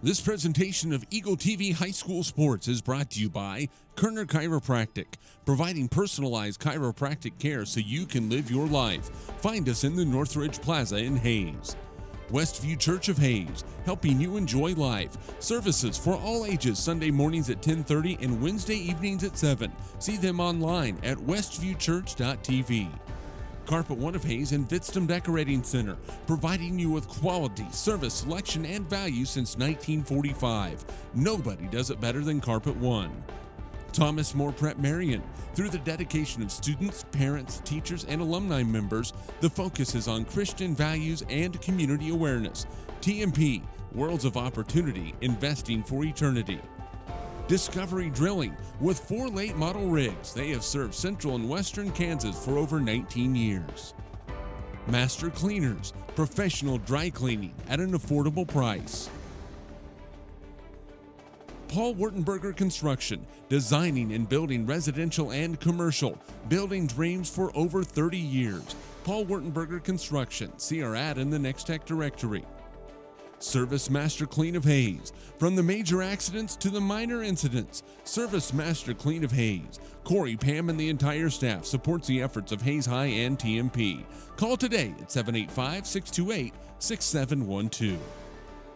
This presentation of Eagle TV High School Sports is brought to you by Kerner Chiropractic, providing personalized chiropractic care so you can live your life. Find us in the Northridge Plaza in Hayes. Westview Church of Hayes, helping you enjoy life. Services for all ages, Sunday mornings at 10:30 and Wednesday evenings at 7. See them online at westviewchurch.tv. Carpet One of Hayes and Vidstem Decorating Center, providing you with quality, service, selection, and value since 1945. Nobody does it better than Carpet One. Thomas More Prep Marion. Through the dedication of students, parents, teachers, and alumni members, the focus is on Christian values and community awareness. TMP, Worlds of Opportunity, Investing for Eternity. Discovery Drilling. With 4 late model rigs, they have served central and western Kansas for over 19 years. Master Cleaners, professional dry cleaning at an affordable price. Paul Wurtenberger Construction, designing and building residential and commercial, building dreams for over 30 years. Paul Wurtenberger Construction, see our ad in the Next Tech directory. Service Master Clean of Hayes. From the major accidents to the minor incidents, Service Master Clean of Hayes. Corey, Pam, and the entire staff supports the efforts of Hayes High and TMP. Call today at 785-628-6712.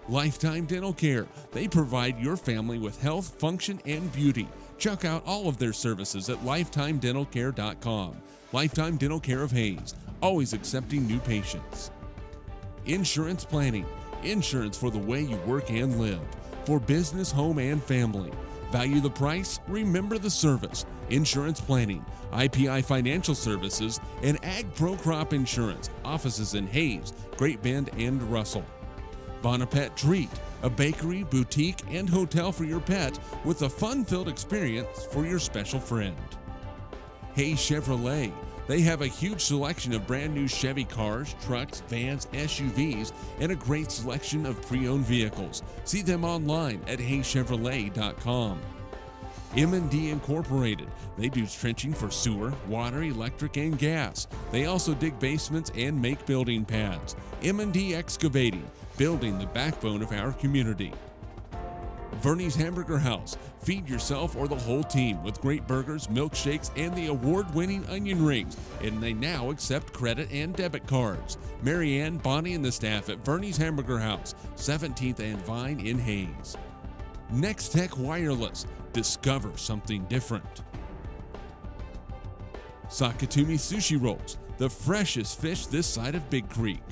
Lifetime Dental Care. They provide your family with health, function, and beauty. Check out all of their services at lifetimedentalcare.com. Lifetime Dental Care of Hayes, always accepting new patients. Insurance Planning. Insurance for the way you work and live. For business, home, and family. Value the price, remember the service. Insurance Planning, IPI Financial Services, and Ag Pro Crop Insurance. Offices in Hayes, Great Bend, and Russell. Bonapet Treat, a bakery, boutique, and hotel for your pet with a fun-filled experience for your special friend. Hayes Chevrolet. They have a huge selection of brand new Chevy cars, trucks, vans, SUVs, and a great selection of pre-owned vehicles. See them online at hayschevrolet.com. M&D Incorporated. They do trenching for sewer, water, electric, and gas. They also dig basements and make building pads. M&D Excavating, building the backbone of our community. Vernie's Hamburger House. Feed yourself or the whole team with great burgers, milkshakes, and the award-winning onion rings. And they now accept credit and debit cards. Marianne, Bonnie, and the staff at Vernie's Hamburger House, 17th and Vine in Hayes. Next Tech Wireless. Discover something different. Sakatumi Sushi Rolls. The freshest fish this side of Big Creek.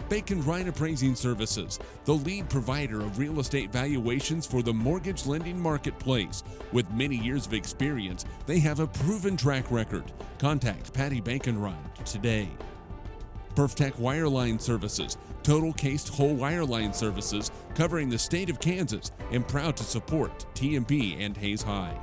Bacon Rhine Appraising Services, the lead provider of real estate valuations for the mortgage lending marketplace. With many years of experience, they have a proven track record. Contact Patty Bacon Rhine today. Perftech Wireline Services, total cased whole wireline services covering the state of Kansas, and proud to support TMP and Hayes High.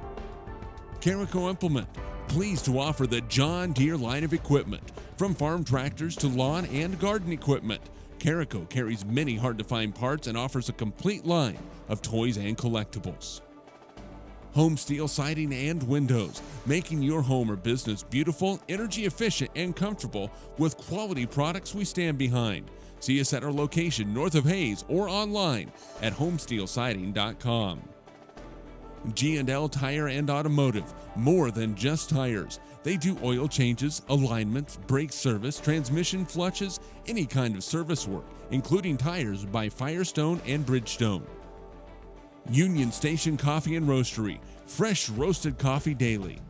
Carico Implement, pleased to offer the John Deere line of equipment, from farm tractors to lawn and garden equipment. Carico carries many hard-to-find parts and offers a complete line of toys and collectibles. Home Steel Siding and Windows, making your home or business beautiful, energy efficient, and comfortable with quality products we stand behind. See us at our location north of Hayes or online at homesteelsiding.com. G&L Tire and Automotive, more than just tires. They do oil changes, alignments, brake service, transmission flushes, any kind of service work, including tires by Firestone and Bridgestone. Union Station Coffee and Roastery, fresh roasted coffee daily.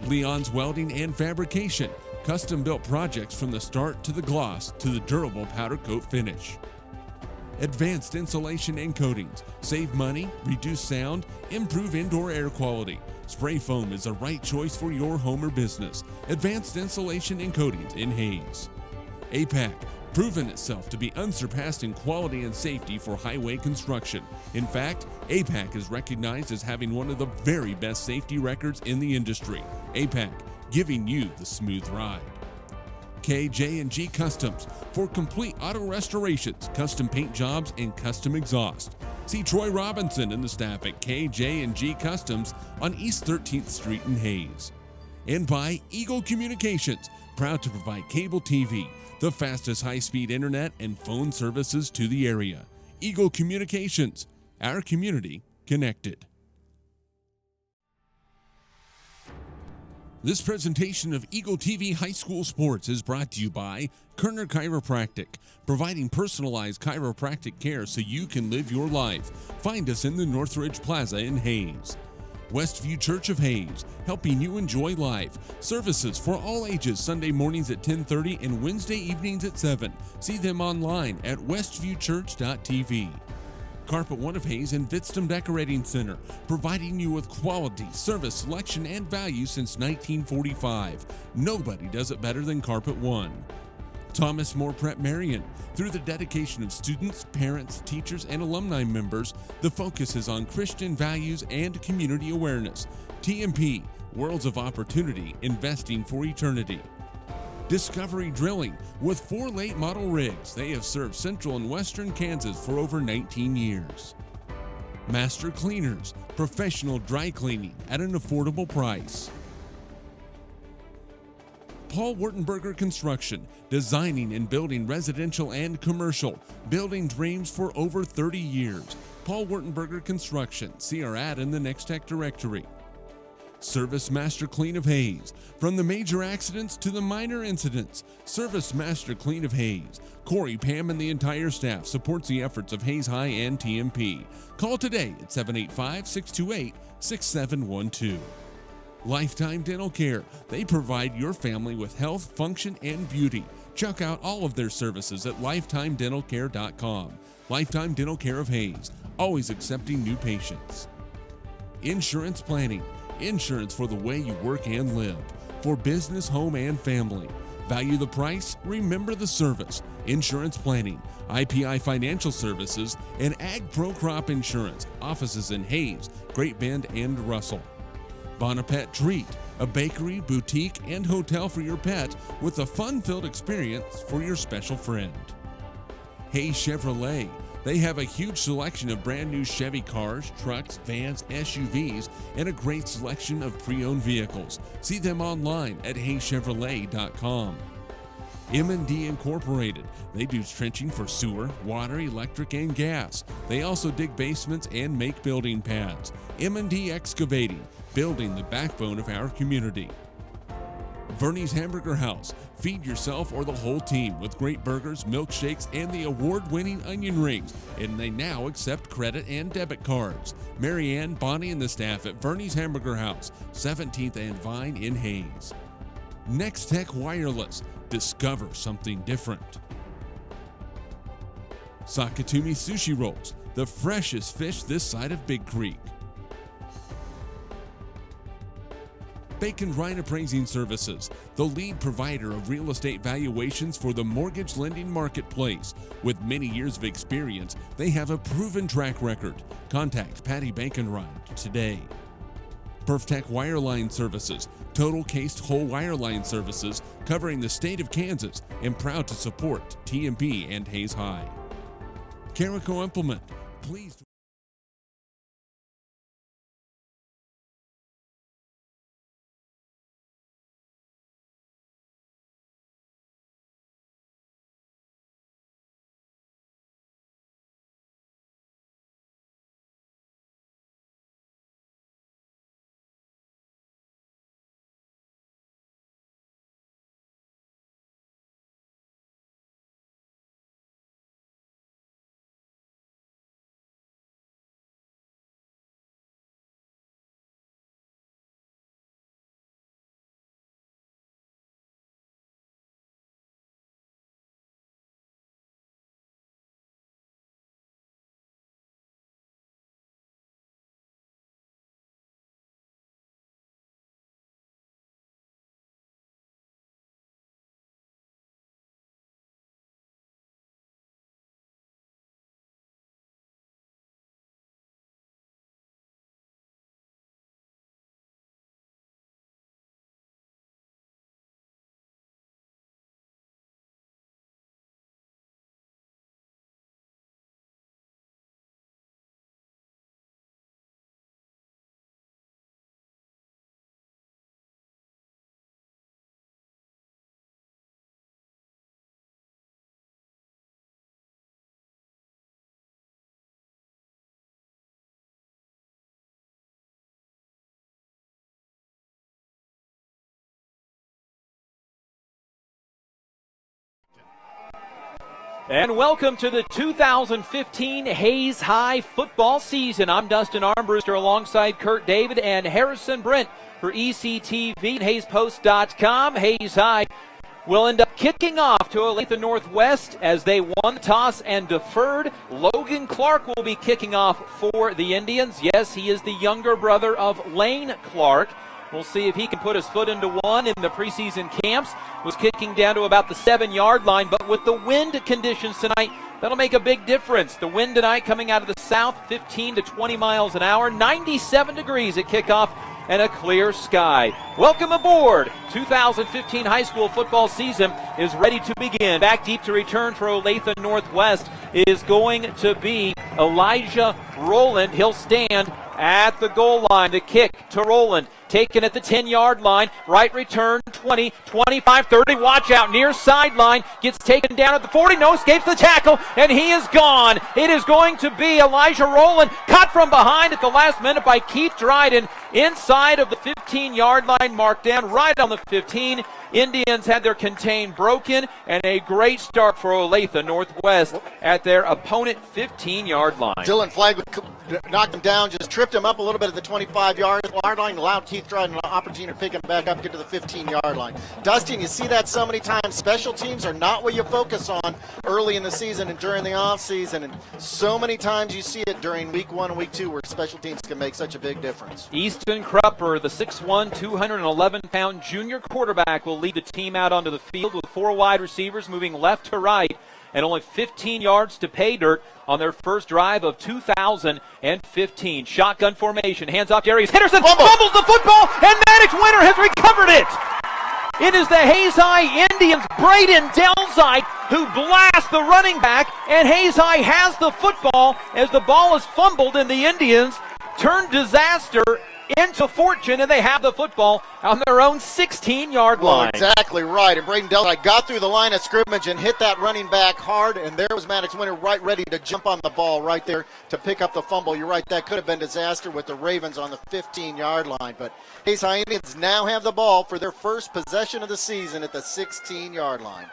Leon's Welding and Fabrication, custom-built projects from the start to the gloss to the durable powder coat finish. Advanced Insulation and Coatings. Save money, reduce sound, improve indoor air quality. Spray foam is the right choice for your home or business. Advanced Insulation and Coatings in Hayes. APAC, proven itself to be unsurpassed in quality and safety for highway construction. In fact, APAC is recognized as having one of the very best safety records in the industry. APAC, giving you the smooth ride. KJ&G Customs, for complete auto restorations, custom paint jobs, and custom exhaust. See Troy Robinson and the staff at KJ&G Customs on East 13th Street in Hayes. And by Eagle Communications, proud to provide cable TV, the fastest high-speed internet and phone services to the area. Eagle Communications, our community connected. This presentation of Eagle TV High School Sports is brought to you by Kerner Chiropractic, providing personalized chiropractic care so you can live your life. Find us in the Northridge Plaza in Hayes. Westview Church of Hayes, helping you enjoy life. Services for all ages, Sunday mornings at 10:30 and Wednesday evenings at 7. See them online at westviewchurch.tv. Carpet One of Hayes and Vitstum Decorating Center, providing you with quality, service, selection, and value since 1945. Nobody does it better than Carpet One. Thomas More Prep Marion. Through the dedication of students, parents, teachers, and alumni members, the focus is on Christian values and community awareness. TMP, Worlds of Opportunity, Investing for Eternity. Discovery Drilling. With 4 late model rigs, they have served central and western Kansas for over 19 years. Master Cleaners, professional dry cleaning at an affordable price. Paul Wurtenberger Construction, designing and building residential and commercial, building dreams for over 30 years. Paul Wurtenberger Construction, see our ad in the Next Tech directory. Service Master Clean of Hayes. From the major accidents to the minor incidents, Service Master Clean of Hayes. Corey, Pam, and the entire staff supports the efforts of Hayes High and TMP. Call today at 785-628-6712. Lifetime Dental Care. They provide your family with health, function, and beauty. Check out all of their services at lifetimedentalcare.com. Lifetime Dental Care of Hayes, always accepting new patients. Insurance Planning. Insurance for the way you work and live. For business, home, and family. Value the price, remember the service. Insurance Planning, IPI Financial Services, and Ag Pro Crop Insurance. Offices in Hayes, Great Bend, and Russell. Bonapet Treat, a bakery, boutique, and hotel for your pet with a fun-filled experience for your special friend. Hayes Chevrolet. They have a huge selection of brand new Chevy cars, trucks, vans, SUVs, and a great selection of pre-owned vehicles. See them online at hayschevrolet.com. M&D Incorporated. They do trenching for sewer, water, electric, and gas. They also dig basements and make building pads. M&D Excavating, building the backbone of our community. Vernie's Hamburger House. Feed yourself or the whole team with great burgers, milkshakes, and the award-winning onion rings. And they now accept credit and debit cards. Marianne, Bonnie, and the staff at Vernie's Hamburger House, 17th and Vine in Hayes. Next Tech Wireless. Discover something different. Sakatumi Sushi Rolls. The freshest fish this side of Big Creek. Bacon Ryan Appraising Services, the lead provider of real estate valuations for the mortgage lending marketplace. With many years of experience, they have a proven track record. Contact Patty Bacon-Ryan today. PerfTech Wireline Services, total cased whole wireline services covering the state of Kansas, and proud to support TMP and Hayes High. Carico Implement, pleased. And welcome to the 2015 Hayes High football season. I'm Dustin Armbruster alongside Kurt David and Harrison Brent for ECTV and HayesPost.com. Hayes High will end up kicking off to Olathe Northwest as they won the toss and deferred. Logan Clark will be kicking off for the Indians. Yes, he is the younger brother of Lane Clark. We'll see if he can put his foot into one in the preseason camps. Was kicking down to about the 7-yard line, but with the wind conditions tonight, that'll make a big difference. The wind tonight coming out of the south, 15 to 20 miles an hour, 97 degrees at kickoff, and a clear sky. Welcome aboard. 2015 high school football season is ready to begin. Back deep to return for Olathe Northwest is going to be Elijah Rowland. He'll stand at the goal line. The kick to Rowland, taken at the 10-yard line. Right return, 20, 25, 30. Watch out, near sideline. Gets taken down at the 40. No, escapes the tackle, and he is gone. It is going to be Elijah Rowland, cut from behind at the last minute by Keith Dryden, inside of the 15-yard line, marked down right on the 15. Indians had their contain broken, and a great start for Olathe Northwest at their opponent 15-yard line. Dylan Flagg knocked him down, just tripped him up a little bit at the 25-yard line, allowed Keith Dryden an opportunity to pick him back up, get to the 15-yard line. Dustin, you see that so many times. Special teams are not what you focus on early in the season and during the offseason, and so many times you see it during week 1 and week 2 where special teams can make such a big difference. Easton Crupper, the 6'1", 211-pound junior quarterback, will lead the team out onto the field with 4 wide receivers moving left to right, and only 15 yards to pay dirt on their first drive of 2015. Shotgun formation, hands off Darius Henderson, fumbles the football, and Maddox Winter has recovered it. It is the Hayes High Indians' Braden Delzite who blasts the running back, and Hayes High has the football as the ball is fumbled, and the Indians turn disaster into fortune, and they have the football on their own 16-yard line. Well, exactly right. And Braden Delzite got through the line of scrimmage and hit that running back hard, and there was Maddox Winter right ready to jump on the ball right there to pick up the fumble. You're right, that could have been disaster with the Ravens on the 15-yard line. But Hayes High Indians now have the ball for their first possession of the season at the 16-yard line.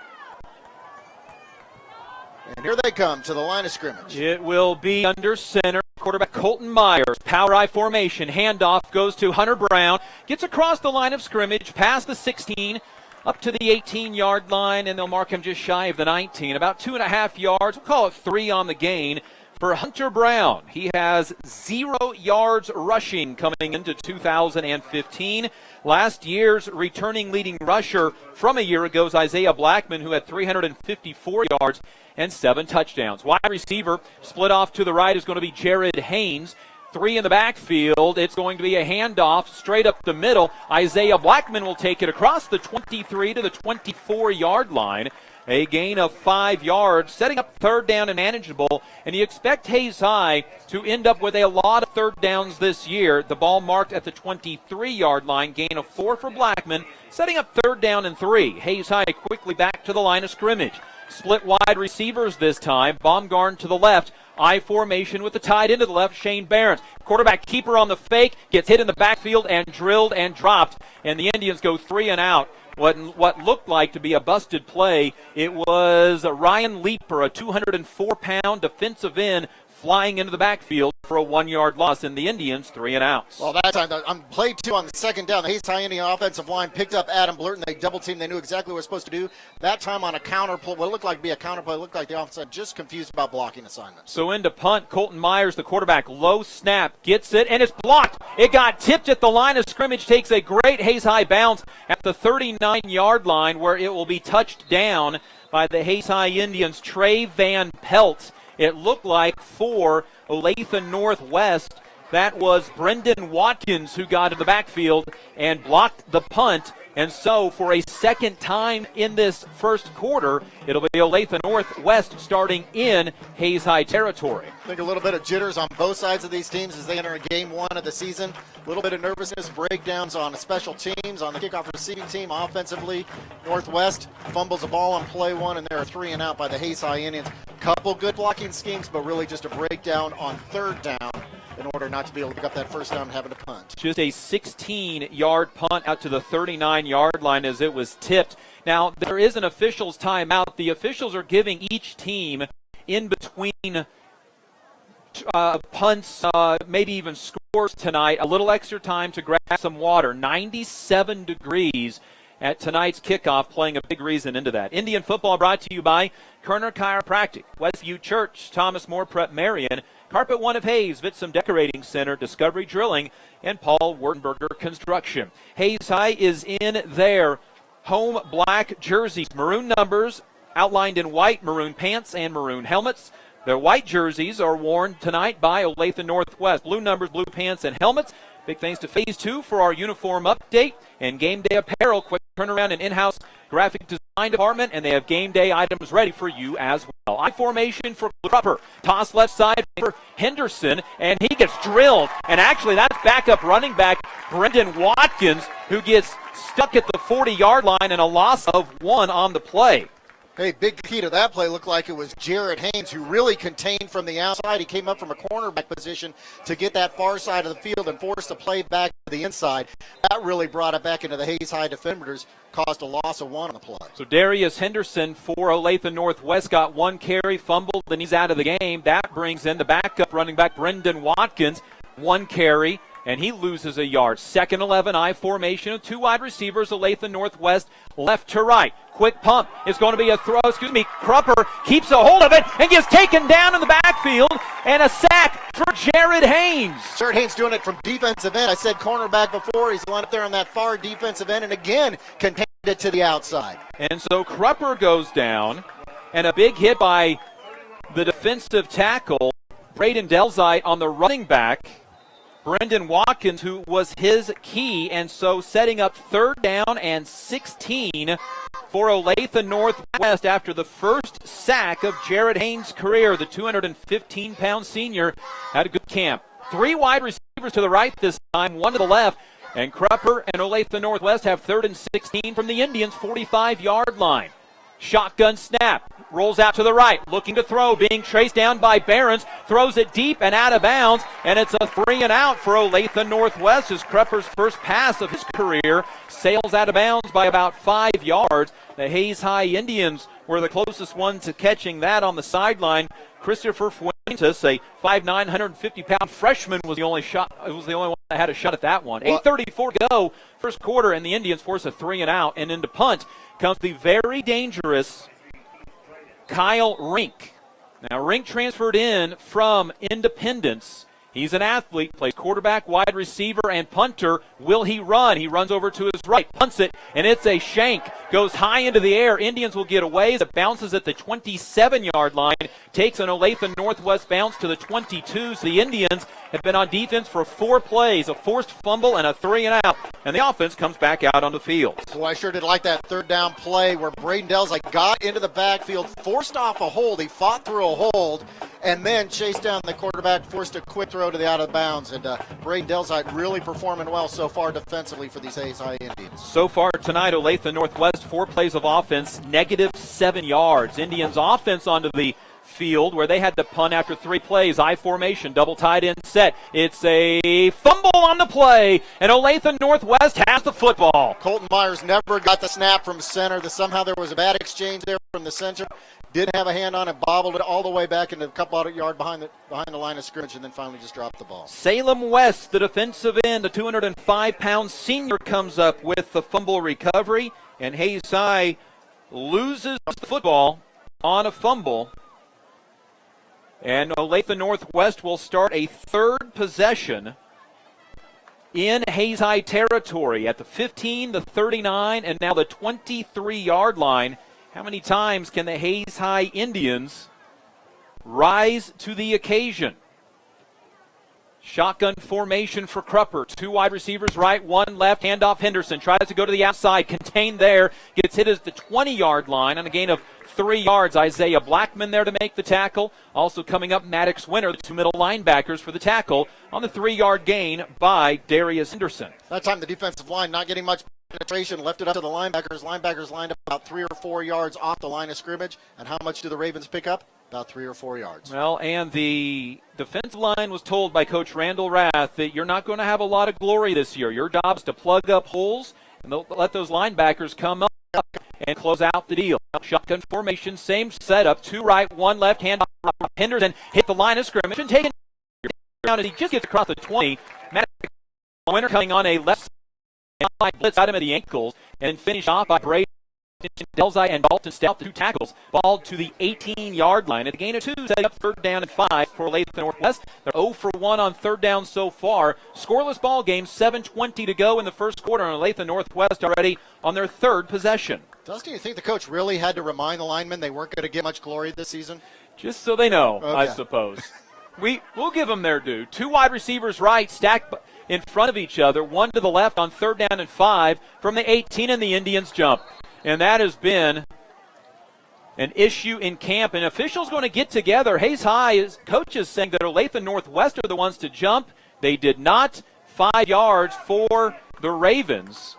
And here they come to the line of scrimmage. It will be under center. Quarterback Colton Myers, power I formation, handoff goes to Hunter Brown, gets across the line of scrimmage, past the 16, up to the 18-yard line, and they'll mark him just shy of the 19. About 2.5 yards, we'll call it 3 on the gain for Hunter Brown. He has 0 yards rushing coming into 2015. Last year's returning leading rusher from a year ago is Isaiah Blackman, who had 354 yards and 7 touchdowns. Wide receiver split off to the right is going to be Jared Haynes. 3 in the backfield. It's going to be a handoff straight up the middle. Isaiah Blackman will take it across the 23 to the 24-yard line. A gain of 5 yards, setting up third down and manageable. And you expect Hayes High to end up with a lot of third downs this year. The ball marked at the 23-yard line, gain of 4 for Blackman, setting up third down and 3. Hayes High quickly back to the line of scrimmage. Split wide receivers this time. Baumgarn to the left. I formation with the tight end to the left, Shane Barons. Quarterback keeper on the fake, gets hit in the backfield and drilled and dropped. And the Indians go 3 and out. What looked like to be a busted play, it was Ryan Leeper, a 204-pound defensive end, flying into the backfield for a 1-yard loss, and the Indians 3 and outs. Well, that time, on play 2 on the second down, the Hayes High Indian offensive line picked up Adam Blurton. They double teamed. They knew exactly what they were supposed to do. That time on a counter play, what looked like to be a counter play, looked like the offense just confused about blocking assignments. So into punt, Colton Myers, the quarterback, low snap, gets it, and it's blocked. It got tipped at the line of scrimmage, takes a great Hayes High bounce at the 39-yard line, where it will be touched down by the Hayes High Indians' Trey Van Pelt. It looked like for Olathe Northwest, that was Brendan Watkins who got in the backfield and blocked the punt. And so for a second time in this first quarter, it'll be Olathe Northwest starting in Hayes High territory. I think a little bit of jitters on both sides of these teams as they enter game 1 of the season. A little bit of nervousness, breakdowns on the special teams, on the kickoff receiving team. Offensively, Northwest fumbles the ball on play 1, and there are 3 and out by the Hayes High Indians. Couple good blocking schemes, but really just a breakdown on third down in order not to be able to pick up that first down and having to punt. Just a 16-yard punt out to the 39-yard line as it was tipped. Now, there is an official's timeout. The officials are giving each team in between punts, maybe even scores tonight, a little extra time to grab some water. 97 degrees at tonight's kickoff, playing a big reason into that. Indian football brought to you by Kerner Chiropractic, Westview Church, Thomas More Prep Marion, Carpet One of Hayes, Vitsum Decorating Center, Discovery Drilling, and Paul Wertenberger Construction. Hayes High is in their home black jerseys, maroon numbers outlined in white, maroon pants, and maroon helmets. Their white jerseys are worn tonight by Olathe Northwest. Blue numbers, blue pants, and helmets. Big thanks to Phase 2 for our uniform update and game day apparel. Quick turnaround and in-house graphic design department, and they have game day items ready for you as well. I formation for Crupper. Toss left side for Henderson, and he gets drilled. And actually, that's backup running back Brendan Watkins, who gets stuck at the 40-yard line and a loss of 1 on the play. Hey, big key to that play looked like it was Jared Haynes, who really contained from the outside. He came up from a cornerback position to get that far side of the field and forced the play back to the inside. That really brought it back into the Hayes High defenders, caused a loss of 1 on the play. So Darius Henderson for Olathe Northwest got 1 carry, fumbled, and he's out of the game. That brings in the backup running back Brendan Watkins, 1 carry, and he loses a yard. Second 11, I formation of 2 wide receivers, Olathe Northwest, left to right. Quick pump. It's going to be a throw. Crupper keeps a hold of it and gets taken down in the backfield, and a sack for Jared Haynes. Jared Haynes doing it from defensive end. I said cornerback before. He's lined up there on that far defensive end, and again contained it to the outside. And so Crupper goes down, and a big hit by the defensive tackle, Braden Delzite, on the running back, Brendan Watkins, who was his key, and so setting up 3rd down and 16 for Olathe Northwest after the first sack of Jared Haynes' career. The 215-pound senior had a good camp. 3 wide receivers to the right this time, 1 to the left, and Crupper and Olathe Northwest have 3rd and 16 from the Indians' 45-yard line. Shotgun snap, rolls out to the right, looking to throw, being chased down by Behrens, throws it deep and out of bounds, and it's a 3 and out for Olathe Northwest as Crupper's first pass of his career sails out of bounds by about 5 yards. The Hayes High Indians were the closest one to catching that on the sideline. Christopher Fuentes, a 5'9", 150-pound freshman, was the only one that had a shot at that one. 8:34 to go, first quarter, and the Indians force a 3 and out, and into punt comes the very dangerous Kyle Rink. Now, Rink transferred in from Independence. He's an athlete, plays quarterback, wide receiver, and punter. Will he run? He runs over to his right, punts it, and it's a shank. Goes high into the air. Indians will get away as it bounces at the 27-yard line. Takes an Olathe Northwest bounce to the 22. So the Indians have been on defense for 4 plays, a forced fumble and a 3 and out. And the offense comes back out on the field. Well, I sure did like that 3rd down play where Braden Delzite got into the backfield, forced off a hold. He fought through a hold and then chased down the quarterback, forced a quick throw to the out of bounds. And Braden Delzite really performing well so far defensively for these Hayes High Indians. So far tonight, Olathe Northwest, 4 plays of offense, -7 yards. Indians offense onto the field where they had to punt after 3 plays. I formation, double tight end set. It's a fumble on the play, and Olathe Northwest has the football. Colton Myers never got the snap from center. Somehow there was a bad exchange there from the center. Didn't have a hand on it, bobbled it all the way back into a couple of yards behind the line of scrimmage, and then finally just dropped the ball. Salem West, the defensive end, a 205-pound senior, comes up with the fumble recovery, and Hayes High loses the football on a fumble. And Olathe Northwest will start a 3rd possession in Hayes High territory at the 15, the 39, and now the 23-yard line. How many times can the Hayes High Indians rise to the occasion? Shotgun formation for Crupper. 2 wide receivers right, 1 left. Handoff Henderson. Tries to go to the outside. Contained there. Gets hit at the 20-yard line on a gain of 3 yards. Isaiah Blackman there to make the tackle. Also coming up, Maddox Winter, the 2 middle linebackers for the tackle on the 3-yard gain by Darius Henderson. That time the defensive line not getting much penetration, left it up to the linebackers. Linebackers lined up about 3 or 4 yards off the line of scrimmage. And how much do the Ravens pick up? about 3 or 4 yards. Well, and the defensive line was told by Coach Randall Rath that you're not going to have a lot of glory this year. Your job is to plug up holes and let those linebackers come up and close out the deal. Shotgun formation, same setup, 2 right, 1 left, hand off. Henderson hit the line of scrimmage and taken down as he just gets across the 20. Winner coming on a left side blitz out him at the ankles and finish off by Brady. Delzai and Dalton Stout, the 2 tackles, ball to the 18-yard line. At the gain of 2, setting up 3rd down and 5 for Olathe Northwest. They're 0 for 1 on 3rd down so far. Scoreless ball game, 7:20 to go in the first quarter, and Olathe Northwest already on their 3rd possession. Dustin, you think the coach really had to remind the linemen they weren't going to get much glory this season? Just so they know, okay. I suppose. We'll give them their due. 2 wide receivers right, stacked in front of each other, 1 to the left on 3rd down and 5 from the 18, and the Indians jump. And that has been an issue in camp. And officials going to get together. Hayes High coaches saying that Olathe Northwest are the ones to jump. They did not. 5 yards for the Ravens.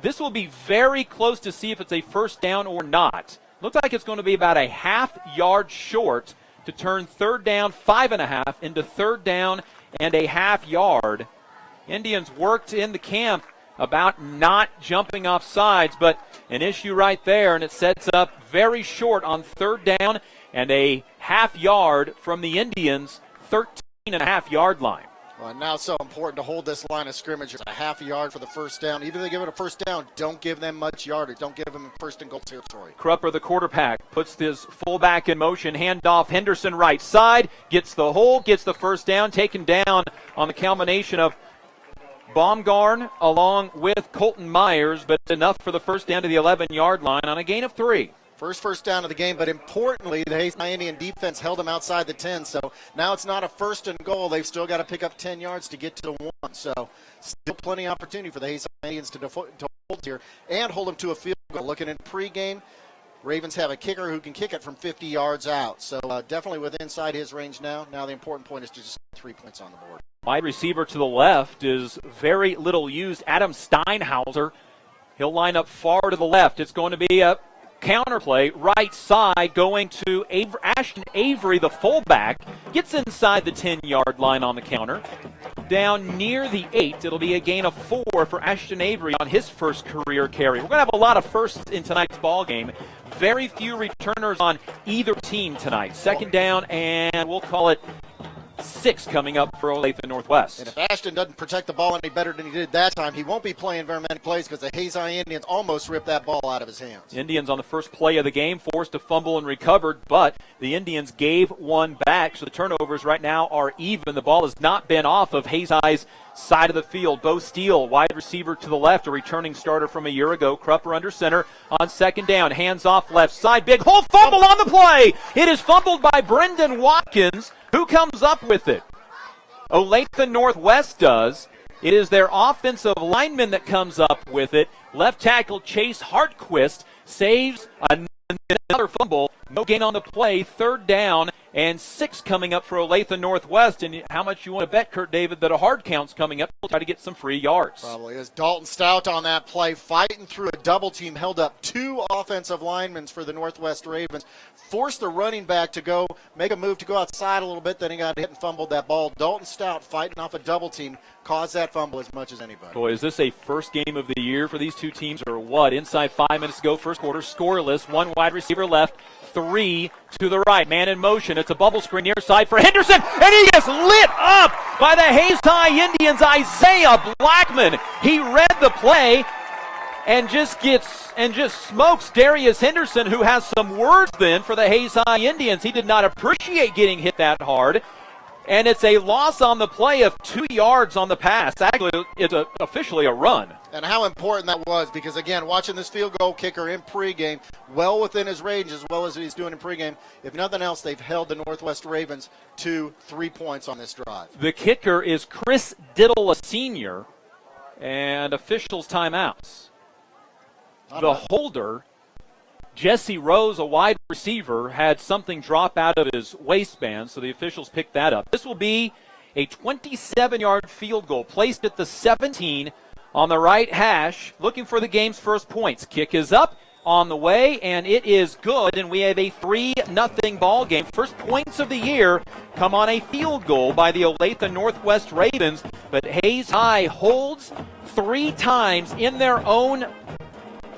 This will be very close to see if it's a first down or not. Looks like it's going to be about a half-yard short to turn 3rd down, 5.5 into 3rd down and a half-yard. Indians worked in the camp about not jumping off sides, but an issue right there, and it sets up very short on 3rd down and a half-yard from the Indians' 13.5-yard line. Well, now it's so important to hold this line of scrimmage. It's a half a yard for the first down. Even if they give it a first down, don't give them much yardage. Don't give them first and goal territory. Krupper, the quarterback, puts his fullback in motion. Handoff, Henderson right side. Gets the hole, gets the first down. Taken down on the combination of Baumgarn along with Colton Myers, but enough for the first down to the 11-yard line on a gain of 3. First down of the game, but importantly, the Hayes High Indian defense held them outside the 10, so now it's not a first and goal. They've still got to pick up 10 yards to get to the 1, so still plenty of opportunity for the Hayes High Indians to hold here and hold them to a field goal. Looking in pregame, Ravens have a kicker who can kick it from 50 yards out, so definitely within inside his range now. Now the important point is to just get 3 points on the board. Wide receiver to the left is very little used. Adam Steinhauser. He'll line up far to the left. It's going to be a counterplay, right side, going to Ashton Avery, the fullback. Gets inside the 10-yard line on the counter. Down near the 8. It'll be a gain of 4 for Ashton Avery on his first career carry. We're going to have a lot of firsts in tonight's ball game. Very few returners on either team tonight. 2nd down, and we'll call it 6 coming up for Olathe Northwest. And if Ashton doesn't protect the ball any better than he did that time, he won't be playing very many plays because the Hayes High Indians almost ripped that ball out of his hands. Indians on the first play of the game, forced to fumble and recovered, but the Indians gave one back, so the turnovers right now are even. The ball has not been off of Hayes High's side of the field. Bo Steele, wide receiver to the left, a returning starter from a year ago. Krupper under center on 2nd down. Hands off left side. Big hole, fumble on the play. It is fumbled by Brendan Watkins. Who comes up with it? Olathe Northwest does. It is their offensive lineman that comes up with it. Left tackle Chase Hartquist saves another fumble. No gain on the play. 3rd down and 6 coming up for Olathe Northwest. And how much you want to bet, Kurt David, that a hard count's coming up? We'll try to get some free yards. Probably is. Dalton Stout on that play, fighting through a double team, held up 2 offensive linemen for the Northwest Ravens, forced the running back to go make a move to go outside a little bit, then he got hit and fumbled that ball. Dalton Stout fighting off a double team caused that fumble as much as anybody. Boy, is this a first game of the year for these two teams or what? Inside 5 minutes to go, first quarter, scoreless, 1 wide receiver left, 3 to the right. Man in motion. It's a bubble screen near side for Henderson, and he is lit up by the Hayes High Indians. Isaiah Blackman. He read the play and just smokes Darius Henderson, who has some words then for the Hayes High Indians. He did not appreciate getting hit that hard. And it's a loss on the play of 2 yards on the pass. Actually, it's officially a run. And how important that was, because, again, watching this field goal kicker in pregame, well within his range as well as he's doing in pregame, if nothing else, they've held the Northwest Ravens to 3 points on this drive. The kicker is Chris Diddle, a senior, and officials timeouts. The holder, Jesse Rose, a wide receiver, had something drop out of his waistband, so the officials picked that up. This will be a 27-yard field goal placed at the 17 on the right hash, looking for the game's first points. Kick is up, on the way, and it is good, and we have a 3-0 ball game. First points of the year come on a field goal by the Olathe Northwest Ravens, but Hayes High holds 3 times in their own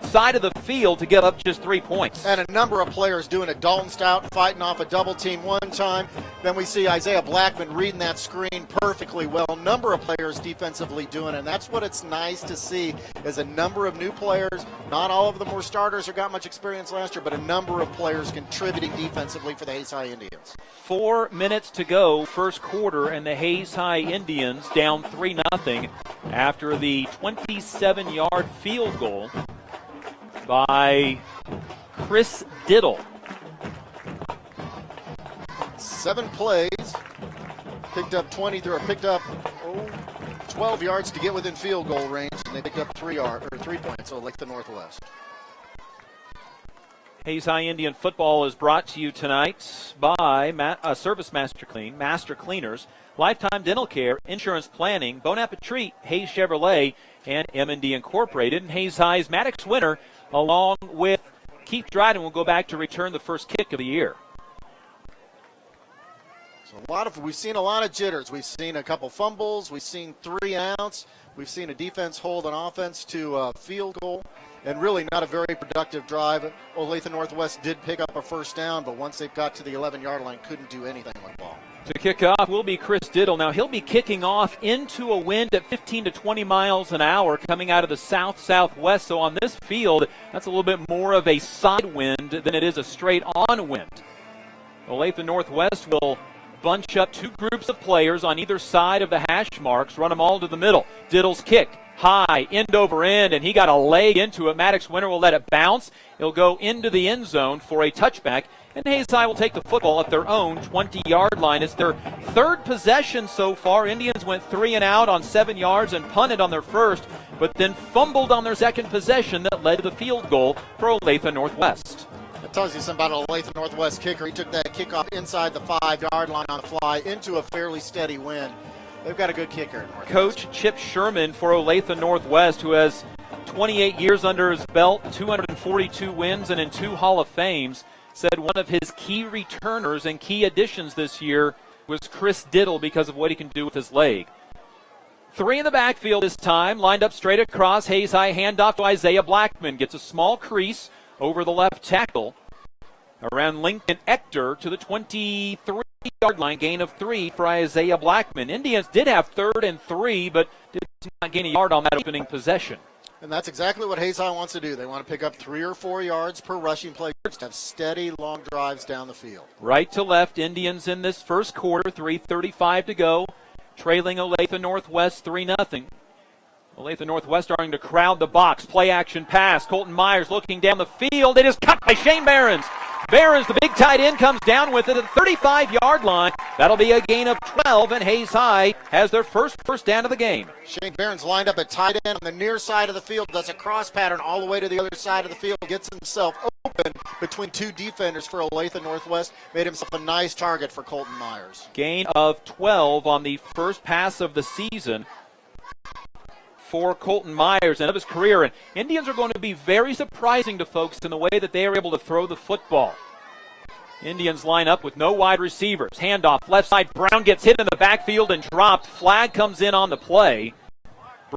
side of the field to give up just 3 points. And a number of players doing it. Dalton Stout fighting off a double team one time. Then we see Isaiah Blackman reading that screen perfectly well. Number of players defensively doing it. And that's what it's nice to see is a number of new players. Not all of them were starters or got much experience last year, but a number of players contributing defensively for the Hayes High Indians. 4 minutes to go, first quarter, and the Hayes High Indians down 3-0 after the 27-yard field goal by Chris Diddle. 7 plays, picked up 12 yards to get within field goal range, and they picked up 3 points. So like the Northwest. Hayes High Indian football is brought to you tonight by Service Master Cleaners, Lifetime Dental Care, Insurance Planning, Bon Appetit, Hayes Chevrolet, and M&D Incorporated. And Hayes High's Maddox winner, along with Keith Dryden, will go back to return the first kick of the year. So we've seen a lot of jitters. We've seen a couple fumbles. We've seen 3 outs. We've seen a defense hold an offense to a field goal, and really not a very productive drive. Olathe Northwest did pick up a first down, but once they got to the 11-yard line, couldn't do anything with the ball. To kick off will be Chris Diddle. Now, he'll be kicking off into a wind at 15 to 20 miles an hour coming out of the south-southwest. So on this field, that's a little bit more of a side wind than it is a straight-on wind. Olathe Northwest will bunch up 2 groups of players on either side of the hash marks, run them all to the middle. Diddle's kick, high, end over end, and he got a leg into it. Maddox Winter will let it bounce. It'll go into the end zone for a touchback, and Hayes High will take the football at their own 20-yard line. It's their 3rd possession so far. Indians went 3 and out on 7 yards and punted on their first, but then fumbled on their second possession that led to the field goal for Olathe Northwest. That tells you something about Olathe Northwest kicker. He took that kickoff inside the 5-yard line on the fly into a fairly steady wind. They've got a good kicker. Coach Chip Sherman for Olathe Northwest, who has 28 years under his belt, 242 wins, and in 2 Hall of Fames, said one of his key returners and key additions this year was Chris Diddle because of what he can do with his leg. 3 in the backfield this time, lined up straight across. Hayes High handoff to Isaiah Blackman. Gets a small crease over the left tackle around Lincoln Ector to the 23-yard line. Gain of 3 for Isaiah Blackman. Indians did have 3rd and 3, but did not gain a yard on that opening possession. And that's exactly what Hayes High wants to do. They want to pick up 3 or 4 yards per rushing play, just have steady, long drives down the field. Right to left, Indians in this first quarter, 3:35 to go, trailing Olathe Northwest 3-0. Olathe Northwest starting to crowd the box. Play action pass. Colton Myers looking down the field. It is cut by Shane Behrens. Behrens, the big tight end, comes down with it at the 35-yard line. That'll be a gain of 12, and Hayes High has their first down of the game. Shane Behrens lined up at tight end on the near side of the field, does a cross pattern all the way to the other side of the field, gets himself open between 2 defenders for Olathe Northwest, made himself a nice target for Colton Myers. Gain of 12 on the first pass of the season for Colton Myers and of his career. And Indians are going to be very surprising to folks in the way that they are able to throw the football. Indians line up with no wide receivers. Handoff, left side. Brown gets hit in the backfield and dropped. Flag comes in on the play.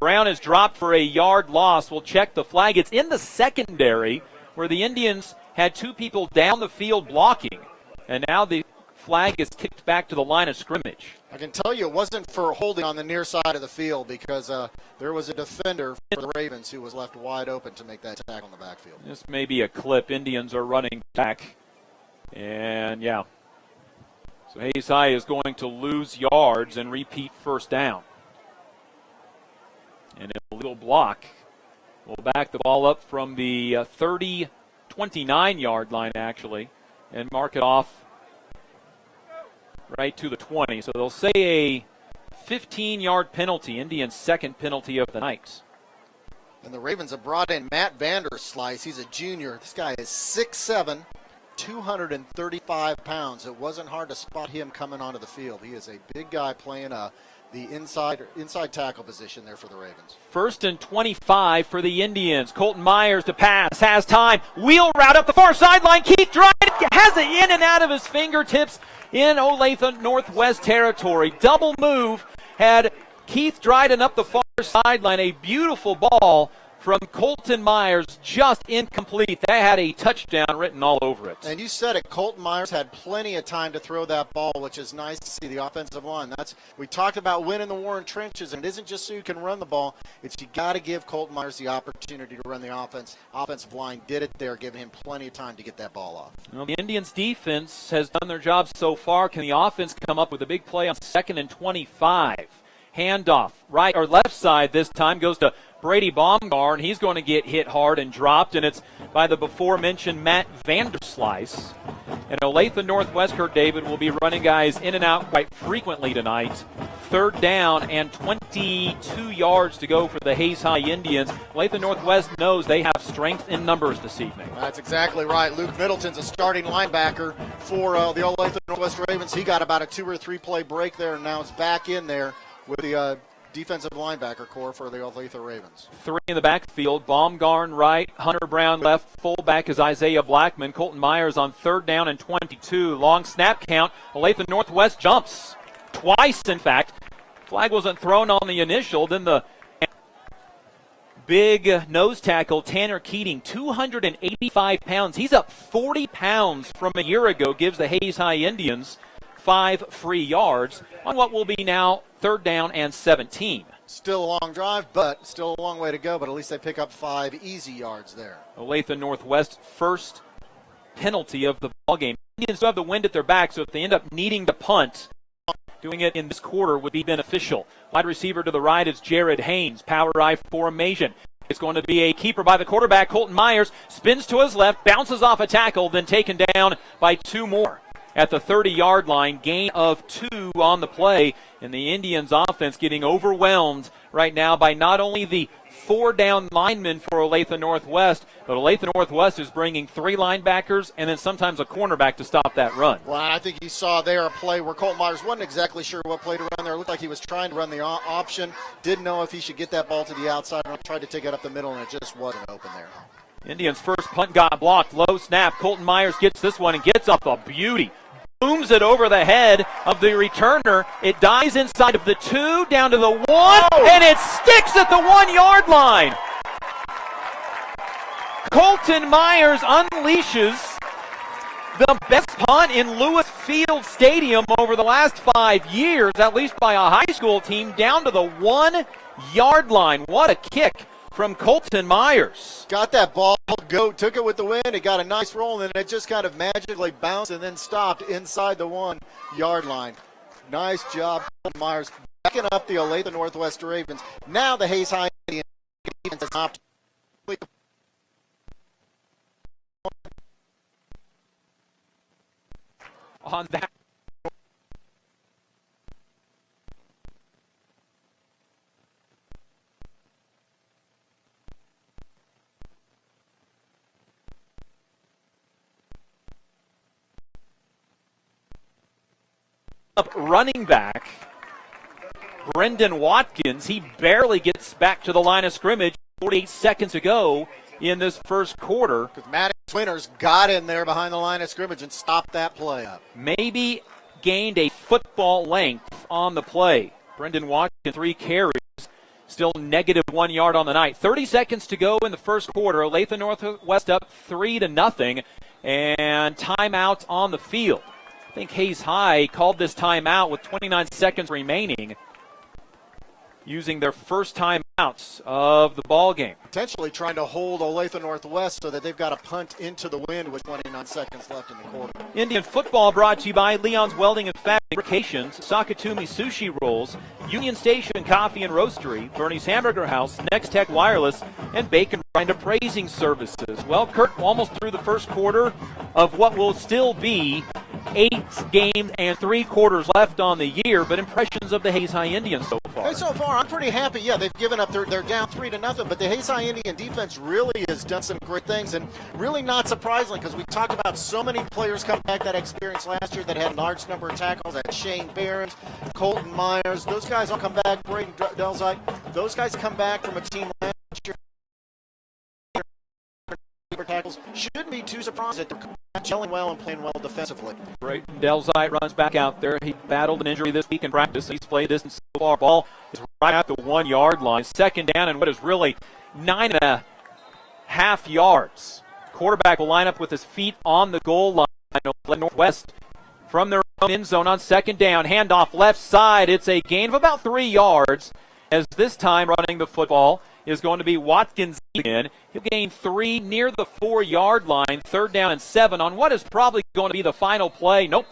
Brown is dropped for a yard loss. We'll check the flag. It's in the secondary where the Indians had 2 people down the field blocking. And now the flag is kicked back to the line of scrimmage. I can tell you it wasn't for holding on the near side of the field because there was a defender for the Ravens who was left wide open to make that tackle in the backfield. This may be a clip. Indians are running back. And, yeah. So Hayes High is going to lose yards and repeat first down. And a little block will back the ball up from the 29-yard line, actually, and mark it off right to the 20. So they'll say a 15-yard penalty, Indians' second penalty of the night. And the Ravens have brought in Matt Vanderslice. He's a junior. This guy is 6'7", 235 pounds. It wasn't hard to spot him coming onto the field. He is a big guy playing a the inside tackle position there for the Ravens. 1st and 25 for the Indians. Colton Myers to pass, has time. Wheel route up the far sideline. Keith Dryden has it in and out of his fingertips in Olathe Northwest territory. Double move had Keith Dryden up the far sideline. A beautiful ball from Colton Myers, just incomplete. That had a touchdown written all over it. And you said it, Colton Myers had plenty of time to throw that ball, which is nice to see the offensive line. We talked about winning the war in trenches, and it isn't just so you can run the ball. It's you got to give Colton Myers the opportunity to run the offense. Offensive line did it there, giving him plenty of time to get that ball off. Well, the Indians' defense has done their job so far. Can the offense come up with a big play on 2nd and 25? Handoff, right or left side this time, goes to Brady Baumgarn. He's going to get hit hard and dropped, and it's by the before-mentioned Matt Vanderslice. And Olathe Northwest, Kurt David, will be running guys in and out quite frequently tonight. 3rd down and 22 yards to go for the Hayes High Indians. Olathe Northwest knows they have strength in numbers this evening. That's exactly right. Luke Middleton's a starting linebacker for the Olathe Northwest Ravens. He got about a 2 or 3 play break there, and now is back in there with the defensive linebacker core for the Olathe Ravens. 3 in the backfield. Baumgarn right, Hunter Brown left. Fullback is Isaiah Blackman. Colton Myers on 3rd down and 22. Long snap count. Olathe Northwest jumps twice, in fact. Flag wasn't thrown on the initial. Then the big nose tackle, Tanner Keating, 285 pounds. He's up 40 pounds from a year ago. Gives the Hayes High Indians 5 free yards on what will be now 3rd down and 17. Still a long drive, but still a long way to go, but at least they pick up 5 easy yards there. Olathe Northwest first penalty of the ballgame. Indians still have the wind at their back, so if they end up needing to punt, doing it in this quarter would be beneficial. Wide receiver to the right is Jared Haynes. Power I formation. It's going to be a keeper by the quarterback, Colton Myers. Spins to his left, bounces off a tackle, then taken down by 2 more. At the 30-yard line, gain of 2 on the play, and the Indians' offense getting overwhelmed right now by not only the 4-down linemen for Olathe Northwest, but Olathe Northwest is bringing 3 linebackers and then sometimes a cornerback to stop that run. Well, I think you saw there a play where Colton Myers wasn't exactly sure what play to run there. It looked like he was trying to run the option, didn't know if he should get that ball to the outside, and tried to take it up the middle, and it just wasn't open there. Indians' first punt got blocked. Low snap. Colton Myers gets this one and gets up a beauty. Booms it over the head of the returner. It dies inside of the 2, down to the 1, and it sticks at the 1-yard line. Colton Myers unleashes the best punt in Lewis Field Stadium over the last 5 years, at least by a high school team, down to the 1-yard line. What a kick from Colton Myers. Got that ball, took it with the wind, it got a nice roll, and it just kind of magically bounced and then stopped inside the 1-yard line. Nice job, Colton Myers, backing up the Olathe Northwest Ravens. Now the Hayes High Indians has an opportunity on that. Running back Brendan Watkins, he barely gets back to the line of scrimmage. 48 seconds ago in this first quarter. Maddox Winters got in there behind the line of scrimmage and stopped that play up. Maybe gained a football length on the play. Brendan Watkins, 3 carries, still negative 1 yard on the night. 30 seconds to go in the first quarter. Olathe Northwest up 3-0, and timeout on the field. I think Hayes High called this timeout with 29 seconds remaining, using their first timeouts of the ball game. Potentially trying to hold Olathe Northwest so that they've got a punt into the wind with 29 seconds left in the quarter. Indian football brought to you by Leon's Welding and Fabrications, Sakatumi Sushi Rolls, Union Station Coffee and Roastery, Bernie's Hamburger House, Next Tech Wireless, and Bacon Rind Appraising Services. Well, Kurt, almost through the first quarter of what will still be 8 games and 3 quarters left on the year, but impressions of the Hayes High Indians so far? Hey, so far, I'm pretty happy. Yeah, they've given up. They're down 3-0, but the Hayes High Indian defense really has done some great things, and really not surprisingly, because we talked about so many players coming back that experience last year that had a large number of tackles. That Shane Behrens, Colton Myers, those guys all come back. Braden Delzite, those guys come back from a team last year. Tackles shouldn't be too surprised that they're gelling well and playing well defensively. Right, Delzite runs back out there. He battled an injury this week in practice. He's played distance so far. Ball is right at the 1 yard line. Second down and what is really 9.5 yards. Quarterback will line up with his feet on the goal line. Northwest from their own end zone on second down. Handoff left side. It's a gain of about 3 yards, as this time running the football is going to be Watkins again. He'll gain 3 near the 4 yard line. Third down and 7 on what is probably going to be the final play. Nope.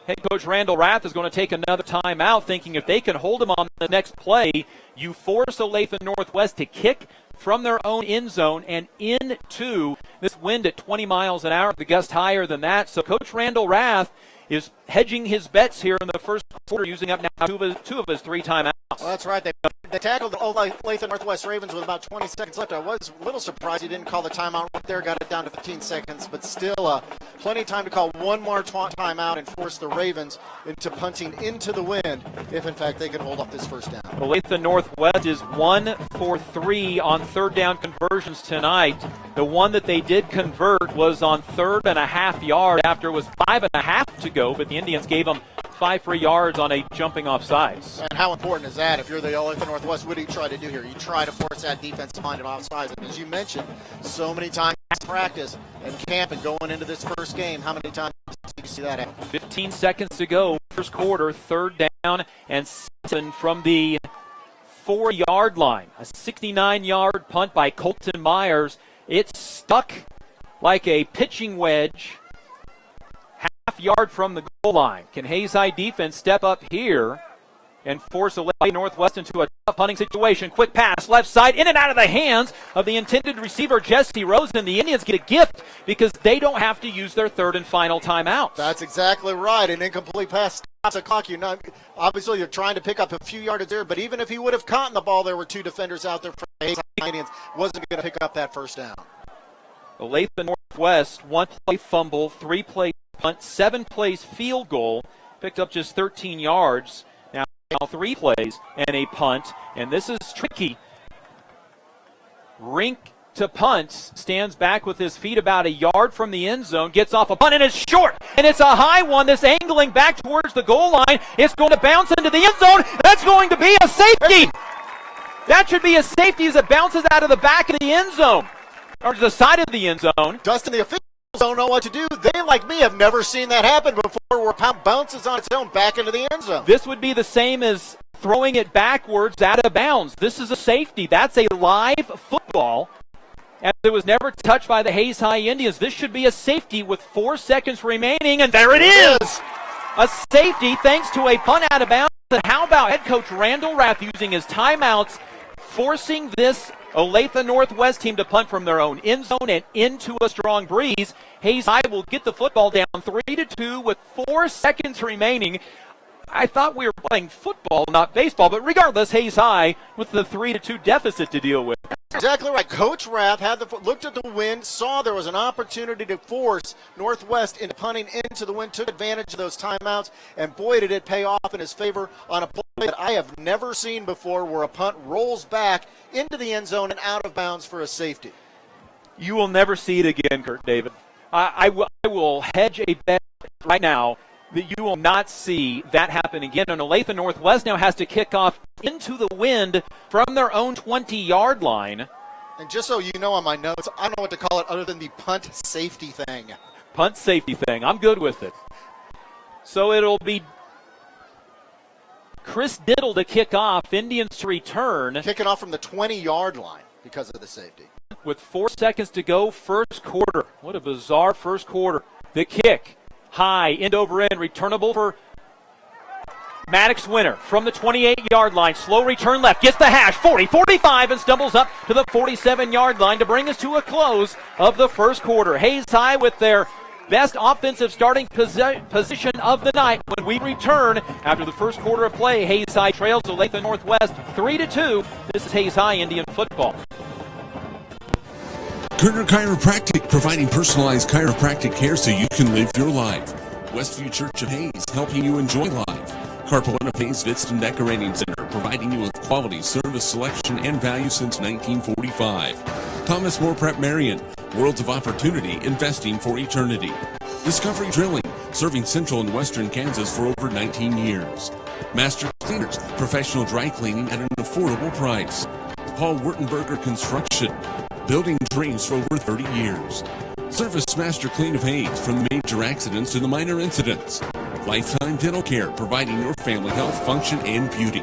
Head coach Randall Rath is going to take another timeout, thinking if they can hold him on the next play, you force Olathe Northwest to kick from their own end zone and into this wind at 20 miles an hour, the gust higher than that. So Coach Randall Rath is hedging his bets here in the first quarter, using up now two of his 3 timeouts. Well, that's right. They tackled the Olathe Northwest Ravens with about 20 seconds left. I was a little surprised he didn't call the timeout right there, got it down to 15 seconds, but still plenty of time to call one more timeout and force the Ravens into punting into the wind if, in fact, they can hold off this first down. Olathe Northwest is 1 for 3 on third down conversions tonight. The one that they did convert was on 3rd and a half yard after it was 5.5 to go, but the Indians gave them 5 free yards on a jumping off sides. And how important is that? If you're the Olathe Northwest, what do you try to do here? You try to force that defensive line off sides. And as you mentioned, so many times in practice and camp and going into this first game, how many times do you see that happen? 15 seconds to go, first quarter, third down and 7 from the 4 yard line. A 69-yard punt by Colton Myers. It's stuck like a pitching wedge. Half yard from the goal line. Can Hayes High defense step up here and force Olathe Northwest into a tough punting situation? Quick pass, left side, in and out of the hands of the intended receiver, Jesse Rosen. The Indians get a gift because they don't have to use their 3rd and final timeout. That's exactly right. An incomplete pass stops the clock. Obviously, you're trying to pick up a few yardage there, but even if he would have caught the ball, there were 2 defenders out there for the Hayes High Indians. Wasn't going to pick up that first down. Olathe Northwest, 1-play fumble, 3-play punt, 7 plays field goal, picked up just 13 yards. Now 3 plays and a punt, and this is tricky. Rink to punt, stands back with his feet about a yard from the end zone, gets off a punt, and it's short, and it's a high one that's angling back towards the goal line. It's going to bounce into the end zone. That's going to be a safety. That should be a safety as it bounces out of the back of the end zone, or to the side of the end zone. Dustin, the officials don't know what to do. They, like me, have never seen that happen before, where a pound bounces on its own back into the end zone. This would be the same as throwing it backwards out of bounds. This is a safety. That's a live football, and it was never touched by the Hayes High Indians. This should be a safety with 4 seconds remaining, and there it is! A safety thanks to a punt out of bounds. And how about head coach Randall Rath using his timeouts, forcing this Olathe Northwest team to punt from their own end zone and into a strong breeze. Hayes High will get the football down 3-2 with 4 seconds remaining. I thought we were playing football, not baseball, but regardless, Hayes High with the 3-2 deficit to deal with. Exactly right. Coach Rath looked at the wind, saw there was an opportunity to force Northwest into punting into the wind, took advantage of those timeouts, and boy, did it pay off in his favor on a play that I have never seen before, where a punt rolls back into the end zone and out of bounds for a safety. You will never see it again, Kurt David. I will hedge a bet right now that you will not see that happen again. And Olathe Northwest now has to kick off into the wind from their own 20-yard line. And just so you know, on my notes, I don't know what to call it other than the punt safety thing. Punt safety thing. I'm good with it. So it'll be Chris Diddle to kick off, Indians to return. Kicking off from the 20-yard line because of the safety. With 4 seconds to go, first quarter. What a bizarre first quarter. The kick. High, end over end, returnable for Maddox Winter from the 28-yard line. Slow return left, gets the hash, 40, 45, and stumbles up to the 47-yard line to bring us to a close of the first quarter. Hayes High with their best offensive starting position of the night when we return after the first quarter of play. Hayes High trails Olathe Northwest 3-2. This is Hayes High Indian football. Kerner Chiropractic, providing personalized chiropractic care so you can live your life. Westview Church of Hayes, helping you enjoy life. Carpona Hayes Vista and Decorating Center, providing you with quality service selection and value since 1945. Thomas More Prep Marion, worlds of opportunity, investing for eternity. Discovery Drilling, serving central and western Kansas for over 19 years. Master Cleaners, professional dry cleaning at an affordable price. Paul Wurtenberger Construction, building dreams for over 30 years. Service Master Clean of Hayes, from the major accidents to the minor incidents. Lifetime Dental Care, providing your family health, function, and beauty.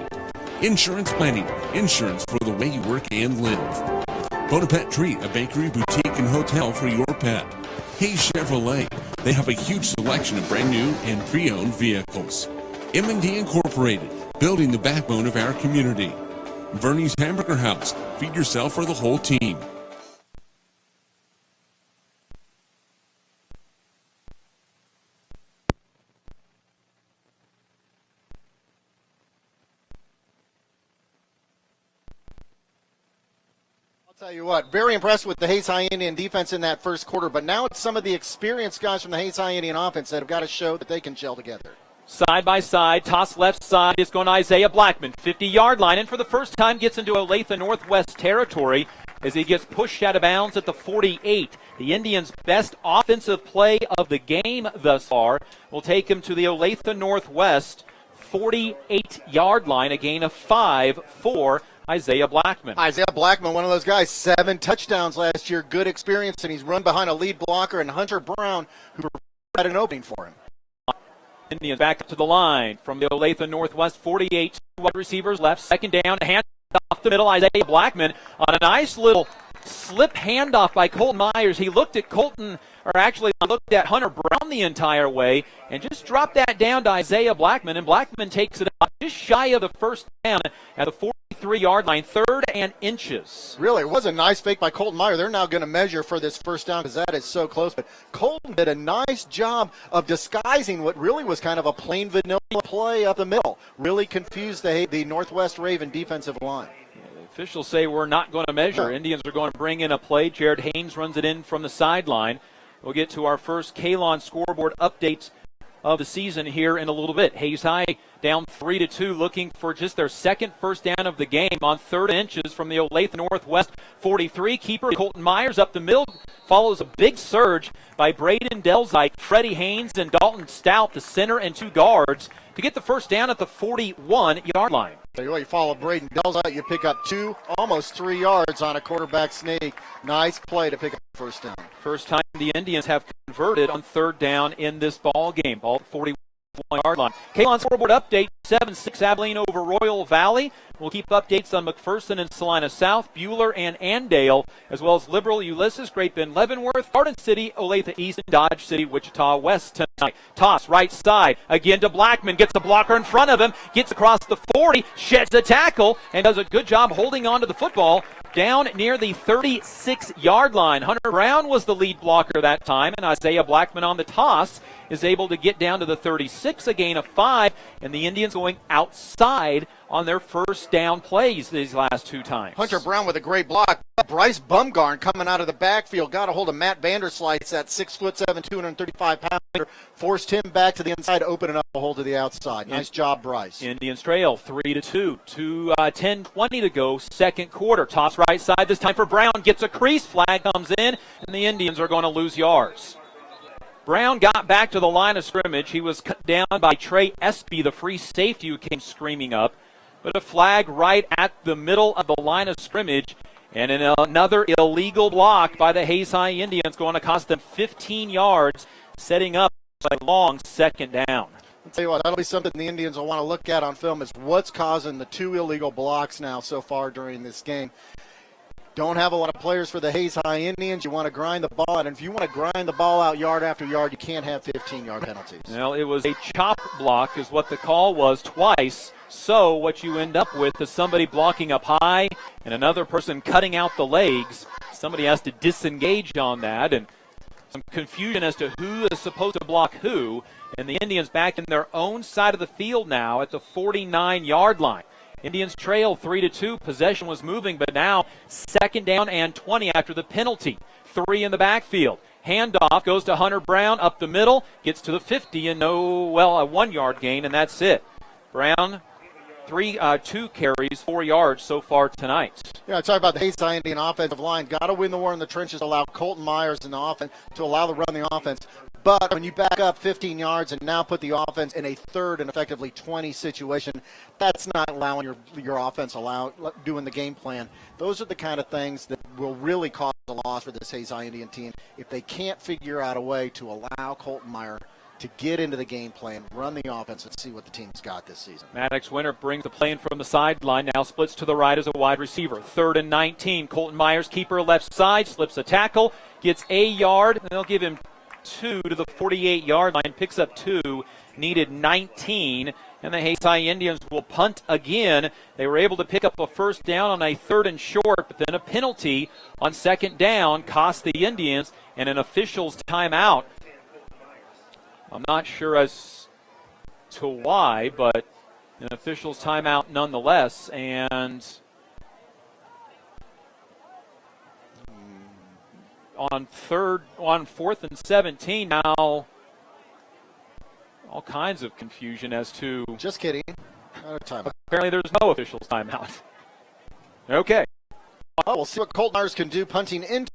Insurance Planning, insurance for the way you work and live. Bonaparte Treat, a bakery, boutique, and hotel for your pet. Hayes Chevrolet, they have a huge selection of brand new and pre-owned vehicles. M&D Incorporated, building the backbone of our community. Verney's Hamburger House, feed yourself or the whole team. Tell you what, very impressed with the Hayes High Indian defense in that first quarter, but now it's some of the experienced guys from the Hayes High Indian offense that have got to show that they can gel together. Side by side, toss left side is going to Isaiah Blackman, 50-yard line, and for the first time gets into Olathe Northwest territory as he gets pushed out of bounds at the 48. The Indians' best offensive play of the game thus far will take him to the Olathe Northwest 48-yard line, a gain of 5 for Isaiah Blackman. Isaiah Blackman, one of those guys, 7 touchdowns last year, good experience, and he's run behind a lead blocker, and Hunter Brown, who had an opening for him. Indians back to the line from the Olathe Northwest 48. Wide receivers left, second down, hand off the middle. Isaiah Blackman on a nice little slip handoff by Colton Myers. He looked at looked at Hunter Brown the entire way and just dropped that down to Isaiah Blackman, and Blackman takes it up just shy of the first down at the 43-yard line, 3rd and inches. Really, it was a nice fake by Colton Meyer. They're now going to measure for this first down because that is so close. But Colton did a nice job of disguising what really was kind of a plain vanilla play up the middle. Really confused the Northwest Raven defensive line. Officials say we're not going to measure. No. Indians are going to bring in a play. Jared Haynes runs it in from the sideline. We'll get to our first Kalon scoreboard updates of the season here in a little bit. Hayes High down 3-2, looking for just their second first down of the game on 3rd and inches from the Olathe Northwest 43. Keeper Colton Myers up the middle, follows a big surge by Braden Delzite, Freddie Haynes, and Dalton Stout, the center and 2 guards, to get the first down at the 41-yard line. So you follow Braden Delzite, you pick up 2, almost 3 yards on a quarterback sneak. Nice play to pick up the first down. First time the Indians have converted on 3rd down in this ball game. Ball at the 41-yard line. Kalon scoreboard update, 7-6 Abilene over Royal Valley. We'll keep updates on McPherson and Salina South, Buhler and Andale, as well as Liberal, Ulysses, Great Bend, Leavenworth, Garden City, Olathe East, and Dodge City, Wichita West tonight. Toss right side, again to Blackman, gets a blocker in front of him, gets across the 40, sheds a tackle, and does a good job holding on to the football down near the 36-yard line. Hunter Brown was the lead blocker that time, and Isaiah Blackman on the toss is able to get down to the 36, a gain of 5, and the Indians going outside on their first down plays these last 2 times. Hunter Brown with a great block. Bryce Bumgarn coming out of the backfield, got a hold of Matt Vanderslice, that 6'7", 235-pounder, forced him back to the inside, opening up a hole to the outside. Nice job, Bryce. Indians trail 3-2, 10:20 to go, second quarter. Toss right side this time for Brown, gets a crease, flag comes in, and the Indians are going to lose yards. Brown got back to the line of scrimmage. He was cut down by Trey Espy, the free safety, who came screaming up. But a flag right at the middle of the line of scrimmage, and another illegal block by the Hayes High Indians going to cost them 15 yards, setting up a long second down. I'll tell you what, that'll be something the Indians will want to look at on film, is what's causing the 2 illegal blocks now so far during this game. Don't have a lot of players for the Hayes High Indians. You want to grind the ball out, and if you want to grind the ball out yard after yard, you can't have 15-yard penalties. Well, it was a chop block is what the call was twice. So what you end up with is somebody blocking up high and another person cutting out the legs. Somebody has to disengage on that, and Some confusion as to who is supposed to block who, and the Indians back in their own side of the field now at the 49-yard line. Indians trail 3-2. Possession was moving, but now 2nd down and 20 after the penalty. 3 in the backfield. Handoff goes to Hunter Brown up the middle, gets to the 50 and a 1-yard gain, and that's it. Brown, 2 carries, 4 yards so far tonight. Yeah, I talk about the Hayes High Indian offensive line. Got to win the war in the trenches, allow Colton Myers in the offense to allow the run the offense. But when you back up 15 yards and now put the offense in a 3rd and effectively 20 situation, that's not allowing your offense doing the game plan. Those are the kind of things that will really cause a loss for this Hayes High Indian team if they can't figure out a way to allow Colton Myers to get into the game plan, run the offense, and see what the team's got this season. Maddox Winter brings the play in from the sideline, now splits to the right as a wide receiver. 3rd and 19. Colton Myers, keeper left side, slips a tackle, gets a yard, and they'll give him 2 to the 48-yard line, picks up 2, needed 19, and the Hayes High Indians will punt again. They were able to pick up a 1st down on a 3rd and short, but then a penalty on 2nd down cost the Indians and an official's timeout. I'm not sure as to why, but an official's timeout nonetheless, and on 4th and 17 now, all kinds of confusion as to. Just kidding. Not a timeout. Apparently there's no official's timeout. Okay. Well, we'll see what Colton Myers can do punting into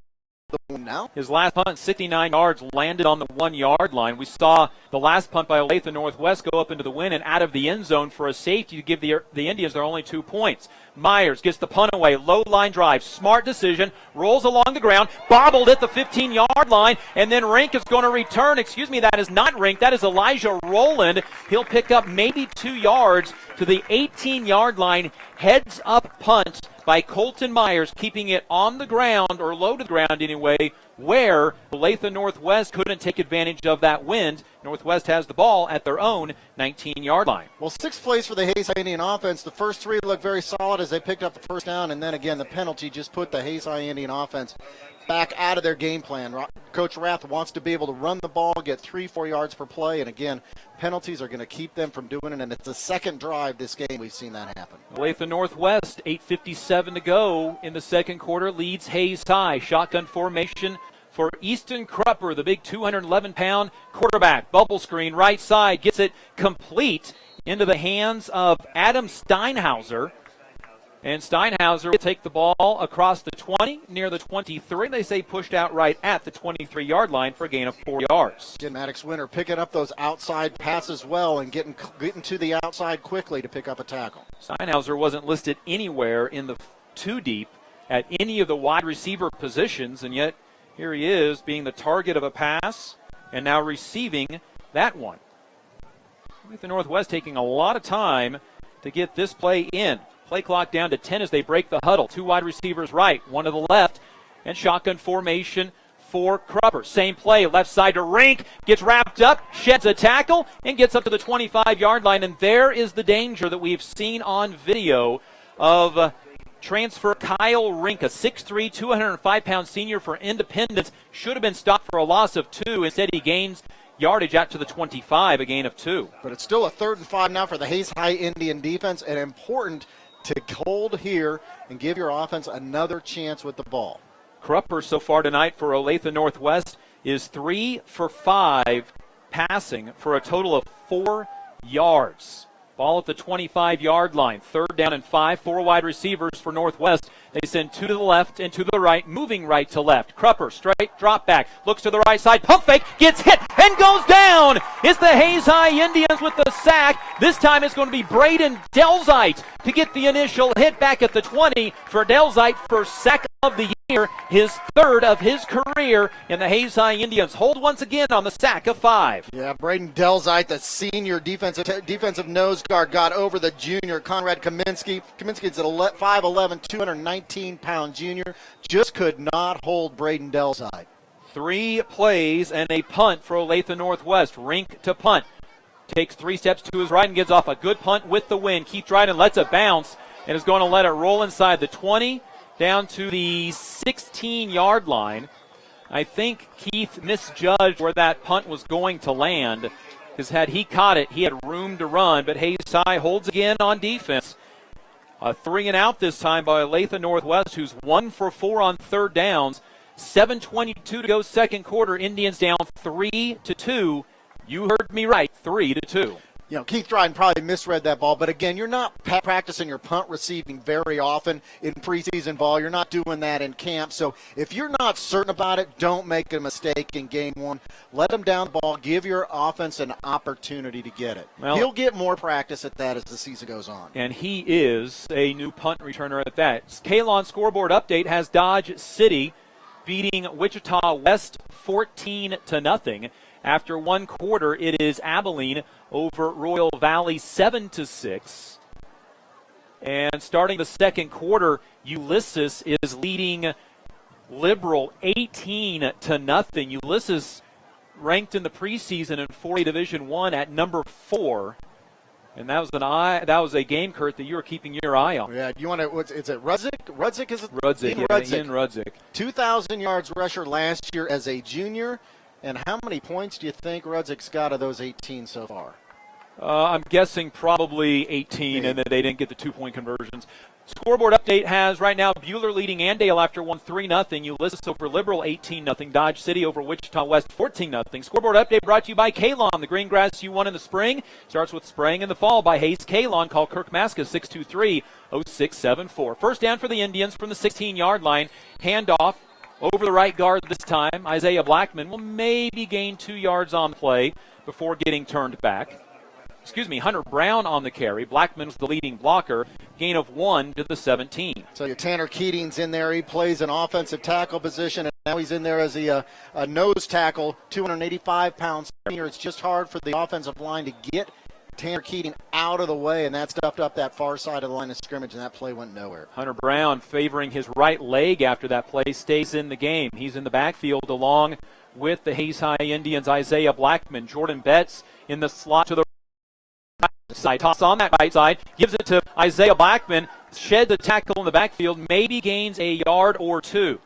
the win now. His last punt, 69 yards, landed on the 1-yard line. We saw the last punt by Olathe Northwest go up into the wind and out of the end zone for a safety to give the Indians their only 2 points. Myers gets the punt away, low line drive, smart decision, rolls along the ground, bobbled at the 15-yard line, and then Rink is going to return. Excuse me, that is not Rink, that is Elijah Rowland. He'll pick up maybe 2 yards to the 18-yard line. Heads up punt by Colton Myers, keeping it on the ground, or low to the ground anyway, where Olathe Northwest couldn't take advantage of that wind. Northwest has the ball at their own 19-yard line. Well, 6 plays for the Hayes High Indian offense. The first 3 look very solid as they picked up the 1st down, and then again the penalty just put the Hayes High Indian offense back out of their game plan. Coach Rath wants to be able to run the ball, get 3-4 yards per play, and again, penalties are going to keep them from doing it, and it's the 2nd drive this game we've seen that happen. Olathe Northwest, 8:57 to go in the 2nd quarter, leads Hayes High. Shotgun formation for Easton Crupper, the big 211-pound quarterback. Bubble screen, right side, gets it complete into the hands of Adam Steinhauser. And Steinhauser will take the ball across the 20, near the 23. They say pushed out right at the 23-yard line for a gain of 4 yards. Again, Maddox Winter picking up those outside passes well and getting to the outside quickly to pick up a tackle. Steinhauser wasn't listed anywhere in the 2 deep at any of the wide receiver positions, and yet here he is being the target of a pass and now receiving that one. With the Northwest taking a lot of time to get this play in. Play clock down to 10 as they break the huddle. 2 wide receivers right, 1 to the left, and shotgun formation for Crupper. Same play, left side to Rink, gets wrapped up, sheds a tackle, and gets up to the 25-yard line. And there is the danger that we've seen on video of transfer Kyle Rink, a 6'3", 205-pound senior for Independence. Should have been stopped for a loss of 2. Instead, he gains yardage out to the 25, a gain of 2. But it's still a 3rd and 5 now for the Hayes High Indian defense, and important to hold here and give your offense another chance with the ball. Crupper so far tonight for Olathe Northwest is 3 for 5 passing for a total of 4 yards. Ball at the 25-yard line. 3rd down and 5. 4 wide receivers for Northwest. They send 2 to the left and to the right, moving right to left. Crupper, straight drop back, looks to the right side, pump fake, gets hit, and goes down. It's the Hayes High Indians with the sack. This time it's going to be Braden Delzite to get the initial hit back at the 20 for Delzite, first sack of the year, his 3rd of his career, and the Hayes High Indians hold once again on the sack of 5. Yeah, Braden Delzite, the senior defensive nose guard, got over the junior Conrad Kaminsky. Kaminsky's at 5'11", 219-pound junior, just could not hold Braden Delzite. 3 plays and a punt for Olathe Northwest. Rink to punt. Takes 3 steps to his right and gives off a good punt with the wind. Keeps right and lets it bounce and is going to let it roll inside the 20 down to the 16-yard line. I think Keith misjudged where that punt was going to land, because had he caught it, he had room to run, but Hayes High holds again on defense. A 3-and-out this time by Olathe Northwest, who's 1 for 4 on third downs. 7:22 to go second quarter. Indians down 3-2. You heard me right, 3-2. You know, Keith Dryden probably misread that ball, but again, you're not practicing your punt receiving very often in preseason ball. You're not doing that in camp. So if you're not certain about it, don't make a mistake in game one. Let them down the ball. Give your offense an opportunity to get it. Well, he'll get more practice at that as the season goes on. And he is a new punt returner at that. Kalon scoreboard update has Dodge City beating Wichita West 14-0. After one quarter, it is Abilene over Royal Valley 7-6. And starting the second quarter, Ulysses is leading Liberal 18-0. Ulysses ranked in the preseason in 4A Division I at number 4. And that was a game, Kurt, that you were keeping your eye on. Yeah, you want to? Is it Rudzik? Rudzik is it? Rudzik, Ian Rudzik. 2,000 yards rusher last year as a junior. And how many points do you think Rudzik's got of those 18 so far? I'm guessing probably 18, and then they didn't get the 2-point conversions. Scoreboard update has right now Buhler leading Andale after one 3-0. Ulysses over Liberal 18-0. Dodge City over Wichita West 14-0. Scoreboard update brought to you by Kalon. The green grass you won in the spring starts with spraying in the fall by Hayes Kalon. Call Kirk Maska 623-0674. First down for the Indians from the 16-yard line. Handoff over the right guard this time. Isaiah Blackman will maybe gain 2 yards on play before getting turned back. Hunter Brown on the carry. Blackman's the leading blocker. Gain of 1 to the 17. So your Tanner Keating's in there. He plays an offensive tackle position, and now he's in there as a nose tackle, 285-pound senior. It's just hard for the offensive line to get Tanner Keating out of the way, and that stuffed up that far side of the line of scrimmage, and that play went nowhere. Hunter Brown favoring his right leg after that play, stays in the game. He's in the backfield along with the Hayes High Indians' Isaiah Blackman. Jordan Betts in the slot to the right side. Toss on that right side, gives it to Isaiah Blackman, sheds a tackle in the backfield, maybe gains a yard or 2.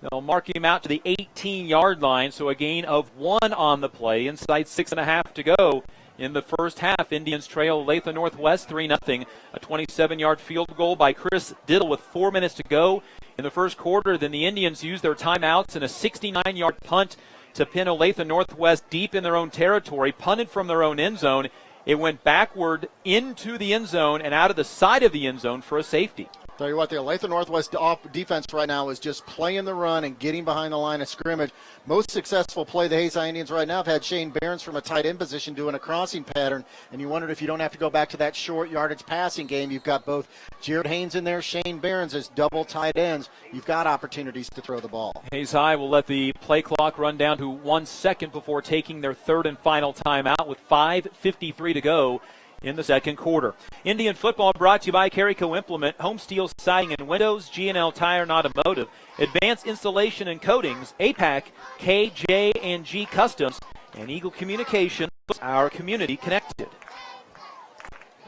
They'll mark him out to the 18-yard line, so a gain of 1 on the play, inside 6.5 to go. In the first half, Indians trail Olathe Northwest 3-0. A 27-yard field goal by Chris Diddle with 4 minutes to go in the first quarter. Then the Indians used their timeouts and a 69-yard punt to pin Olathe Northwest deep in their own territory, punted from their own end zone. It went backward into the end zone and out of the side of the end zone for a safety. Tell you what, the Olathe Northwest defense right now is just playing the run and getting behind the line of scrimmage. Most successful play the Hayes High Indians right now have had Shane Behrens from a tight end position doing a crossing pattern, and you wondered if you don't have to go back to that short yardage passing game. You've got both Jared Haynes in there, Shane Behrens as double tight ends. You've got opportunities to throw the ball. Hayes High will let the play clock run down to 1 second before taking their third and final timeout with 5:53 to go in the second quarter. Indian football brought to you by Carico Implement, Home Steel Siding and Windows, G&L Tire and Automotive, Advanced Installation and Coatings, APAC, KJ&G Customs, and Eagle Communications, our community connected.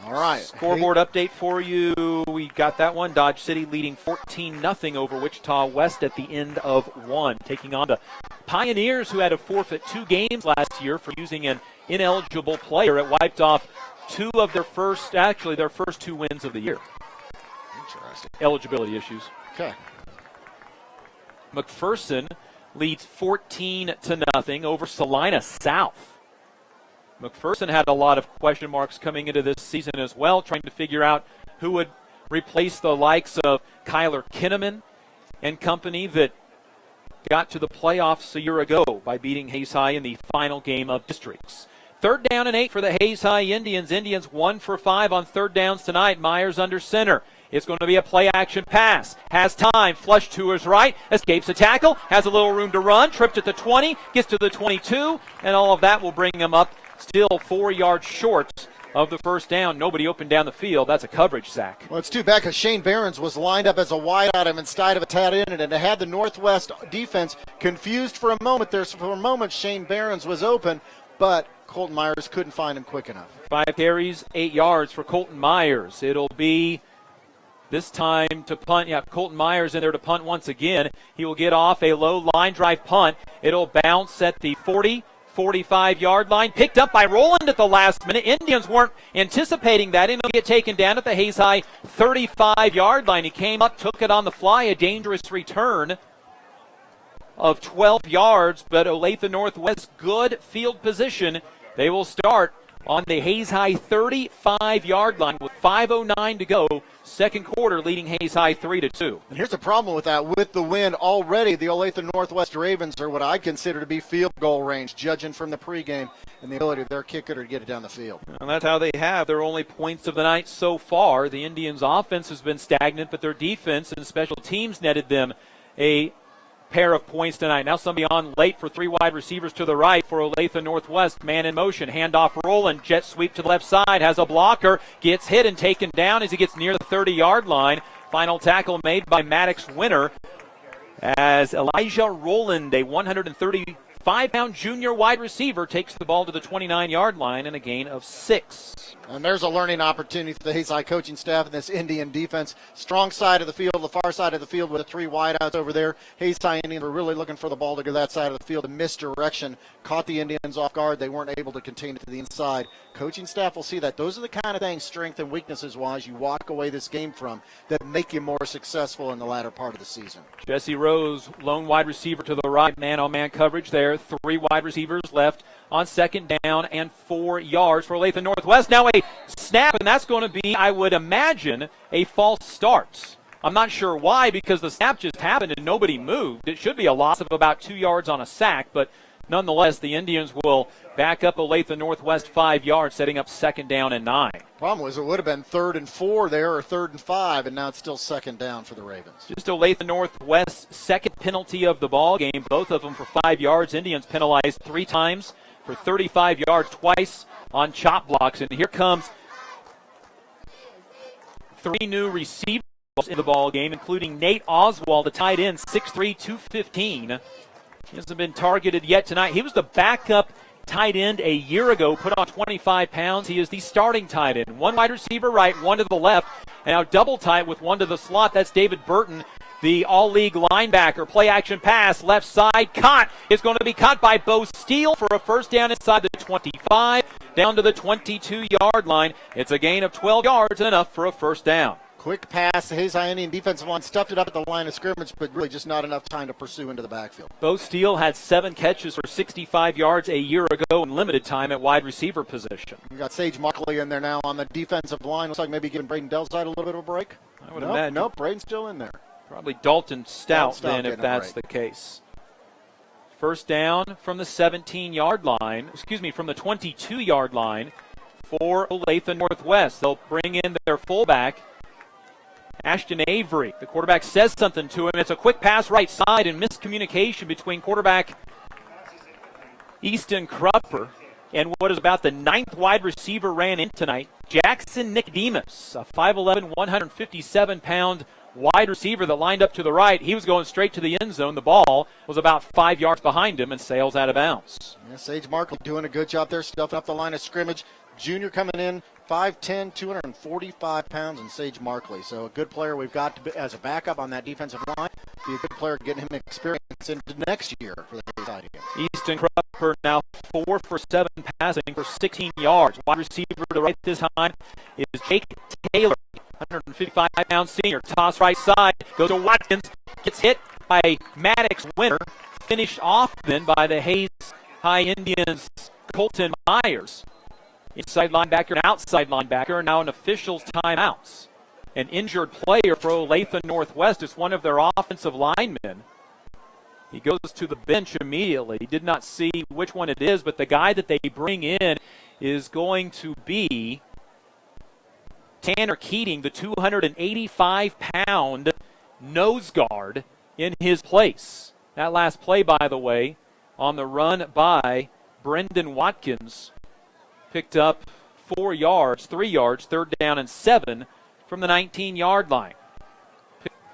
All right. Scoreboard update for you. We got that one. Dodge City leading 14-0 over Wichita West at the end of 1. Taking on the Pioneers, who had to forfeit 2 games last year for using an ineligible player. It wiped off their first 2 wins of the year. Interesting. Eligibility issues. Okay. McPherson leads 14-0 over Salina South. McPherson had a lot of question marks coming into this season as well, trying to figure out who would replace the likes of Kyler Kinnaman and company that got to the playoffs a year ago by beating Hayes High in the final game of districts. Third down and 8 for the Hayes High Indians. Indians 1 for 5 on third downs tonight. Myers under center. It's going to be a play-action pass. Has time. Flush to his right. Escapes a tackle. Has a little room to run. Tripped at the 20. Gets to the 22. And all of that will bring him up still 4 yards short of the first down. Nobody open down the field. That's a coverage sack. Well, it's too bad because Shane Behrens was lined up as a wide item instead of a tight end, and it had the Northwest defense confused for a moment. For a moment, Shane Behrens was open, but Colton Myers couldn't find him quick enough. 5 carries, 8 yards for Colton Myers. It'll be This time to punt. Yeah, Colton Myers in there to punt once again. He will get off a low line drive punt. It'll bounce at the 40, 45-yard line. Picked up by Roland at the last minute. Indians weren't anticipating that. And it'll get taken down at the Hayes High 35-yard line. He came up, took it on the fly. A dangerous return of 12 yards. But Olathe Northwest, good field position. They will start on the Hayes High 35-yard line with 5:09 to go. Second quarter, leading Hayes High 3-2. And here's the problem with that. With the wind already, the Olathe Northwest Ravens are what I consider to be field goal range, judging from the pregame and the ability of their kicker to get it down the field. And that's how they have their only points of the night so far. The Indians' offense has been stagnant, but their defense and special teams netted them a pair of points tonight. Now somebody on late for three wide receivers to the right for Olathe Northwest. Man in motion. Handoff rolling. Jet sweep to the left side. Has a blocker. Gets hit and taken down as he gets near the 30-yard line. Final tackle made by Maddox Winter as Elijah Roland, a 135-pound junior wide receiver, takes the ball to the 29-yard line and a gain of 6. And there's a learning opportunity for the Hayes High coaching staff and this Indian defense. Strong side of the field, the far side of the field with the three wideouts over there. Hayes High Indians were really looking for the ball to go that side of the field. A misdirection caught the Indians off guard. They weren't able to contain it to the inside. Coaching staff will see that. Those are the kind of things, strength and weaknesses-wise, you walk away this game from that make you more successful in the latter part of the season. Jesse Rose, lone wide receiver to the right. Man-on-man coverage there. Three wide receivers left on second down and 4 yards for Olathe Northwest. Now a snap, and that's going to be, I would imagine, a false start. I'm not sure why, because the snap just happened and nobody moved. It should be a loss of about 2 yards on a sack, but nonetheless, the Indians will back up Olathe Northwest 5 yards, setting up second down and 9. Problem was it would have been 3rd and 4 there, or 3rd and 5, and now it's still second down for the Ravens. Just Olathe Northwest's second penalty of the ball game, both of them for 5 yards. Indians penalized 3 times for 35 yards, twice on chop blocks. And here comes 3 new receivers in the ball game, including Nate Oswald, the tight end, 6'3", 215. He hasn't been targeted yet tonight. He was the backup tight end a year ago, put on 25 pounds. He is the starting tight end. 1 wide receiver right, 1 to the left, and now double tight with 1 to the slot. That's David Burton, the all-league linebacker. Play action pass, left side, caught. It's going to be caught by Bo Steele for a first down inside the 25, down to the 22-yard line. It's a gain of 12 yards and enough for a first down. Quick pass. The Hayes High Indian defensive line stuffed it up at the line of scrimmage, but really just not enough time to pursue into the backfield. Bo Steele had 7 catches for 65 yards a year ago in limited time at wide receiver position. We got Sage Markley in there now on the defensive line. Looks like maybe giving Braden Delside a little bit of a break. I would imagine. Nope, Braden's still in there. Probably Dalton Stout then, if that's the case. First down from the 17-yard line, from the 22-yard line for Olathe Northwest. They'll bring in their fullback, Ashton Avery. The quarterback says something to him. It's a quick pass right side and miscommunication between quarterback Easton Krupper and what is about the 9th wide receiver ran in tonight, Jackson Nicodemus, a 5'11", 157-pound wide receiver that lined up to the right. He was going straight to the end zone. The ball was about 5 yards behind him and sails out of bounds. Yeah, Sage Markley doing a good job there, stuffing up the line of scrimmage. Junior coming in, 5'10", 245 pounds, and Sage Markley. So a good player we've got to be, as a backup on that defensive line. Be a good player getting him experience into next year for the Hayes High Indians. Easton Krupper now 4 for 7 passing for 16 yards. Wide receiver to the right this time is Jake Taylor, 155-pound senior. Toss right side, goes to Watkins, gets hit by Maddox Winter. Finished off then by the Hayes High Indians' Colton Myers. Inside linebacker and outside linebacker, now an official's timeouts. An injured player for Olathe Northwest is one of their offensive linemen. He goes to the bench immediately. Did not see which one it is, but the guy that they bring in is going to be Tanner Keating, the 285-pound nose guard, in his place. That last play, by the way, on the run by Brendan Watkins, picked up 4 yards, 3 yards, 3rd down and 7 from the 19-yard line.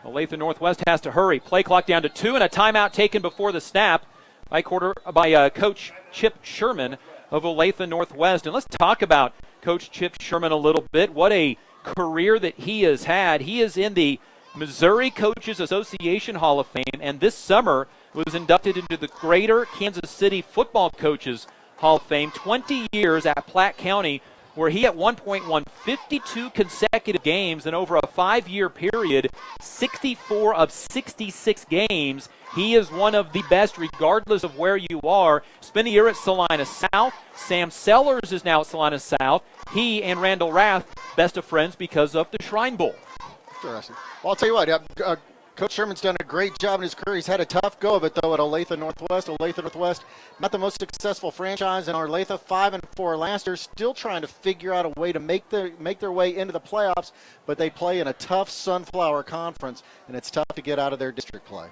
Olathe Northwest has to hurry. Play clock down to 2 and a timeout taken before the snap by Coach Chip Sherman of Olathe Northwest. And let's talk about Coach Chip Sherman a little bit. What a career that he has had. He is in the Missouri Coaches Association Hall of Fame, and this summer was inducted into the Greater Kansas City Football Coaches Hall of Fame. 20 years at Platte County, where he at one point won 52 consecutive games, and over a 5-year period, 64 of 66 games. He is one of the best regardless of where you are. Spent a year at Salina South. Sam Sellers is now at Salina South. He and Randall Rath, best of friends because of the Shrine Bowl. Interesting. Well, I'll tell you what, Coach Sherman's done a great job in his career. He's had a tough go of it, though, at Olathe Northwest. Olathe Northwest, not the most successful franchise in Olathe, 5-4 last year, still trying to figure out a way to make their way into the playoffs, but they play in a tough Sunflower Conference, and it's tough to get out of their district play.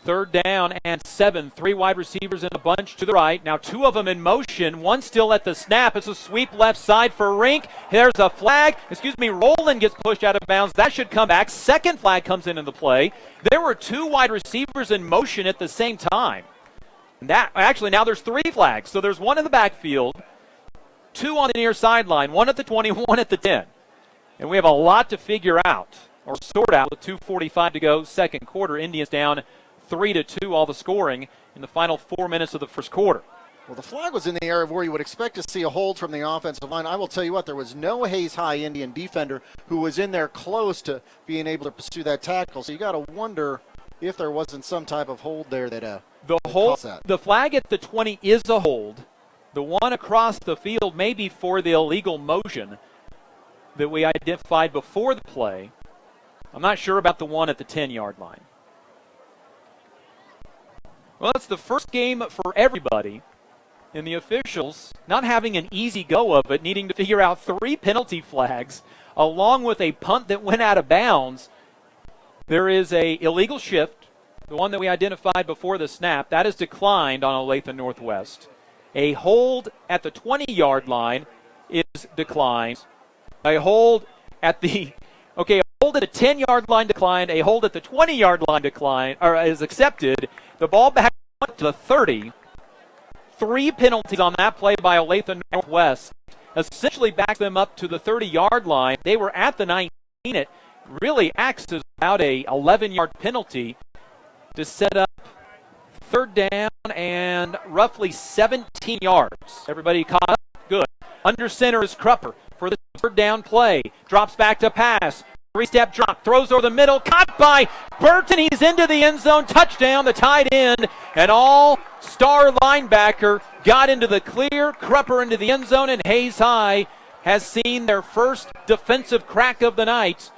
3rd down and 7. 3 wide receivers in a bunch to the right. Now 2 of them in motion. 1 still at the snap. It's a sweep left side for Rink. There's a flag. Roland gets pushed out of bounds. That should come back. 2nd flag comes into the play. There were 2 wide receivers in motion at the same time. Now there's 3 flags. So there's 1 in the backfield, 2 on the near sideline, 1 at the 20, 1 at the 10. And we have a lot to figure out or sort out with 2:45 to go, second quarter. Indians down 3-2, all the scoring in the final 4 minutes of the first quarter. Well, the flag was in the area where you would expect to see a hold from the offensive line. I will tell you what, there was no Hayes High Indian defender who was in there close to being able to pursue that tackle. So you got to wonder if there wasn't some type of hold there that the flag at the 20 is a hold. The one across the field may be for the illegal motion that we identified before the play. I'm not sure about the one at the 10-yard line. Well, it's the first game for everybody, and the officials not having an easy go of it, needing to figure out 3 penalty flags, along with a punt that went out of bounds. There is a illegal shift, the one that we identified before the snap. That is declined on Olathe Northwest. A hold at the 20-yard line is declined. A hold at the hold at the 10-yard line declined. A hold at the 20-yard line declined, or is accepted. The ball back to the 30. 3 penalties on that play by Olathe Northwest. Essentially back them up to the 30-yard line. They were at the 19. It really acts as about a 11-yard penalty to set up 3rd down and roughly 17 yards. Everybody caught up. Good. Under center is Krupper for the 3rd down play. Drops back to pass. 3-step drop, throws over the middle, caught by Burton. He's into the end zone. Touchdown, the tight end. An all-star linebacker got into the clear. Krupper into the end zone, and Hayes High has seen their first defensive crack of the night.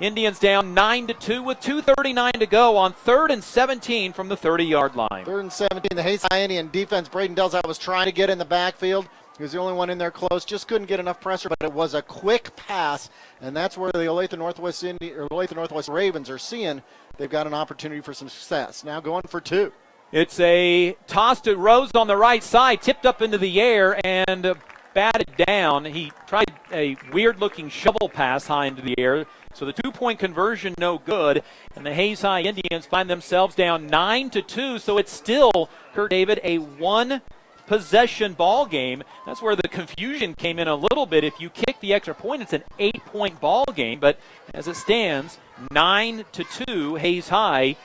Indians down 9-2 with 2:39 to go on 3rd and 17 from the 30-yard line. 3rd and 17, the Hayes High Indian defense. Braden Delzat was trying to get in the backfield. He was the only one in there close, just couldn't get enough pressure, but it was a quick pass, and that's where the Olathe Northwest Ravens are seeing they've got an opportunity for some success. Now going for 2. It's a toss to Rose on the right side, tipped up into the air and batted down. He tried a weird-looking shovel pass high into the air, so the 2-point conversion no good, and the Hayes High Indians find themselves down 9-2, so it's still, Kurt David, a 1-possession ball game. That's where the confusion came in a little bit. If you kick the extra point, it's an 8-point ball game, but as it stands, 9-2, Hayes High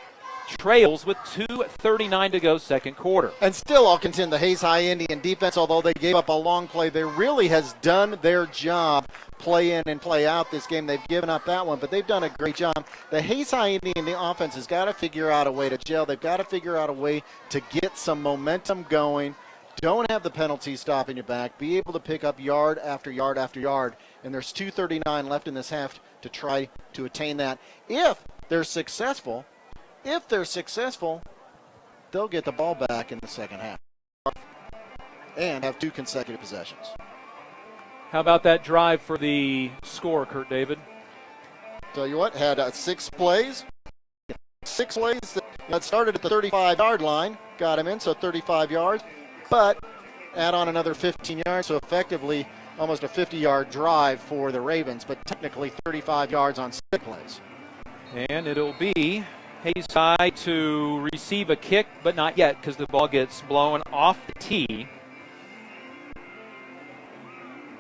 trails with 2:39 to go second quarter. And still, I'll contend the Hayes High Indian defense, although they gave up a long play, they really has done their job play in and play out this game. They've given up that one, but they've done a great job. The Hayes High Indian offense has got to figure out a way to gel. They've got to figure out a way to get some momentum going. Don't have the penalties stopping you back. Be able to pick up yard after yard after yard. And there's 2:39 left in this half to try to attain that. If they're successful, they'll get the ball back in the second half and have 2 consecutive possessions. How about that drive for the score, Kurt David? Tell you what, had 6 plays. 6 plays that started at the 35-yard line, got him in, so 35 yards, but add on another 15 yards, so effectively almost a 50-yard drive for the Ravens, but technically 35 yards on 6 plays. And it'll be Hayes High to receive a kick, but not yet because the ball gets blown off the tee.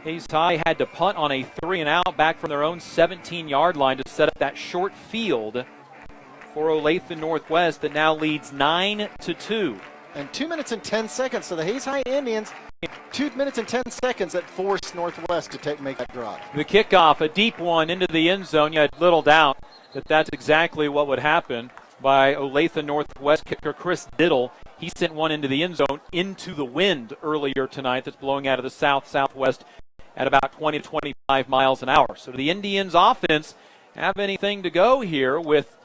Hayes High had to punt on a 3-and-out back from their own 17-yard line to set up that short field for Olathe Northwest that now leads 9-2. And 2 minutes and 10 seconds. So the Hayes High Indians, 2 minutes and 10 seconds that forced Northwest to make that drive. The kickoff, a deep one into the end zone. You had little doubt that that's exactly what would happen by Olathe Northwest kicker Chris Diddle. He sent one into the end zone into the wind earlier tonight that's blowing out of the south-southwest at about 20 to 25 miles an hour. So the Indians offense have anything to go here with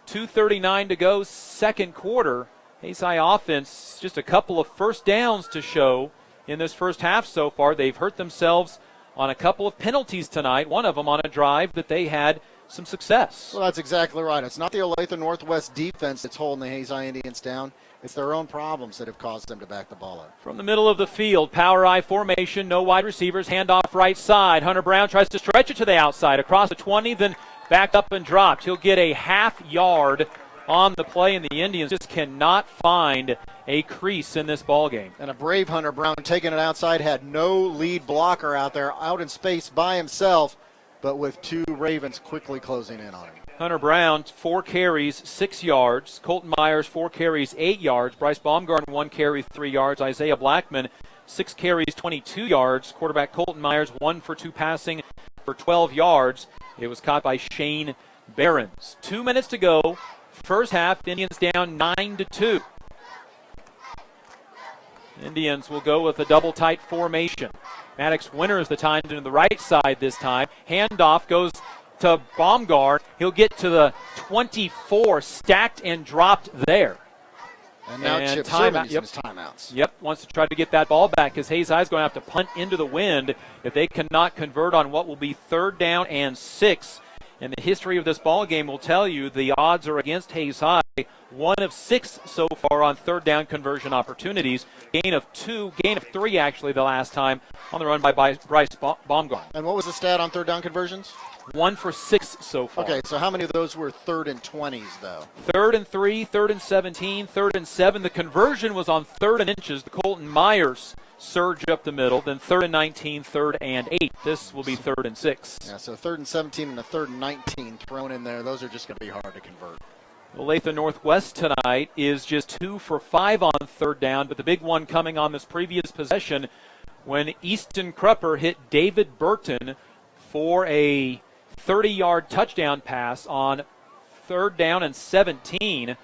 2:39 to go, second quarter. Hayes High offense, just a couple of first downs to show in this first half so far. They've hurt themselves on a couple of penalties tonight, one of them on a drive that they had some success. Well, that's exactly right. It's not the Olathe Northwest defense that's holding the Hayes High Indians down. It's their own problems that have caused them to back the ball up. From the middle of the field, power I formation, no wide receivers, handoff right side. Hunter Brown tries to stretch it to the outside, across the 20, then back up and dropped. He'll get a half yard on the play, and the Indians just cannot find a crease in this ball game. And a brave Hunter Brown taking it outside, had no lead blocker out there, out in space by himself, but with two Ravens quickly closing in on him. Hunter Brown, 4 carries, 6 yards. Colton Myers, 4 carries, 8 yards. Bryce Baumgarten, 1 carry, 3 yards. Isaiah Blackman, 6 carries, 22 yards. Quarterback Colton Myers, 1 for 2 passing for 12 yards. It was caught by Shane Behrens. 2 minutes to go. First half, Indians down 9-2. Indians will go with a double tight formation. Maddox Winters the time to the right side this time. Handoff goes to Baumgart. He'll get to the 24, stacked and dropped there. And now Chip Sherman using his timeouts. Yep, wants to try to get that ball back because Hayes High is going to have to punt into the wind if they cannot convert on what will be 3rd down and 6. And the history of this ball game will tell you the odds are against Hayes High. 1 of 6 so far on 3rd down conversion opportunities. Gain of 3 actually the last time on the run by Bryce Baumgarten. And what was the stat on 3rd down conversions? 1 for 6 so far. Okay, so how many of those were 3rd and 20s, though? 3rd and 3, 3rd and 17, 3rd and 7. The conversion was on 3rd and inches. The Colton Myers surge up the middle. Then 3rd and 19, 3rd and 8. This will be 3rd and 6. Yeah, so 3rd and 17 and a 3rd and 19 thrown in there. Those are just going to be hard to convert. Olathe Northwest tonight is just 2 for 5 on 3rd down, but the big one coming on this previous possession when Easton Krupper hit David Burton for a 30-yard touchdown pass on 3rd down and 17.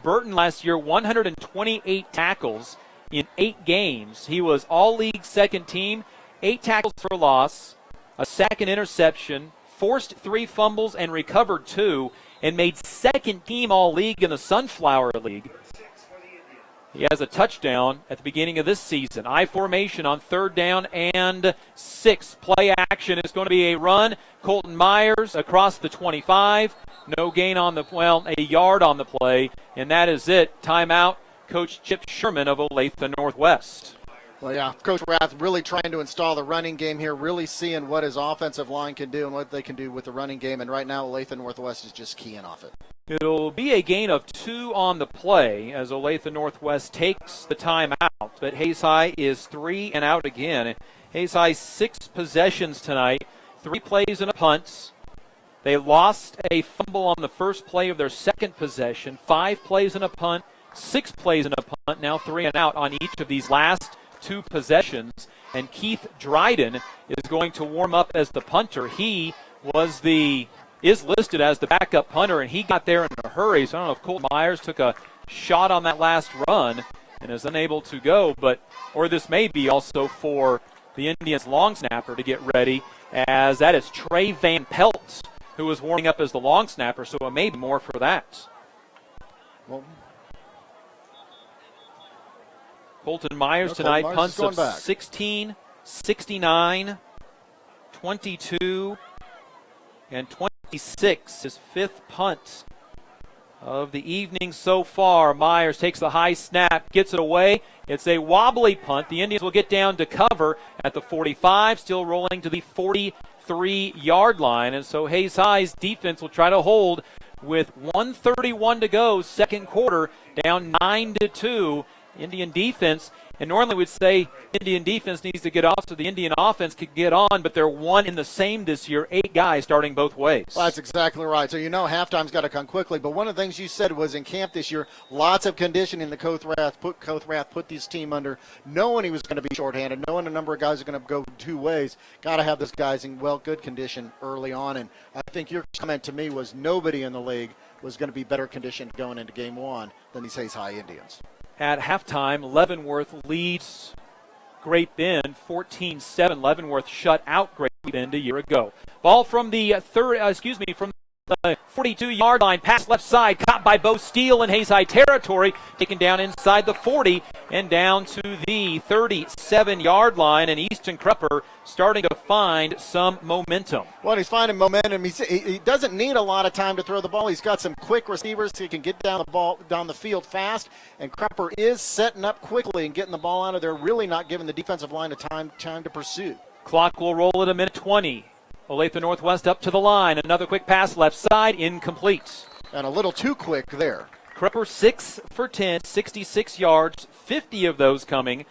Burton last year, 128 tackles in 8 games. He was all-league second team, 8 tackles for loss, a sack and interception, forced 3 fumbles and recovered 2, and made second team all-league in the Sunflower League. He has a touchdown at the beginning of this season. I formation on 3rd down and 6. Play action is going to be a run. Colton Myers across the 25. No gain on a yard on the play, and that is it. Timeout, Coach Chip Sherman of Olathe Northwest. Well, yeah, Coach Rath really trying to install the running game here, really seeing what his offensive line can do and what they can do with the running game, and right now Olathe Northwest is just keying off it. It'll be a gain of 2 on the play as Olathe Northwest takes the timeout, but Hayes High is 3 and out again. Hayes High 6 possessions tonight, 3 plays and a punt. They lost a fumble on the first play of their second possession, 5 plays and a punt, 6 plays and a punt, now 3 and out on each of these last 2 possessions. And Keith Dryden is going to warm up as the punter. He is listed as the backup punter, and he got there in a hurry. So I don't know if Colton Myers took a shot on that last run and is unable to go, or this may be also for the Indians long snapper to get ready, as that is Trey Van Pelt who is warming up as the long snapper, so it may be more for that. Well, Colton Myers tonight punts of back. 16, 69, 22, and 26. His 5th punt of the evening so far. Myers takes the high snap, gets it away. It's a wobbly punt. The Indians will get down to cover at the 45, still rolling to the 43-yard line. And so Hayes High's defense will try to hold with 1:31 to go, second quarter, down 9-2. Indian defense And normally we'd say Indian defense needs to get off so the Indian offense could get on, but they're one in the same this year, 8 guys starting both ways. Well, that's exactly right. So halftime's got to come quickly. But one of the things you said was in camp this year, lots of conditioning that Coach Rath put this team under, knowing he was going to be shorthanded, knowing a number of guys are going to go 2 ways. Got to have those guys in good condition early on. And I think your comment to me was nobody in the league was going to be better conditioned going into Game 1 than these Hayes High Indians. At halftime, Leavenworth leads Great Bend 14-7. Leavenworth shut out Great Bend a year ago. Ball from the 42-yard line, pass left side, caught by Bo Steele in Hayes High territory, taken down inside the 40 and down to the 37-yard line, and Easton Krupper starting to find some momentum. Well, he's finding momentum. He doesn't need a lot of time to throw the ball. He's got some quick receivers so he can get down the field fast, and Krupper is setting up quickly and getting the ball out of there, really not giving the defensive line a time to pursue. Clock will roll at 1:20. Olathe Northwest up to the line. Another quick pass left side, incomplete. And a little too quick there. Krupper 6 for 10, 66 yards, 50 of those coming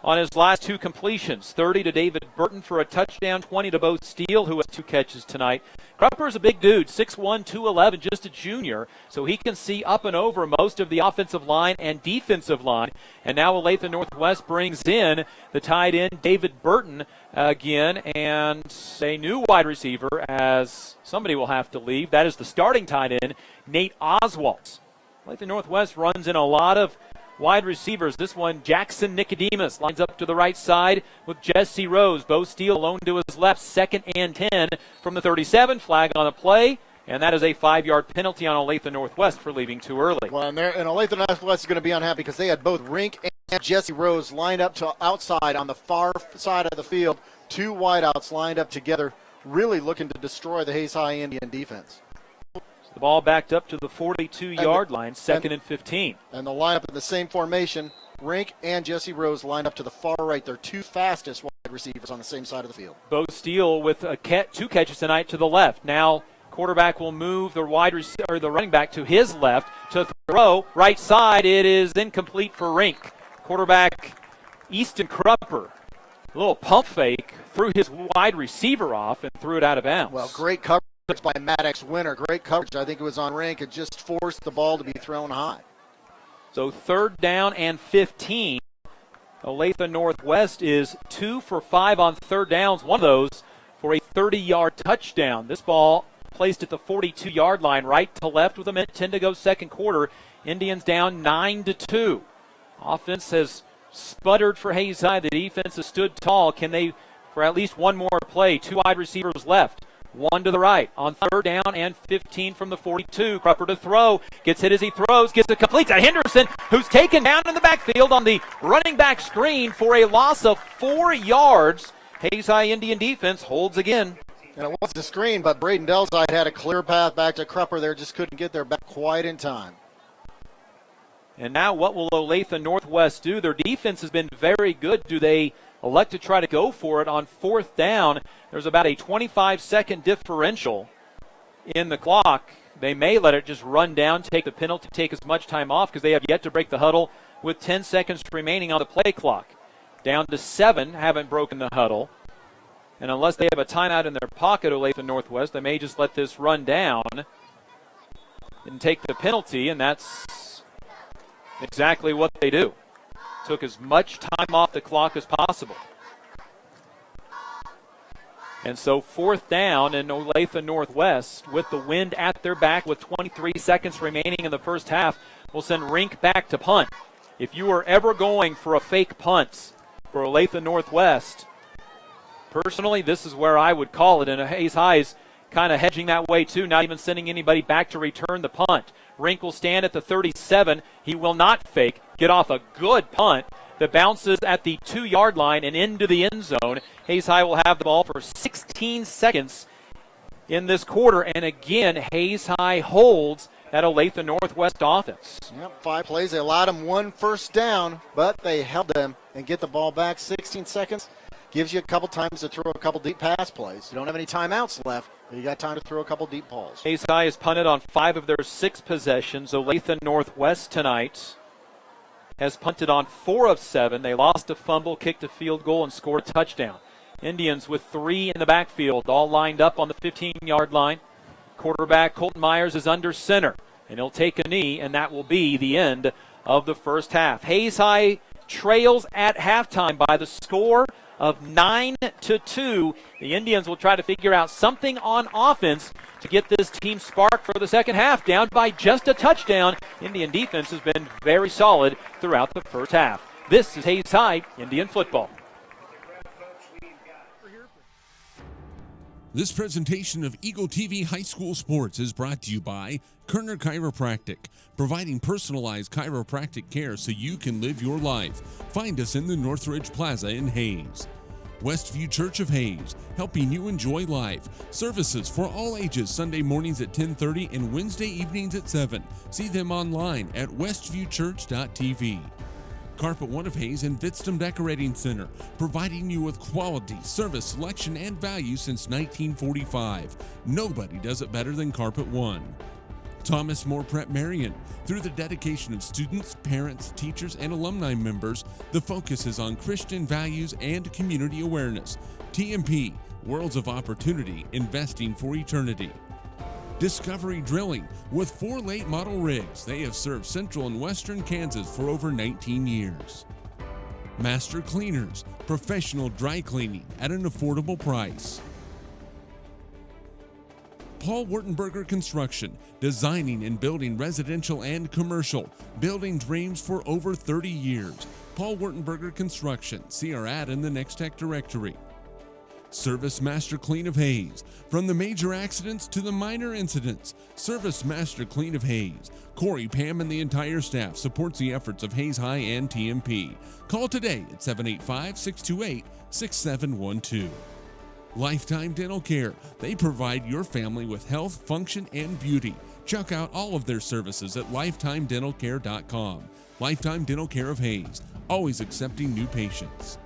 on his last 2 completions. 30 to David Burton for a touchdown, 20 to Bo Steele, who has 2 catches tonight. Krupper's a big dude, 6'1", 211, just a junior, so he can see up and over most of the offensive line and defensive line. And now Olathe Northwest brings in the tight end David Burton again, and a new wide receiver, as somebody will have to leave. That is the starting tight end, Nate Oswald. Olathe Northwest runs in a lot of wide receivers. This one, Jackson Nicodemus, lines up to the right side with Jesse Rose. Bo Steele alone to his left, 2nd and 10 from the 37. Flag on the play, and that is a 5-yard penalty on Olathe Northwest for leaving too early. Well, and Olathe Northwest is going to be unhappy because they had both Rink and Jesse Rose lined up to outside on the far side of the field. 2 wideouts lined up together, really looking to destroy the Hayes High Indian defense. The ball backed up to the 42-yard line, 2nd and 15. And the lineup in the same formation, Rink and Jesse Rose lined up to the far right. They're 2 fastest wide receivers on the same side of the field. Bo Steele with 2 catches tonight to the left. Now quarterback will move the running back to his left to throw. Right side, it is incomplete for Rink. Quarterback Easton Krupper, a little pump fake, threw his wide receiver off and threw it out of bounds. Well, great coverage by Maddox Winter. Great coverage. I think it was on Rink. It just forced the ball to be thrown high. So 3rd down and 15. Olathe Northwest is 2 for 5 on 3rd downs. One of those for a 30-yard touchdown. This ball placed at the 42-yard line, right to left with 1:10 to go, 2nd quarter. Indians down 9-2. Offense has sputtered for Hayes High. The defense has stood tall. Can they, for at least one more play? 2 wide receivers left. 1 to the right on 3rd down and 15 from the 42. Krupper to throw. Gets hit as he throws. Gets it complete to Henderson, who's taken down in the backfield on the running back screen for a loss of 4 yards. Hayes High Indian defense holds again. And it was the screen, but Braden Delside had a clear path back to Krupper there. Just couldn't get there back quite in time. And now what will Olathe Northwest do? Their defense has been very good. Do they elect to try to go for it on 4th down? There's about a 25-second differential in the clock. They may let it just run down, take the penalty, take as much time off because they have yet to break the huddle with 10 seconds remaining on the play clock. Down to 7, haven't broken the huddle. And unless they have a timeout in their pocket, Olathe Northwest, they may just let this run down and take the penalty, and that's exactly what they do. Took as much time off the clock as possible. And so 4th down in Olathe Northwest with the wind at their back with 23 seconds remaining in the first half will send Rink back to punt. If you are ever going for a fake punt for Olathe Northwest, personally, this is where I would call it. And Hayes High's kind of hedging that way too, not even sending anybody back to return the punt. Rink will stand at the 37. He will not fake. Get off a good punt that bounces at the 2-yard line and into the end zone. Hayes High will have the ball for 16 seconds in this quarter. And again, Hayes High holds that Olathe Northwest offense. Yep, 5 plays. They allowed them 1 first down, but they held them and get the ball back. 16 seconds gives you a couple times to throw a couple deep pass plays. You don't have any timeouts left, but you got time to throw a couple deep balls. Hayes High has punted on 5 of their 6 possessions. Olathe Northwest tonight has punted on 4 of 7. They lost a fumble, kicked a field goal, and scored a touchdown. Indians with 3 in the backfield, all lined up on the 15-yard line. Quarterback Colton Myers is under center, and he'll take a knee, and that will be the end of the first half. Hayes High trails at halftime by the score of 9-2. The Indians will try to figure out something on offense to get this team sparked for the second half. Down by just a touchdown. Indian defense has been very solid throughout the first half. This is Hayes High Indian football. This presentation of Eagle TV High School Sports is brought to you by Kerner Chiropractic, providing personalized chiropractic care so you can live your life. Find us in the Northridge Plaza in Hayes. Westview Church of Hayes, helping you enjoy life. Services for all ages, Sunday mornings at 10:30 and Wednesday evenings at 7. See them online at westviewchurch.tv. Carpet One of Hayes and Vitstum Decorating Center, providing you with quality, service, selection, and value since 1945. Nobody does it better than Carpet One. Thomas More Prep Marion. Through the dedication of students, parents, teachers, and alumni members, the focus is on Christian values and community awareness. TMP, Worlds of Opportunity, Investing for Eternity. Discovery Drilling. With 4 late model rigs, they have served central and western Kansas for over 19 years. Master Cleaners, professional dry cleaning at an affordable price. Paul Wurtenberger Construction, designing and building residential and commercial, building dreams for over 30 years. Paul Wurtenberger Construction. See our ad in the Next Tech directory. Service Master Clean of Hayes. From the major accidents to the minor incidents, Service Master Clean of Hayes. Corey, Pam, and the entire staff supports the efforts of Hayes High and TMP. Call today at 785-628-6712. Lifetime Dental Care. They provide your family with health, function, and beauty. Check out all of their services at lifetimedentalcare.com. Lifetime Dental Care of Hayes, always accepting new patients.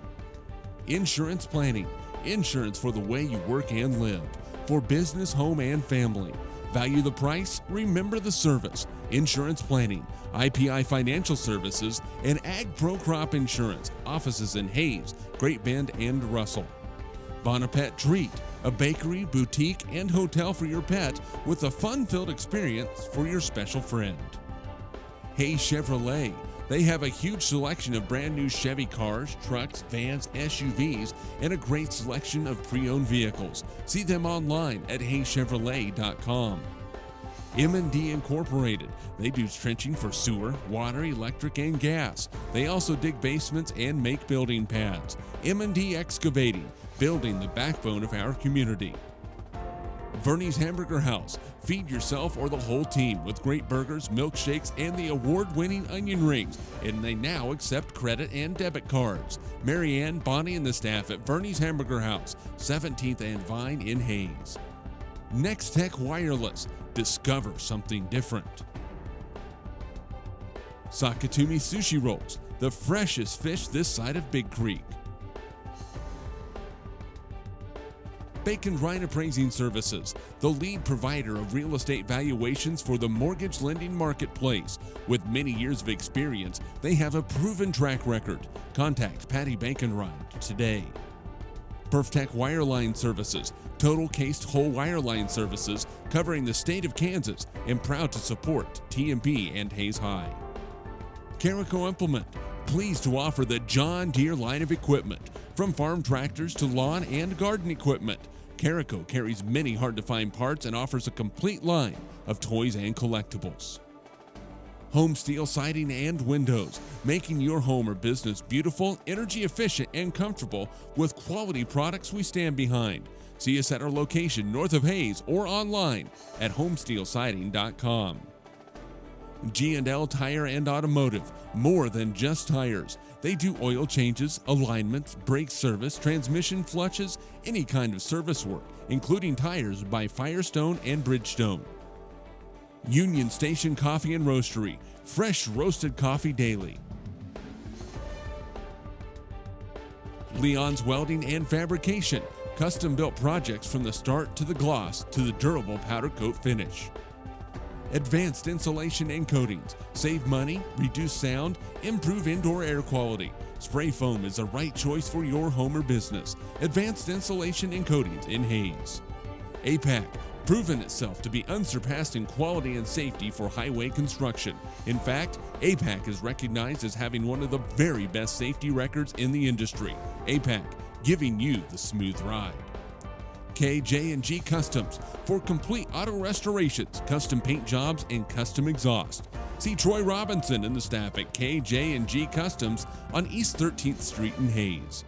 Insurance Planning. Insurance for the way you work and live. For business, home, and family. Value the price, remember the service. Insurance Planning, IPI Financial Services, and Ag Pro Crop Insurance. Offices in Hayes, Great Bend, and Russell. Bonapet Treat, a bakery, boutique, and hotel for your pet with a fun-filled experience for your special friend. Hayes Chevrolet. They have a huge selection of brand new Chevy cars, trucks, vans, SUVs, and a great selection of pre-owned vehicles. See them online at hayschevrolet.com. M&D Incorporated. They do trenching for sewer, water, electric, and gas. They also dig basements and make building pads. M&D Excavating, building the backbone of our community. Verney's Hamburger House. Feed yourself or the whole team with great burgers, milkshakes, and the award-winning onion rings. And they now accept credit and debit cards. Marianne, Bonnie, and the staff at Verney's Hamburger House, 17th and Vine in Hayes. Next Tech Wireless. Discover something different. Sakatumi Sushi Rolls. The freshest fish this side of Big Creek. Bacon Ryan Appraising Services, the lead provider of real estate valuations for the mortgage lending marketplace. With many years of experience, they have a proven track record. Contact Patty Bacon Ryan today. Perftech Wireline Services, total cased whole wireline services covering the state of Kansas, and proud to support TMP and Hayes High. Carico Implement, pleased to offer the John Deere line of equipment. From farm tractors to lawn and garden equipment, Carico carries many hard-to-find parts and offers a complete line of toys and collectibles. Home Steel Siding and Windows, making your home or business beautiful, energy efficient, and comfortable with quality products we stand behind. See us at our location north of Hayes or online at homesteelsiding.com. G&L Tire and Automotive, more than just tires. They do oil changes, alignments, brake service, transmission flushes, any kind of service work, including tires by Firestone and Bridgestone. Union Station Coffee and Roastery, fresh roasted coffee daily. Leon's Welding and Fabrication, custom built projects from the start to the gloss to the durable powder coat finish. Advanced insulation and coatings. Save money, reduce sound, improve indoor air quality. Spray foam is the right choice for your home or business. Advanced insulation and coatings in Hayes. APAC, proven itself to be unsurpassed in quality and safety for highway construction. In fact, APAC is recognized as having one of the very best safety records in the industry. APAC, giving you the smooth ride. KJ&G Customs for complete auto restorations, custom paint jobs, and custom exhaust. See Troy Robinson and the staff at KJ&G Customs on East 13th Street in Hayes.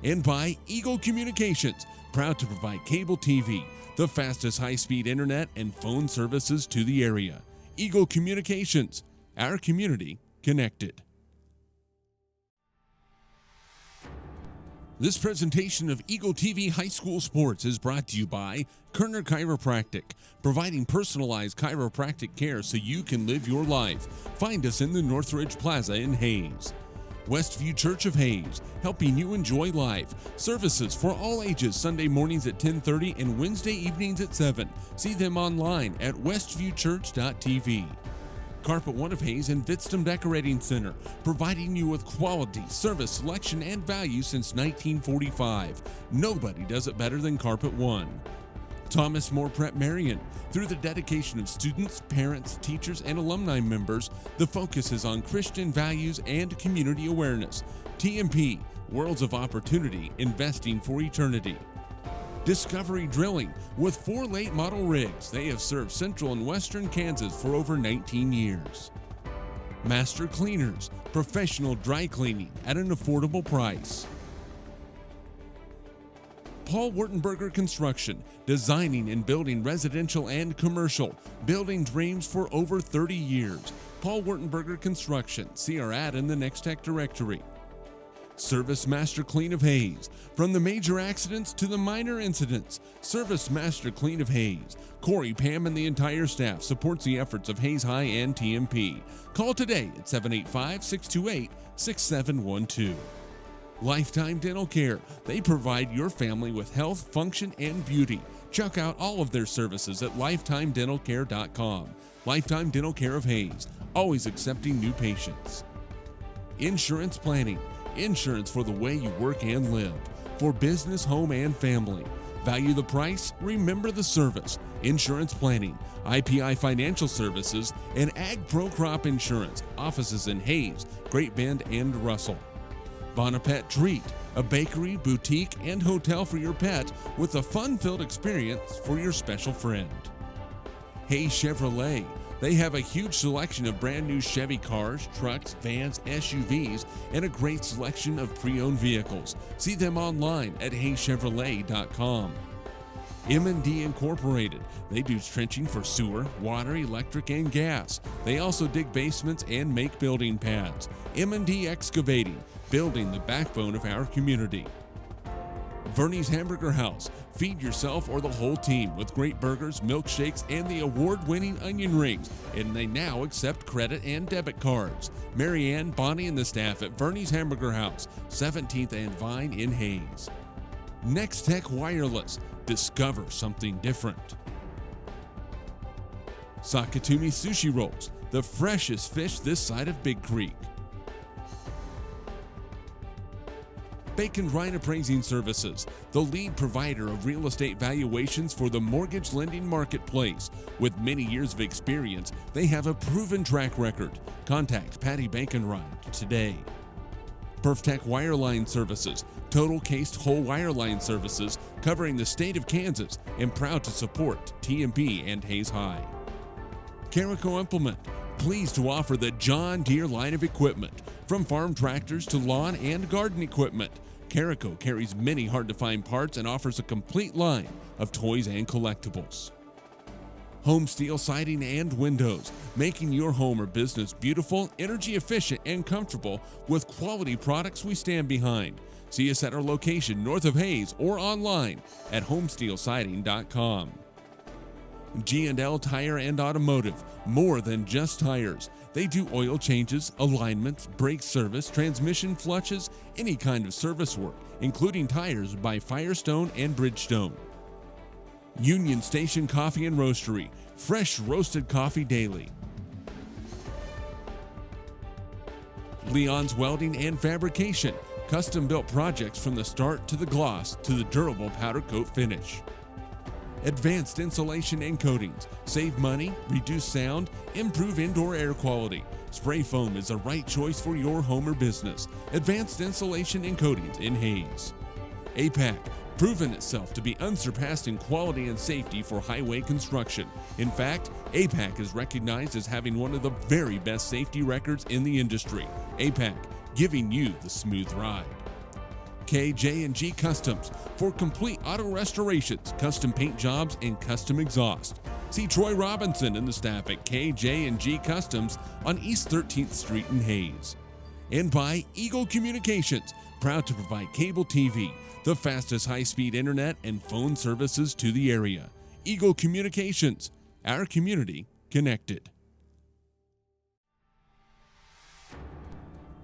And by Eagle Communications, proud to provide cable TV, the fastest high-speed internet and phone services to the area. Eagle Communications, our community connected. This presentation of Eagle TV High School Sports is brought to you by Kerner Chiropractic, providing personalized chiropractic care so you can live your life. Find us in the Northridge Plaza in Hayes. Westview Church of Hayes, helping you enjoy life. Services for all ages, Sunday mornings at 10:30 and Wednesday evenings at 7. See them online at westviewchurch.tv. Carpet One of Hayes and Vitstum Decorating Center, providing you with quality, service, selection, and value since 1945. Nobody does it better than Carpet One. Thomas More Prep Marion. Through the dedication of students, parents, teachers, and alumni members, the focus is on Christian values and community awareness. TMP, Worlds of Opportunity, Investing for Eternity. Discovery Drilling, with 4 late model rigs. They have served central and western Kansas for over 19 years. Master Cleaners, professional dry cleaning at an affordable price. Paul Wurtenberger Construction, designing and building residential and commercial, building dreams for over 30 years. Paul Wurtenberger Construction, see our ad in the Next Tech directory. Service Master Clean of Hayes. From the major accidents to the minor incidents, Service Master Clean of Hayes. Corey, Pam, and the entire staff supports the efforts of Hayes High and TMP. Call today at 785-628-6712. Lifetime Dental Care. They provide your family with health, function, and beauty. Check out all of their services at lifetimedentalcare.com. Lifetime Dental Care of Hayes, always accepting new patients. Insurance Planning. Insurance for the way you work and live. For business, home, and family. Value the price, remember the service. Insurance Planning, IPI Financial Services, and Ag Pro Crop Insurance. Offices in Hayes, Great Bend, and Russell. Bonapet Treat, a bakery, boutique, and hotel for your pet with a fun-filled experience for your special friend. Hayes Chevrolet. They have a huge selection of brand new Chevy cars, trucks, vans, SUVs, and a great selection of pre-owned vehicles. See them online at hayschevrolet.com. M&D Incorporated. They do trenching for sewer, water, electric, and gas. They also dig basements and make building pads. M&D Excavating, building the backbone of our community. Verney's Hamburger House. Feed yourself or the whole team with great burgers, milkshakes, and the award-winning onion rings. And they now accept credit and debit cards. Marianne, Bonnie, and the staff at Verney's Hamburger House, 17th and Vine in Hayes. Next Tech Wireless. Discover something different. Sakatumi Sushi Rolls. The freshest fish this side of Big Creek. Bacon Ryan Appraising Services, the lead provider of real estate valuations for the mortgage lending marketplace. With many years of experience, they have a proven track record. Contact Patty Bacon Ryan today. Perftech Wireline Services, total cased whole wireline services covering the state of Kansas, and proud to support TMP and Hayes High. Carico Implement, pleased to offer the John Deere line of equipment. From farm tractors to lawn and garden equipment, Carico carries many hard-to-find parts and offers a complete line of toys and collectibles. Home Steel Siding and Windows, making your home or business beautiful, energy efficient, and comfortable with quality products we stand behind. See us at our location north of Hayes or online at homesteelsiding.com. G&L Tire and Automotive, more than just tires. They do oil changes, alignments, brake service, transmission flushes, any kind of service work, including tires by Firestone and Bridgestone. Union Station Coffee and Roastery, fresh roasted coffee daily. Leon's Welding and Fabrication, custom-built projects from the start to the gloss to the durable powder coat finish. Advanced insulation and coatings, save money, reduce sound, improve indoor air quality. Spray foam is the right choice for your home or business. Advanced insulation and coatings in Hayes. APAC, proven itself to be unsurpassed in quality and safety for highway construction. In fact, APAC is recognized as having one of the very best safety records in the industry. APAC, giving you the smooth ride. KJ&G Customs, for complete auto restorations, custom paint jobs, and custom exhaust. See Troy Robinson and the staff at KJ&G Customs on East 13th Street in Hayes. And by Eagle Communications, proud to provide cable TV, the fastest high-speed internet and phone services to the area. Eagle Communications, our community connected.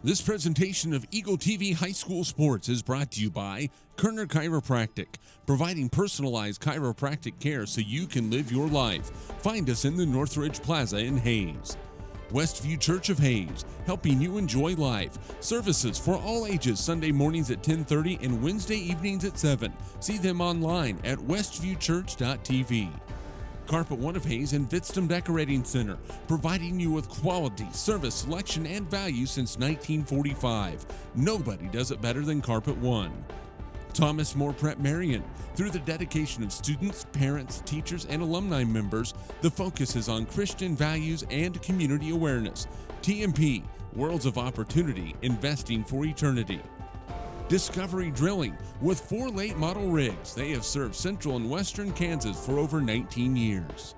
This presentation of Eagle TV High School Sports is brought to you by Kerner Chiropractic, providing personalized chiropractic care so you can live your life. Find us in the Northridge Plaza in Hayes. Westview Church of Hayes, helping you enjoy life. Services for all ages, Sunday mornings at 10:30 and Wednesday evenings at 7. See them online at westviewchurch.tv. Carpet One of Hayes and Vidstem Decorating Center, providing you with quality, service, selection, and value since 1945. Nobody does it better than Carpet One. Thomas More Prep Marion. Through the dedication of students, parents, teachers, and alumni members, the focus is on Christian values and community awareness. TMP, Worlds of Opportunity, Investing for Eternity. Discovery Drilling, with 4 late model rigs. They have served central and western Kansas for over 19 years.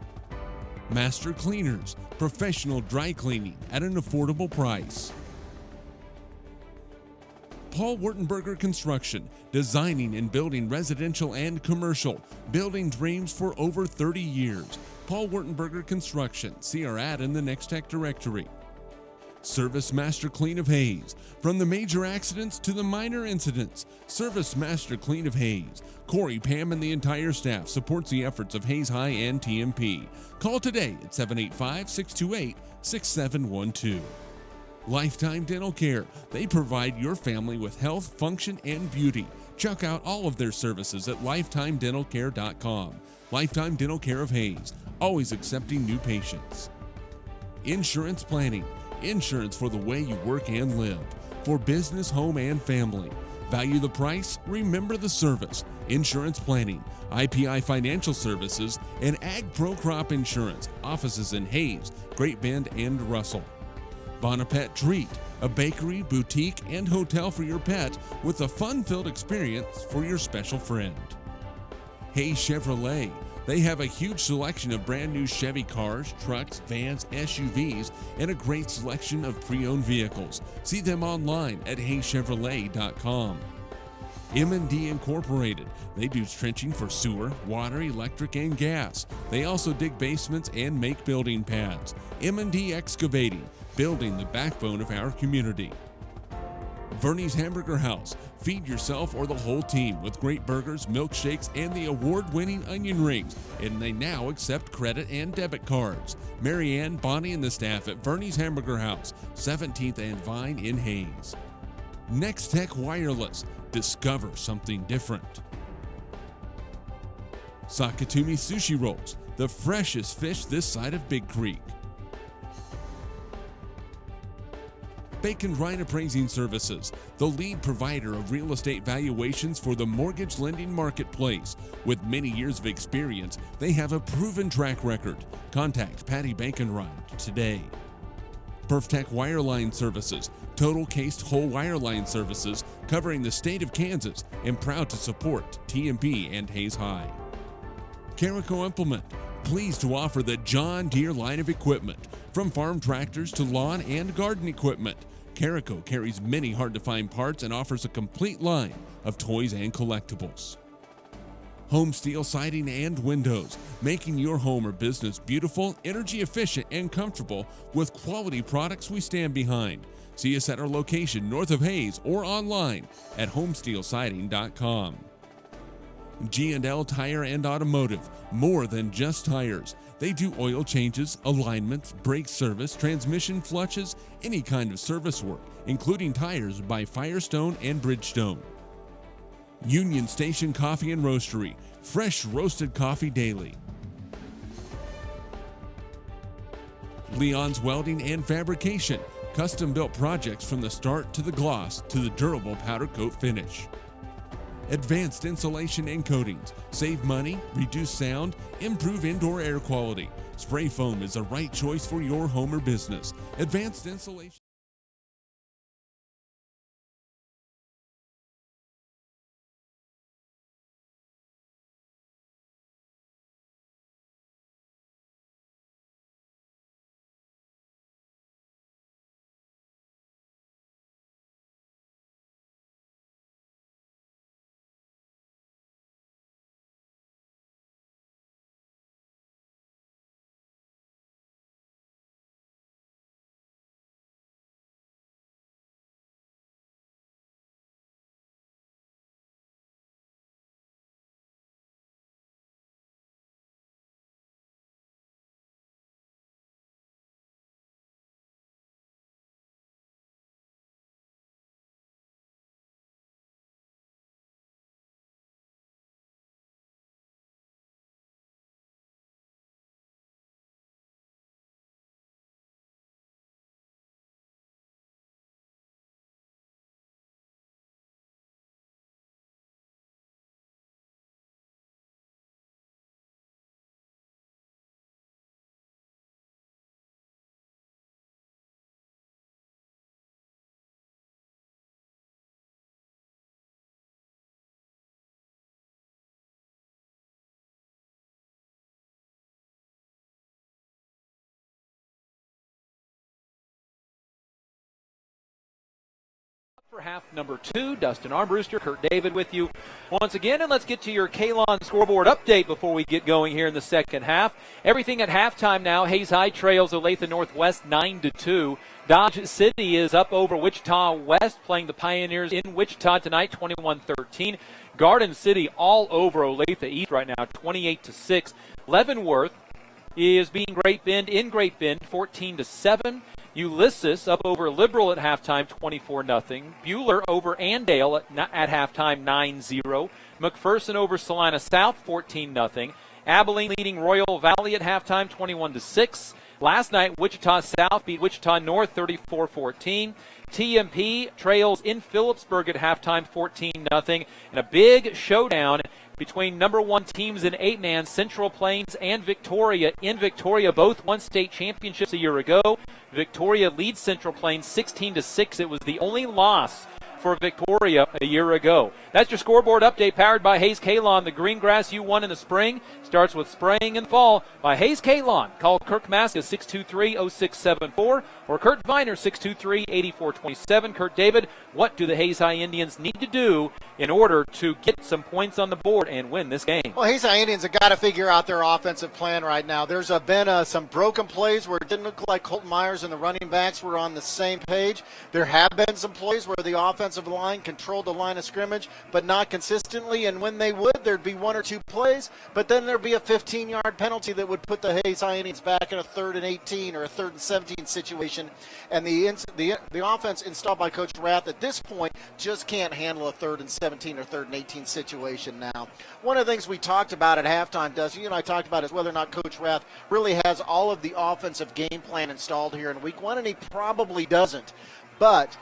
Master Cleaners, professional dry cleaning at an affordable price. Paul Wurtenberger Construction, designing and building residential and commercial, building dreams for over 30 years. Paul Wurtenberger Construction, see our ad in the Next Tech directory. Service Master Clean of Hayes, from the major accidents to the minor incidents. Service Master Clean of Hayes. Corey, Pam, and the entire staff supports the efforts of Hayes High and TMP. Call today at 785-628-6712. Lifetime Dental Care. They provide your family with health, function, and beauty. Check out all of their services at lifetimedentalcare.com. Lifetime Dental Care of Hayes, always accepting new patients. Insurance Planning. Insurance for the way you work and live. For business, home, and family. Value the price, remember the service. Insurance Planning, IPI Financial Services, and Ag Pro Crop Insurance. Offices in Hayes, Great Bend, and Russell. Bonapet Treat, a bakery, boutique, and hotel for your pet with a fun-filled experience for your special friend. Hayes Chevrolet. They have a huge selection of brand new Chevy cars, trucks, vans, SUVs, and a great selection of pre-owned vehicles. See them online at haychevrolet.com. M&D Incorporated. They do trenching for sewer, water, electric, and gas. They also dig basements and make building pads. M&D Excavating, building the backbone of our community. Verney's Hamburger House. Feed yourself or the whole team with great burgers, milkshakes, and the award-winning onion rings. And they now accept credit and debit cards. Marianne, Bonnie, and the staff at Verney's Hamburger House, 17th and Vine in Hayes. Next Tech Wireless. Discover something different. Sakatumi Sushi Rolls. The freshest fish this side of Big Creek. Bacon Ryan Appraising Services, the lead provider of real estate valuations for the mortgage lending marketplace. With many years of experience, they have a proven track record. Contact Patty Bacon-Ryan today. Perftech Wireline Services, total cased whole wireline services covering the state of Kansas, and proud to support TMP and Hayes High. Carico Implement, pleased to offer the John Deere line of equipment, from farm tractors to lawn and garden equipment. Carico carries many hard-to-find parts and offers a complete line of toys and collectibles. Home Steel Siding and Windows, making your home or business beautiful, energy efficient, and comfortable with quality products we stand behind. See us at our location north of Hayes or online at homesteelsiding.com. G&L Tire and Automotive, more than just tires. They do oil changes, alignments, brake service, transmission flushes, any kind of service work, including tires by Firestone and Bridgestone. Union Station Coffee and Roastery, fresh roasted coffee daily. Leon's Welding and Fabrication, custom-built projects from the start to the gloss to the durable powder coat finish. Advanced Insulation and Coatings, save money, reduce sound, improve indoor air quality. Spray foam is the right choice for your home or business. Advanced Insulation. For half number 2, Dustin Armbruster, Kurt David with you once again, and let's get to your Kalon scoreboard update before we get going here in the second half. Everything at halftime now. Hayes High trails Olathe Northwest 9-2. Dodge City is up over Wichita West, playing the Pioneers in Wichita tonight, 21-13. Garden City all over Olathe East right now, 28-6. Leavenworth is being Great Bend in Great Bend, 14-7. Ulysses up over Liberal at halftime, 24-0. Buhler over Andale at halftime, 9-0. McPherson over Salina South, 14-0. Abilene leading Royal Valley at halftime, 21-6. Last night, Wichita South beat Wichita North, 34-14. TMP trails in Phillipsburg at halftime, 14-0. And a big showdown between number one teams in 8-man, Central Plains and Victoria. In Victoria, both won state championships a year ago. Victoria leads Central Plains 16-6. It was the only loss for Victoria a year ago. That's your scoreboard update powered by Hayes Kalon. The green grass you won in the spring starts with spraying in the fall by Hayes Kalon. Call Kirk Maska 623-0674 or Kurt Viner 623-8427. Kurt David, what do the Hayes High Indians need to do in order to get some points on the board and win this game? Well, Hayes High Indians have got to figure out their offensive plan right now. There's been some broken plays where it didn't look like Colton Myers and the running backs were on the same page. There have been some plays where the offensive line controlled the line of scrimmage, but not consistently, and when they would, there'd be one or two plays, but then there'd be a 15-yard penalty that would put the Hayes High Indians back in a 3rd and 18 or a 3rd and 17 situation, and the offense installed by Coach Rath at this point just can't handle a 3rd and 17 or 3rd and 18 situation now. One of the things we talked about at halftime, Dusty, you and I talked about is whether or not Coach Rath really has all of the offensive game plan installed here in week 1, and he probably doesn't. But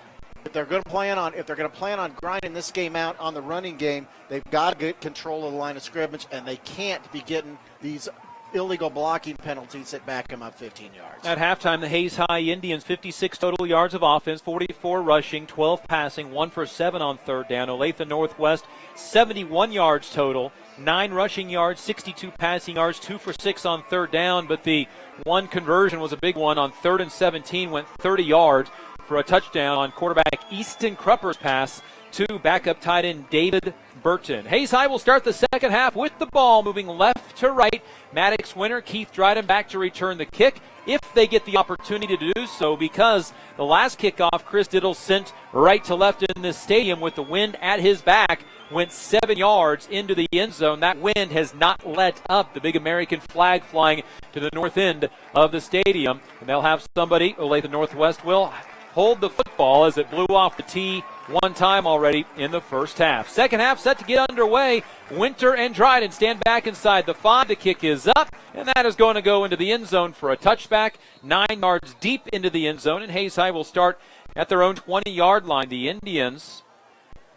if they're going to plan on grinding this game out on the running game, they've got to get control of the line of scrimmage, and they can't be getting these illegal blocking penalties that back them up 15 yards. At halftime, the Hayes High Indians 56 total yards of offense, 44 rushing, 12 passing, 1 for 7 on third down. Olathe Northwest 71 yards total, 9 rushing yards, 62 passing yards, 2 for 6 on third down, but the one conversion was a big one on 3rd and 17, went 30 yards for a touchdown on quarterback Easton Krupper's pass to backup tight end David Burton. Hayes High will start the second half with the ball moving left to right. Maddox winner, Keith Dryden back to return the kick if they get the opportunity to do so, because the last kickoff Chris Diddle sent right to left in this stadium with the wind at his back, went 7 yards into the end zone. That wind has not let up. The big American flag flying to the north end of the stadium. And they'll have somebody, Olathe Northwest will hold the football as it blew off the tee one time already in the first half. Second half set to get underway. Winter and Dryden stand back inside the 5. The kick is up, and that is going to go into the end zone for a touchback. 9 yards deep into the end zone, and Hayes High will start at their own 20-yard line. The Indians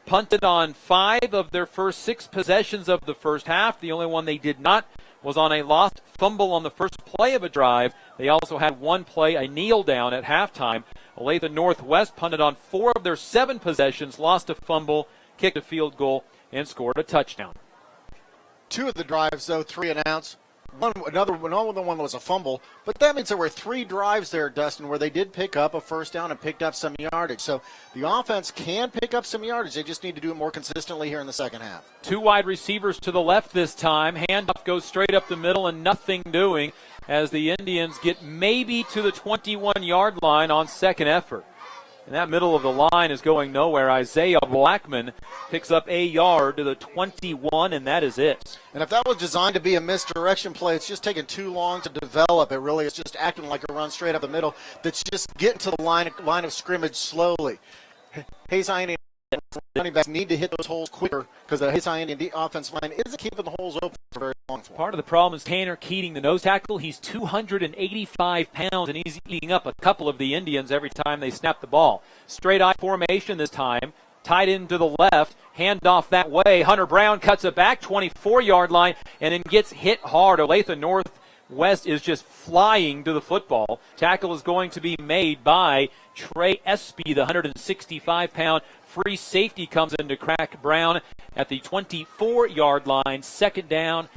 punted on 5 of their first 6 possessions of the first half. The only one they did not was on a lost fumble on the first play of a drive. They also had one play, a kneel down at halftime. Olathe Northwest punted on 4 of their 7 possessions, lost a fumble, kicked a field goal, and scored a touchdown. 2 of the drives, though, 3 and outs. Another one was a fumble, but that means there were 3 drives there, Dustin, where they did pick up a first down and picked up some yardage. So the offense can pick up some yardage. They just need to do it more consistently here in the second half. 2 wide receivers to the left this time. Handoff goes straight up the middle and nothing doing as the Indians get maybe to the 21-yard line on second effort. And that middle of the line is going nowhere. Isaiah Blackman picks up a yard to the 21, and that is it. And if that was designed to be a misdirection play, it's just taking too long to develop. It really is just acting like a run straight up the middle that's just getting to the line of scrimmage slowly. Hayes High Indian running backs need to hit those holes quicker because the Hayes High Indian offensive line isn't keeping the holes open for very long. Part of the problem is Tanner Keating, the nose tackle. He's 285 pounds, and he's eating up a couple of the Indians every time they snap the ball. Straight eye formation this time, tied into the left, handoff that way. Hunter Brown cuts it back, 24-yard line, and then gets hit hard. Olathe Northwest is just flying to the football. Tackle is going to be made by Trey Espy, the 165-pound free safety, comes in to crack Brown at the 24-yard line. Second down.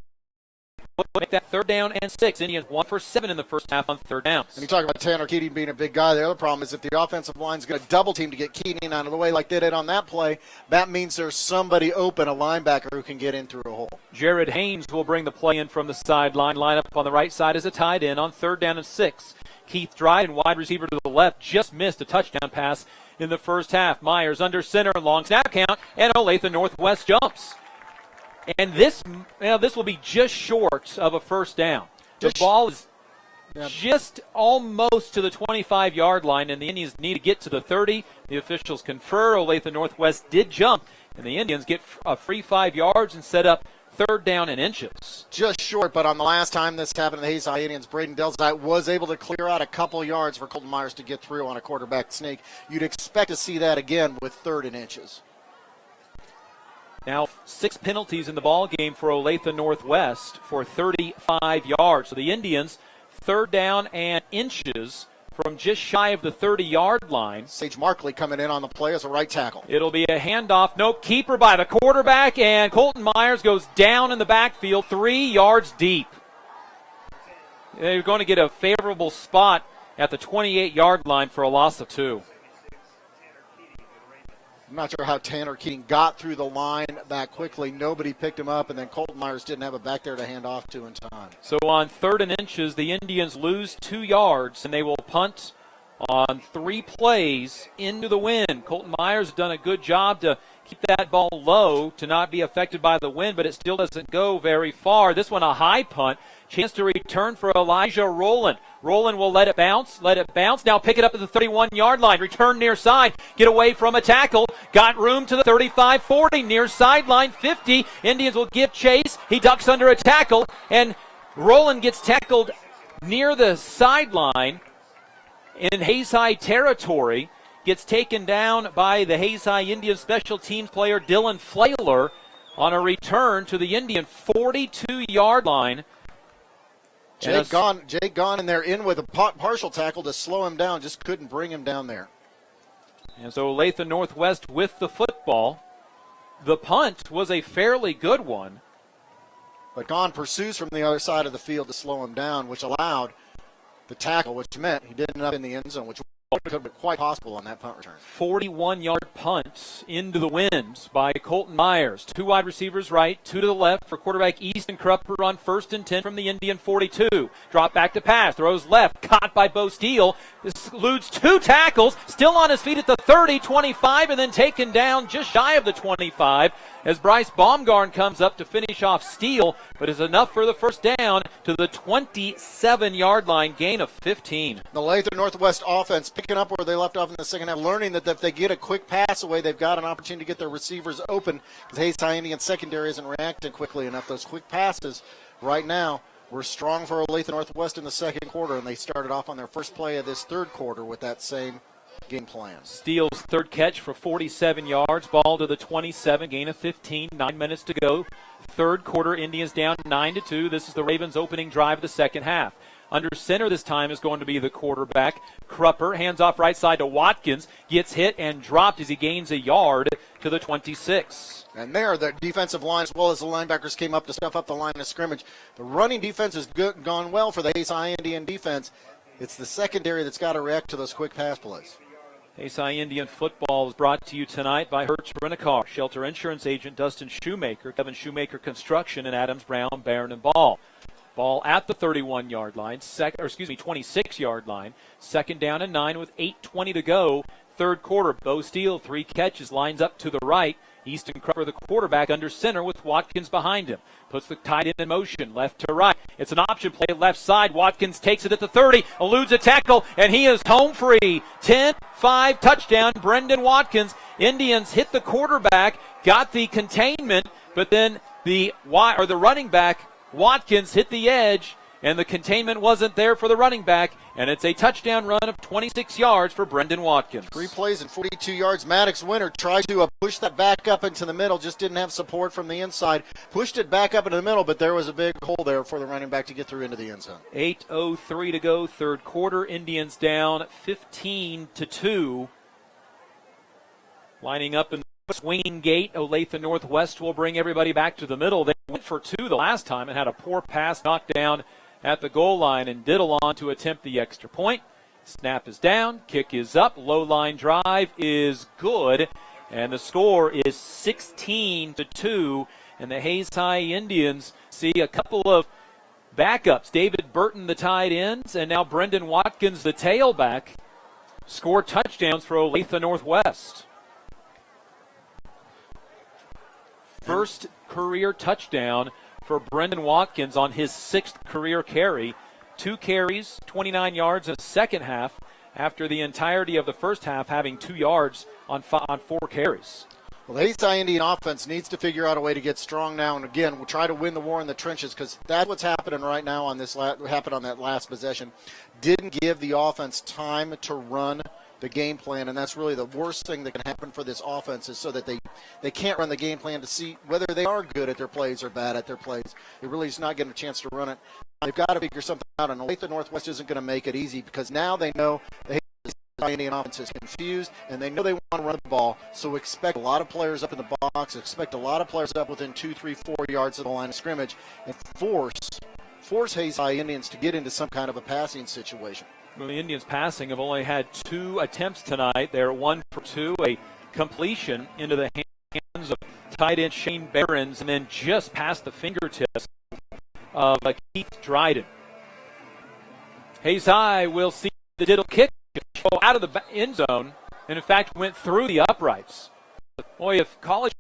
Make that 3rd down and 6. Indians 1 for 7 in the first half on 3rd downs. And you talk about Tanner Keating being a big guy. The other problem is if the offensive line is going to double team to get Keating out of the way like they did on that play, that means there's somebody open, a linebacker who can get in through a hole. Jared Haynes will bring the play in from the sideline. Line up on the right side as a tight end on 3rd down and 6. Keith Dryden, wide receiver to the left, just missed a touchdown pass in the first half. Myers under center, long snap count, and Olathe Northwest jumps. And this will be just short of a first down. The ball is just almost to the 25-yard line, and the Indians need to get to the 30. The officials confer. Olathe Northwest did jump, and the Indians get a free 5 yards and set up 3rd down and inches. Just short, but on the last time this happened, the Hayes High Indians, Braden Delzite was able to clear out a couple yards for Colton Myers to get through on a quarterback sneak. You'd expect to see that again with 3rd and inches. Now 6 penalties in the ball game for Olathe Northwest for 35 yards. So the Indians, 3rd down and inches from just shy of the 30-yard line. Sage Markley coming in on the play as a right tackle. It'll be a handoff. Nope, keeper by the quarterback, and Colton Myers goes down in the backfield 3 yards deep. They're going to get a favorable spot at the 28-yard line for a loss of 2. I'm not sure how Tanner Keating got through the line that quickly. Nobody picked him up, and then Colton Myers didn't have a back there to hand off to in time. So on 3rd and inches, the Indians lose 2 yards, and they will punt on 3 plays into the wind. Colton Myers done a good job to keep that ball low to not be affected by the wind, but it still doesn't go very far. This one a high punt. Chance to return for Elijah Rowland. Rowland will let it bounce. Now pick it up at the 31-yard line. Return near side. Get away from a tackle. Got room to the 35-40. Near sideline 50. Indians will give chase. He ducks under a tackle, and Rowland gets tackled near the sideline in Hayes High territory. Gets taken down by the Hayes High Indian special teams player Dylan Flailer on a return to the Indian 42-yard line. Jake gone in there in with a partial tackle to slow him down. Just couldn't bring him down there. And so Olathe Northwest with the football. The punt was a fairly good one. But Gahn pursues from the other side of the field to slow him down, which allowed the tackle, which meant he didn't end up in the end zone, which Could have been quite possible on that punt return. 41-yard punt into the wind by Colton Myers. 2 wide receivers right, 2 to the left for quarterback Easton Crupper on 1st and 10 from the Indian 42. Drop back to pass, throws left, caught by Bo Steele. This eludes 2 tackles, still on his feet at the 30, 25, and then taken down just shy of the 25 as Bryce Baumgarn comes up to finish off Steele, but is enough for the first down to the 27-yard line, gain of 15. The Olathe Northwest offense picking up where they left off in the second half, learning that if they get a quick pass away, they've got an opportunity to get their receivers open because Hayes High Indian secondary isn't reacting quickly enough. Those quick passes right now were strong for Olathe Northwest in the second quarter, and they started off on their first play of this third quarter with that same game plan. Steele's third catch for 47 yards, ball to the 27, gain of 15, 9 minutes to go. Third quarter, Indians down 9-2. This is the Ravens' opening drive of the second half. Under center this time is going to be the quarterback, Crupper. Hands off right side to Watkins. Gets hit and dropped as he gains a yard to the 26. And there, the defensive line as well as the linebackers came up to stuff up the line of scrimmage. The running defense has gone well for the Hayes High Indian defense. It's the secondary that's got to react to those quick pass plays. Hayes High Indian football is brought to you tonight by Hertz Rent-A-Car, Shelter Insurance Agent Dustin Shoemaker, Kevin Shoemaker Construction, and Adams Brown, Barron, and Ball. Ball at the 31-yard line, 26-yard line. Second down and 9 with 8:20 to go. Third quarter, Bo Steele, 3 catches, lines up to the right. Easton Crupper, the quarterback, under center with Watkins behind him. Puts the tight end in motion, left to right. It's an option play left side. Watkins takes it at the 30, eludes a tackle, and he is home free. 10-5 touchdown, Brendan Watkins. Indians hit the quarterback, got the containment, but then the running back, Watkins, hit the edge, and the containment wasn't there for the running back, and it's a touchdown run of 26 yards for Brendan Watkins. 3 plays and 42 yards. Maddox Winter tried to push that back up into the middle, just didn't have support from the inside. Pushed it back up into the middle, but there was a big hole there for the running back to get through into the end zone. 8:03 to go, third quarter. Indians down 15-2. Lining up in the swinging gate, Olathe Northwest will bring everybody back to the middle. They went for 2 the last time and had a poor pass knocked down at the goal line, and Diddle on to attempt the extra point. Snap is down, kick is up, low line drive is good, and the score is 16-2, and the Hayes High Indians see a couple of backups. David Burton, the tight ends, and now Brendan Watkins, the tailback, score touchdowns for Olathe Northwest. First career touchdown for Brendan Watkins on his 6th career carry. 2 carries, 29 yards in the second half, after the entirety of the first half having 2 yards on 4 carries. Well, the Hayes High Indian offense needs to figure out a way to get strong now, and again, we'll try to win the war in the trenches, because that's what's happening right now on this happened on that last possession. Didn't give the offense time to run the game plan, and that's really the worst thing that can happen for this offense, is so that they can't run the game plan to see whether they are good at their plays or bad at their plays. It really is not getting a chance to run it. They've got to figure something out, and Olathe Northwest isn't going to make it easy, because now they know the Indian offense is confused, and they know they want to run the ball, so expect a lot of players up in the box, expect a lot of players up within 2, 3, 4 yards of the line of scrimmage, and force Hayes High Indians to get into some kind of a passing situation. Well, the Indians passing have only had 2 attempts tonight. They're 1 for 2, a completion into the hands of tight end Shane Behrens, and then just past the fingertips of Keith Dryden. Hayes High will see the Diddle kick go out of the end zone, and in fact went through the uprights. Boy, if college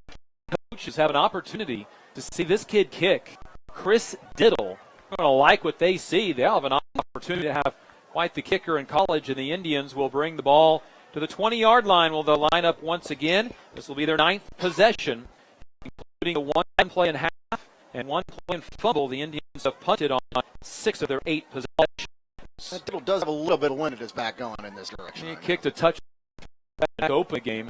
coaches have an opportunity to see this kid kick, Chris Diddle, they're going to like what they see. They'll have an opportunity to have quite the kicker in college, and the Indians will bring the ball to the 20-yard line. Will they'll line up once again. This will be their 9th possession, including a 1 play and a half and 1 play and fumble. The Indians have punted on 6 of their 8 possessions. That Diddle does have a little bit of wind at his back going in this direction. He kicked a touch back open game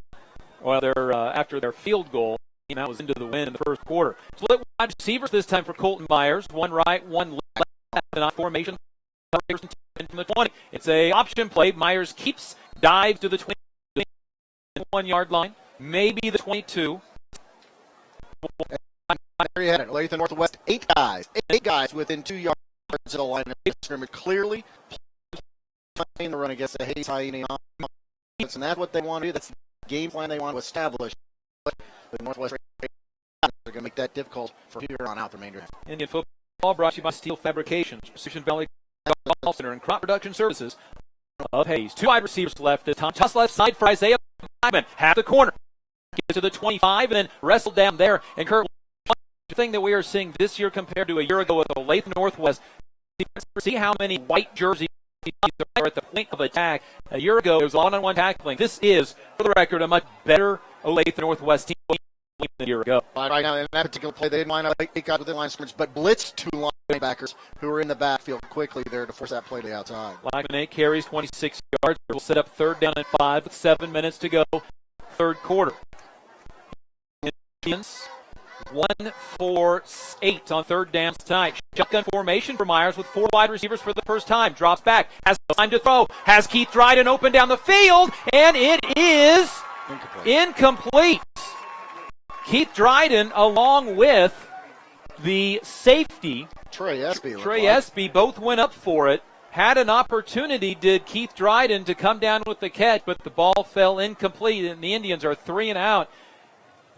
after their field goal. And that was into the wind in the first quarter. Split wide receivers this time for Colton Myers. 1 right, 1 left, and on formation. From the 20. It's a option play. Myers keeps, dives to the 21-yard line, maybe the 22. There you had it. Olathe Northwest, 8 guys within 2 yards of the line of scrimmage, clearly playing the run against the Hayes High Indian offense. and that's what they want to do. That's the game plan they want to establish. The Northwest Ravens are going to make that difficult for here on out the remainder. Indian football brought to you by Steel Fabrications, Precision Valley Golf Center, and Crop Production Services of Hayes. 2 wide receivers left this time. Toss left side for Isaiah Blackman. Half the corner. Gets to the 25 and then wrestled down there. And Kurt, one thing that we are seeing this year compared to a year ago with Olathe Northwest, see how many white jerseys are at the point of attack. A year ago, it was one-on-one tackling. This is, for the record, a much better Olathe Northwest team than a year ago. Right now, in that particular play, they didn't line up 8 guys within line of scrimmage, but blitzed 2 linebackers who were in the backfield quickly there to force that play to the outside. Blackman 8 carries, 26 yards. We'll set up 3rd down and 5 with 7 minutes to go, 3rd quarter. Indians 1-4-8 on 3rd downs tonight. Shotgun formation for Myers with 4 wide receivers for the first time. Drops back, has time to throw, has Keith Dryden open down the field, and it is incomplete. Keith Dryden, along with the safety, Trey Espy, both went up for it. Had an opportunity, did Keith Dryden, to come down with the catch, but the ball fell incomplete, and the Indians are 3 and out.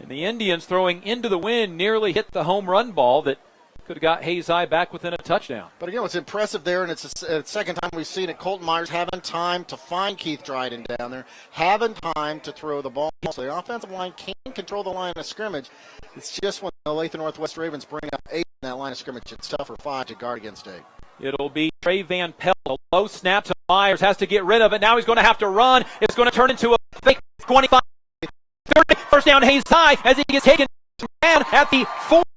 And the Indians, throwing into the wind, nearly hit the home run ball that could have got Hayes High back within a touchdown. But again, what's impressive there, and it's the second time we've seen it, Colton Myers having time to find Keith Dryden down there, having time to throw the ball. So the offensive line can control the line of scrimmage. It's just when the Olathe Northwest Ravens bring up 8 in that line of scrimmage, it's tough for 5 to guard against 8. It'll be Trey Van Pelt. A low snap to Myers, has to get rid of it. Now he's going to have to run. It's going to turn into a fake 25. 30, first down Hayes High as he gets taken down at the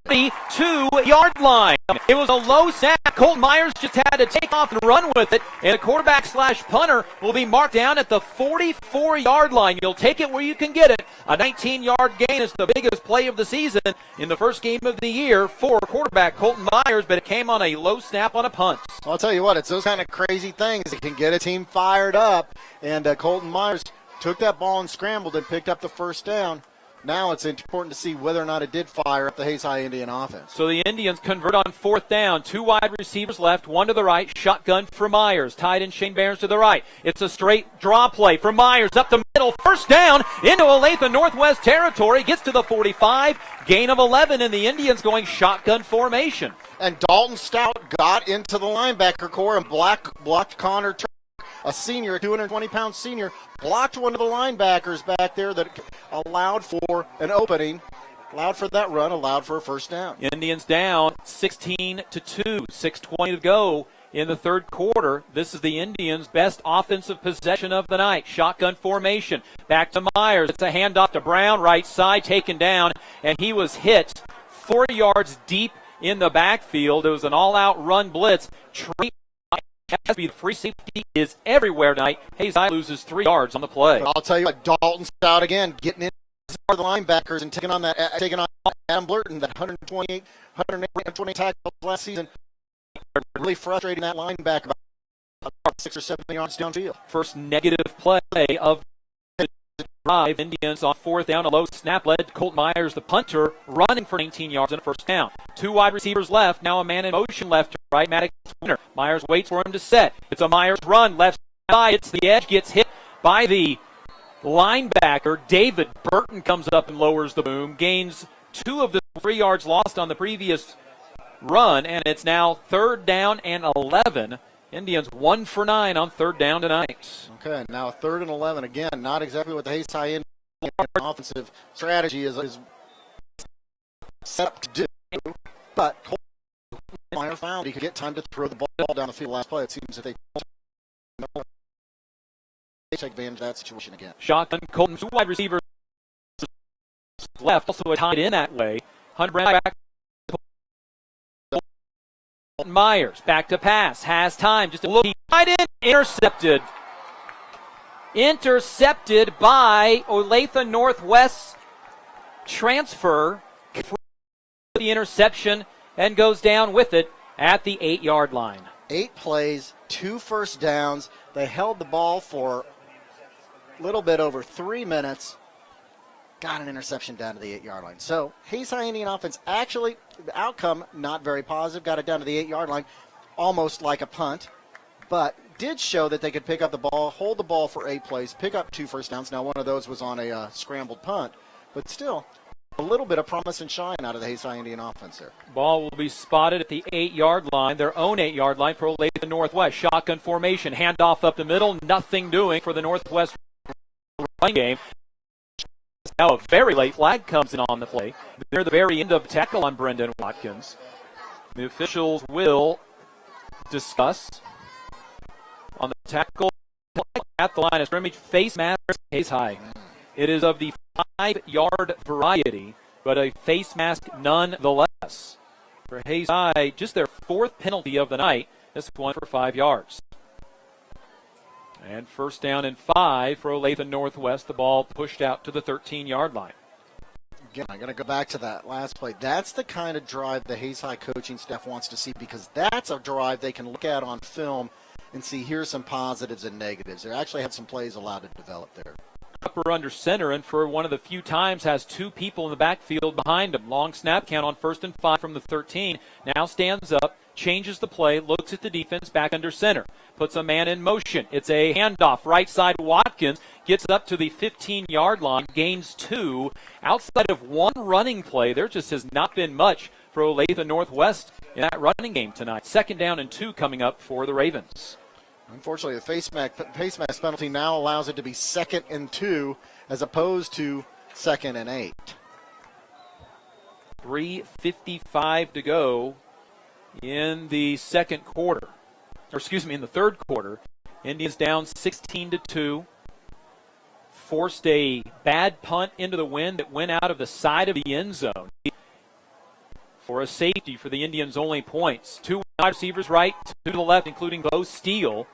42-yard line. It was a low snap. Colton Myers just had to take off and run with it, and the quarterback/punter will be marked down at the 44-yard line. You'll take it where you can get it. A 19-yard gain is the biggest play of the season in the first game of the year for quarterback Colton Myers, but it came on a low snap on a punt. I'll tell you what, it's those kind of crazy things that can get a team fired up, and Colton Myers took that ball and scrambled and picked up the first down. Now it's important to see whether or not it did fire up the Hayes High Indian offense. So the Indians convert on 4th down. 2 wide receivers left, 1 to the right. Shotgun for Myers. Tight end Shane Barnes to the right. It's a straight draw play for Myers up the middle. First down into Olathe Northwest territory. Gets to the 45. Gain of 11, and the Indians going shotgun formation. And Dalton Stout got into the linebacker core and blocked Connor Turner. A senior, a 220-pound senior, blocked one of the linebackers back there that allowed for an opening, allowed for that run, allowed for a first down. Indians down 16-2, 6:20 to go in the 3rd quarter. This is the Indians' best offensive possession of the night. Shotgun formation. Back to Myers. It's a handoff to Brown, right side, taken down, and he was hit 4 yards deep in the backfield. It was an all-out run blitz. The free safety is everywhere tonight. Hayes High loses 3 yards on the play. But I'll tell you what, Dalton Stout again getting in the linebackers and taking on Adam Blurton, that 128 tackles last season. Really frustrating that linebacker about 6 or 7 yards downfield. First negative play of the drive. Indians on 4th down, a low snap led Colt Myers, the punter, running for 19 yards and a first down. 2 wide receivers left, now a man in motion left to right. Maddox winner. Myers waits for him to set. It's a Myers run, left side, it's the edge, gets hit by the linebacker. David Burton comes up and lowers the boom, gains 2 of the 3 yards lost on the previous run, and it's now 3rd down and 11. Indians 1 for 9 on 3rd down tonight. Okay, now 3rd and 11. Again, not exactly what the Hayes High Indian offensive strategy is set up to do, but Colton Myers found he could get time to throw the ball down the field last play. It seems that they take advantage of that situation again. Shotgun, Colton, 2 wide receivers left, also tied in that way. Hunter Brown back. Myers back to pass, has time, just a little tight end, intercepted by Olathe Northwest transfer. The interception and goes down with it at the 8-yard line. 8 plays, 2 first downs. They held the ball for a little bit over 3 minutes. Got an interception down to the 8-yard line. So Hayes High Indian offense, actually, the outcome not very positive. Got it down to the 8-yard line, almost like a punt, but did show that they could pick up the ball, hold the ball for 8 plays, pick up 2 first downs. Now, one of those was on a scrambled punt, but still a little bit of promise and shine out of the Hayes High Indian offense there. Ball will be spotted at the 8-yard line, their own 8-yard line for Olathe Northwest. Shotgun formation, handoff up the middle, nothing doing for the Northwest running game. Now a very late flag comes in on the play. Near the very end of the tackle on Brendan Watkins. The officials will discuss on the tackle at the line of scrimmage. Face mask Hayes High. It is of the 5-yard variety, but a face mask nonetheless. For Hayes High, just their 4th penalty of the night. This one for 5 yards. And first down and 5 for Olathe Northwest. The ball pushed out to the 13-yard line. Again, I'm going to go back to that last play. That's the kind of drive the Hayes High coaching staff wants to see, because that's a drive they can look at on film and see here's some positives and negatives. They actually had some plays allowed to develop there. Upper under center, and for one of the few times has 2 people in the backfield behind him. Long snap count on 1st and 5 from the 13. Now stands up, changes the play, looks at the defense, back under center. Puts a man in motion. It's a handoff. Right side Watkins gets it up to the 15-yard line, gains 2. Outside of one running play, there just has not been much for Olathe Northwest in that running game tonight. 2nd down and 2 coming up for the Ravens. Unfortunately, the face mask penalty now allows it to be 2nd and 2 as opposed to 2nd and 8. 3:55 to go in the second quarter. In the third quarter. Indians down 16-2. Forced a bad punt into the wind that went out of the side of the end zone for a safety for the Indians' only points. 2 wide receivers right, 2 to the left, including Bo Steele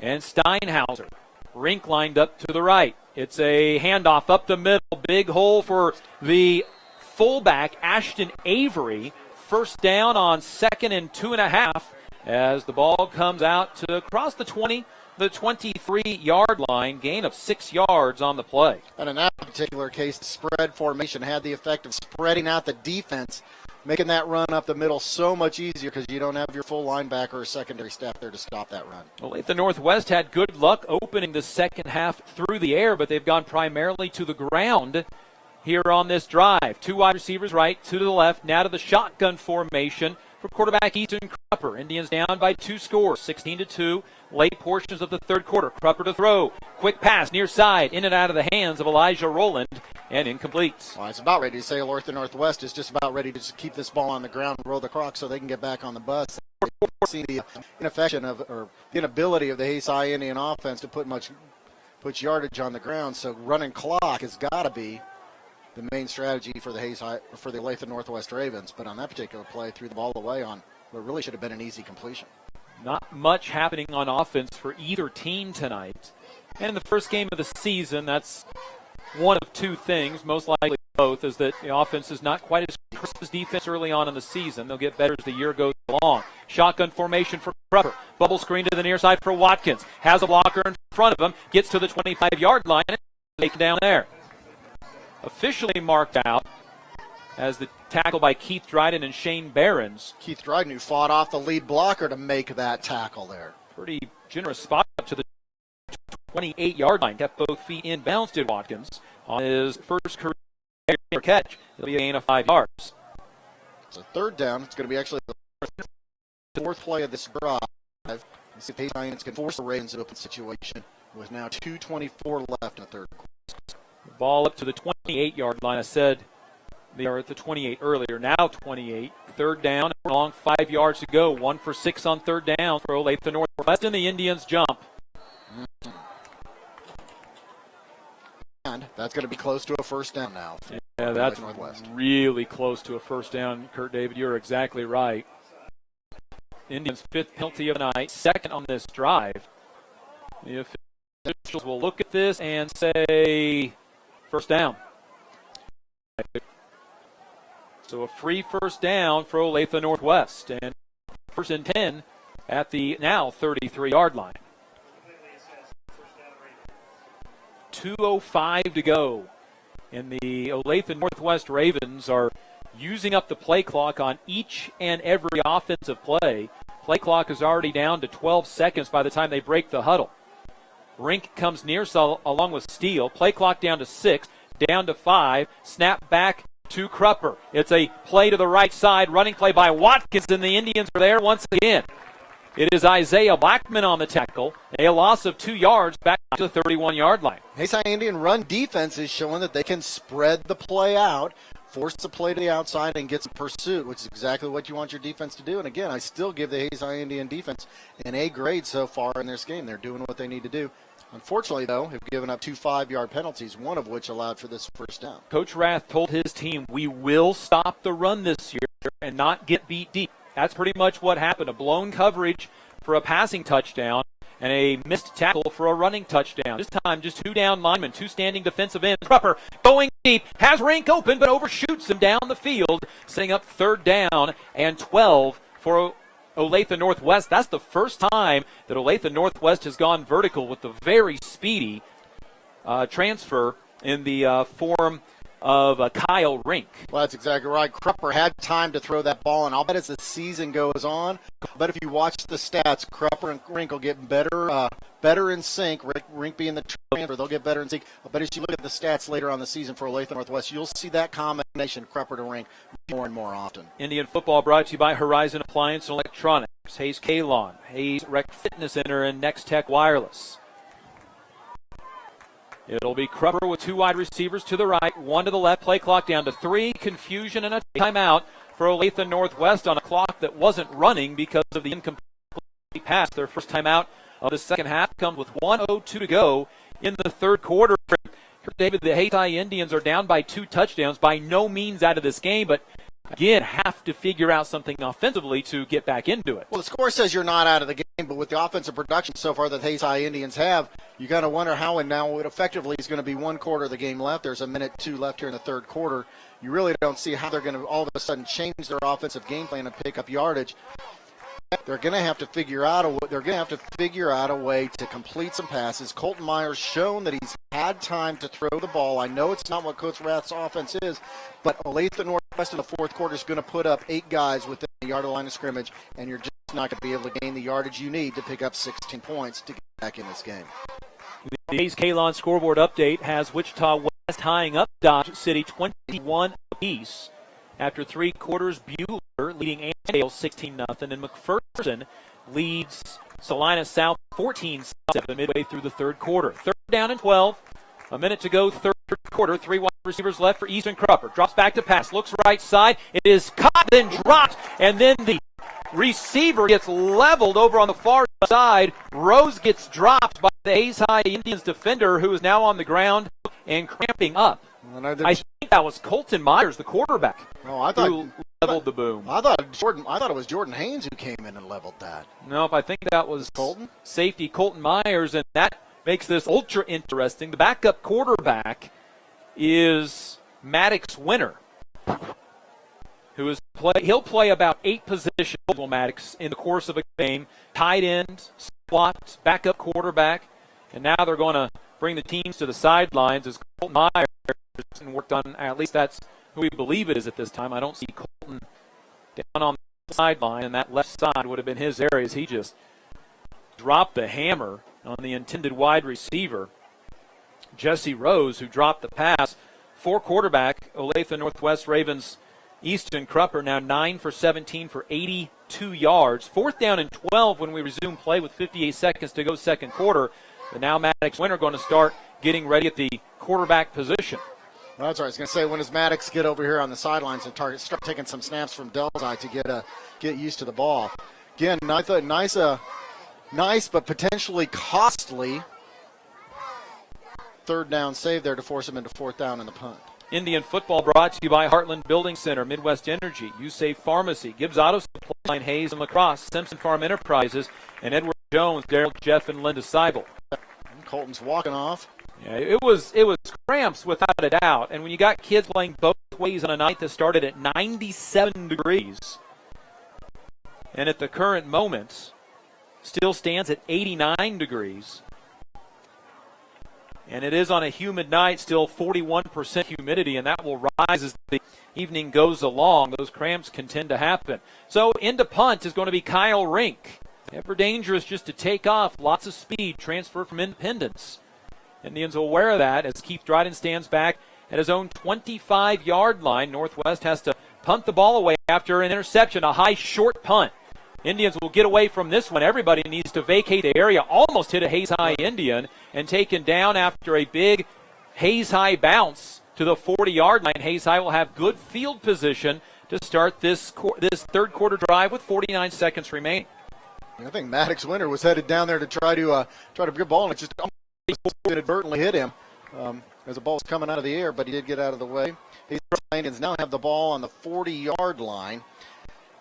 and Steinhauser. Rink lined up to the right. It's a handoff up the middle. Big hole for the fullback, Ashton Avery. First down on 2nd and 2.5 as the ball comes out to across the 20, the 23-yard line. Gain of 6 yards on the play. And in that particular case, the spread formation had the effect of spreading out the defense, making that run up the middle so much easier because you don't have your full linebacker or secondary staff there to stop that run. Olathe Northwest had good luck opening the second half through the air, but they've gone primarily to the ground here on this drive. 2 wide receivers right, 2 to the left. Now to the shotgun formation for quarterback Easton Crupper. Indians down by 2 scores, 16-2. Late portions of the third quarter. Crupper to throw. Quick pass near side, in and out of the hands of Elijah Rowland, and incomplete. Well, I was about ready to say Olathe Northwest is just about ready to just keep this ball on the ground and roll the clock so they can get back on the bus. See the inability of the Hayes High Indian offense to put yardage on the ground. So running clock has got to be the main strategy for the Olathe Northwest Ravens. But on that particular play, threw the ball away on what really should have been an easy completion. Not much happening on offense for either team tonight. And in the first game of the season, that's one of 2 things, most likely both, is that the offense is not quite as crisp as defense early on in the season. They'll get better as the year goes along. Shotgun formation for Crupper. Bubble screen to the near side for Watkins. Has a blocker in front of him. Gets to the 25-yard line and taken down there. Officially marked out as the tackle by Keith Dryden and Shane Behrens. Keith Dryden, who fought off the lead blocker to make that tackle there. Pretty generous spot up to the 28-yard line. Kept both feet in bounds, did Watkins, on his first career catch. It'll be a gain of 5 yards. So 3rd down. It's going to be actually the 4th play of this drive. You see if Hayes High can force the Ravens into a situation with now 2:24 left in the third quarter. Ball up to the 28-yard line. I said they are at the 28 earlier. Now 28. 3rd down. Long 5 yards to go. 1 for 6 on 3rd down for Olathe Northwest, and the Indians jump. And that's going to be close to a first down now. Yeah, that's really close to a first down, Kurt David. You're exactly right. Indians' 5th penalty of the night, 2nd on this drive. The officials will look at this and say first down. So a free first down for Olathe Northwest, and 1st and 10 at the now 33-yard line. 2:05 to go. And the Olathe Northwest Ravens are using up the play clock on each and every offensive play. Play clock is already down to 12 seconds by the time they break the huddle. Rink comes near along with Steele. Play clock down to 6, down to 5. Snap back to Krupper. It's a play to the right side. Running play by Watkins, and the Indians are there once again. It is Isaiah Blackman on the tackle. A loss of 2 yards back to the 31-yard line. Hayes High Indian run defense is showing that they can spread the play out, force the play to the outside, and get some pursuit, which is exactly what you want your defense to do. And again, I still give the Hayes High Indian defense an A grade so far in this game. They're doing what they need to do. Unfortunately, though, have given up 2 5-yard penalties, one of which allowed for this first down. Coach Rath told his team, we will stop the run this year and not get beat deep. That's pretty much what happened. A blown coverage for a passing touchdown and a missed tackle for a running touchdown. This time, just 2 down linemen, 2 standing defensive ends. Krupper going deep, has Rink open, but overshoots him down the field, setting up 3rd down and 12 for Olathe Northwest. That's the first time that Olathe Northwest has gone vertical with the very speedy transfer in the form of Kyle Rink. Well, that's exactly right. Krupper had time to throw that ball, and I'll bet as the season goes on, but if you watch the stats, Krupper and Rink will get better in sync. Rink being the transfer, they'll get better in sync. But as you look at the stats later on the season for Olathe Northwest, you'll see that combination, Krupper to Rink, more and more often. Indian football brought to you by Horizon Appliance and Electronics, Hayes Kalon, Hayes Rec Fitness Center, and Next Tech Wireless. It'll be Krupper with 2 wide receivers to the right, 1 to the left, play clock down to 3, confusion and a timeout for Olathe Northwest on a clock that wasn't running because of the incomplete pass. Their first timeout of the second half comes with 1:02 to go in the 3rd quarter. David, the Hayes High Indians are down by 2 touchdowns, by no means out of this game, but again, have to figure out something offensively to get back into it. Well, the score says you're not out of the game, but with the offensive production so far that Hayes High Indians have, you got to wonder how, and now it effectively is going to be 1 quarter of the game left. There's a minute 2 left here in the 3rd quarter. You really don't see how they're going to all of a sudden change their offensive game plan and pick up yardage. They're going to have to figure out a way to complete some passes. Colton Myers shown that he's had time to throw the ball. I know it's not what Coach Rath's offense is, but Olathe Northwest in the 4th quarter is going to put up 8 guys within the yard line of scrimmage, and you're just not going to be able to gain the yardage you need to pick up 16 points to get back in this game. The Hayes Kalon scoreboard update has Wichita West tying up Dodge City 21 apiece. After 3 quarters, Bueller leading Annandale 16-0, and McPherson leads Salina South 14-7 midway through the 3rd quarter. 3rd down and 12. A minute to go, 3rd quarter. 3 wide receivers left for Easton Krupper. Drops back to pass, looks right side. It is caught, then dropped, and then the receiver gets leveled over on the far side. Rose gets dropped by the Hayes High Indians defender, who is now on the ground and cramping up. I think that was Colton Myers, the quarterback, who leveled the boom. I thought it was Jordan Haynes who came in and leveled that. Nope, I think that was safety Colton Myers, and that makes this ultra interesting. The backup quarterback is Maddox Winter, who is he'll play about 8 positions, Maddox, in the course of a game. Tight end, slot, backup quarterback, and now they're going to bring the teams to the sidelines as Colton Myers worked on, at least that's who we believe it is at this time. I don't see Colton down on the sideline, and that left side would have been his area as he just dropped the hammer on the intended wide receiver, Jesse Rose, who dropped the pass. 4 quarterback, Olathe Northwest Ravens, Easton Krupper, now 9 for 17 for 82 yards. 4th down and 12 when we resume play with 58 seconds to go 2nd quarter. But now Maddox Winter going to start getting ready at the quarterback position. Well, that's right. I was going to say, when does Maddox get over here on the sidelines and start taking some snaps from Delzai to get used to the ball? Again, I thought nice but potentially costly 3rd down save there to force him into 4th down in the punt. Indian football brought to you by Heartland Building Center, Midwest Energy, USAFE Pharmacy, Gibbs Auto Supply, Hayes and Lacrosse, Simpson Farm Enterprises, and Edward Jones, Daryl, Jeff, and Linda Seibel. Colton's walking off. Yeah, it was cramps without a doubt. And when you got kids playing both ways on a night that started at 97 degrees, and at the current moment still stands at 89 degrees, And it is on a humid night, still 41% humidity, and that will rise as the evening goes along. Those cramps can tend to happen. So into punt is going to be Kyle Rink. Ever dangerous just to take off. Lots of speed. Transfer from Independence. Indians aware of that as Keith Dryden stands back at his own 25-yard line. Northwest has to punt the ball away after an interception, a high short punt. Indians will get away from this one. Everybody needs to vacate the area. Almost hit a Hayes High Indian and taken down after a big Hayes High bounce to the 40-yard line. Hayes High will have good field position to start this third quarter drive with 49 seconds remaining. I think Maddox Winter was headed down there to try to get the ball, and it just inadvertently hit him as the ball was coming out of the air, but he did get out of the way. These Indians now have the ball on the 40-yard line.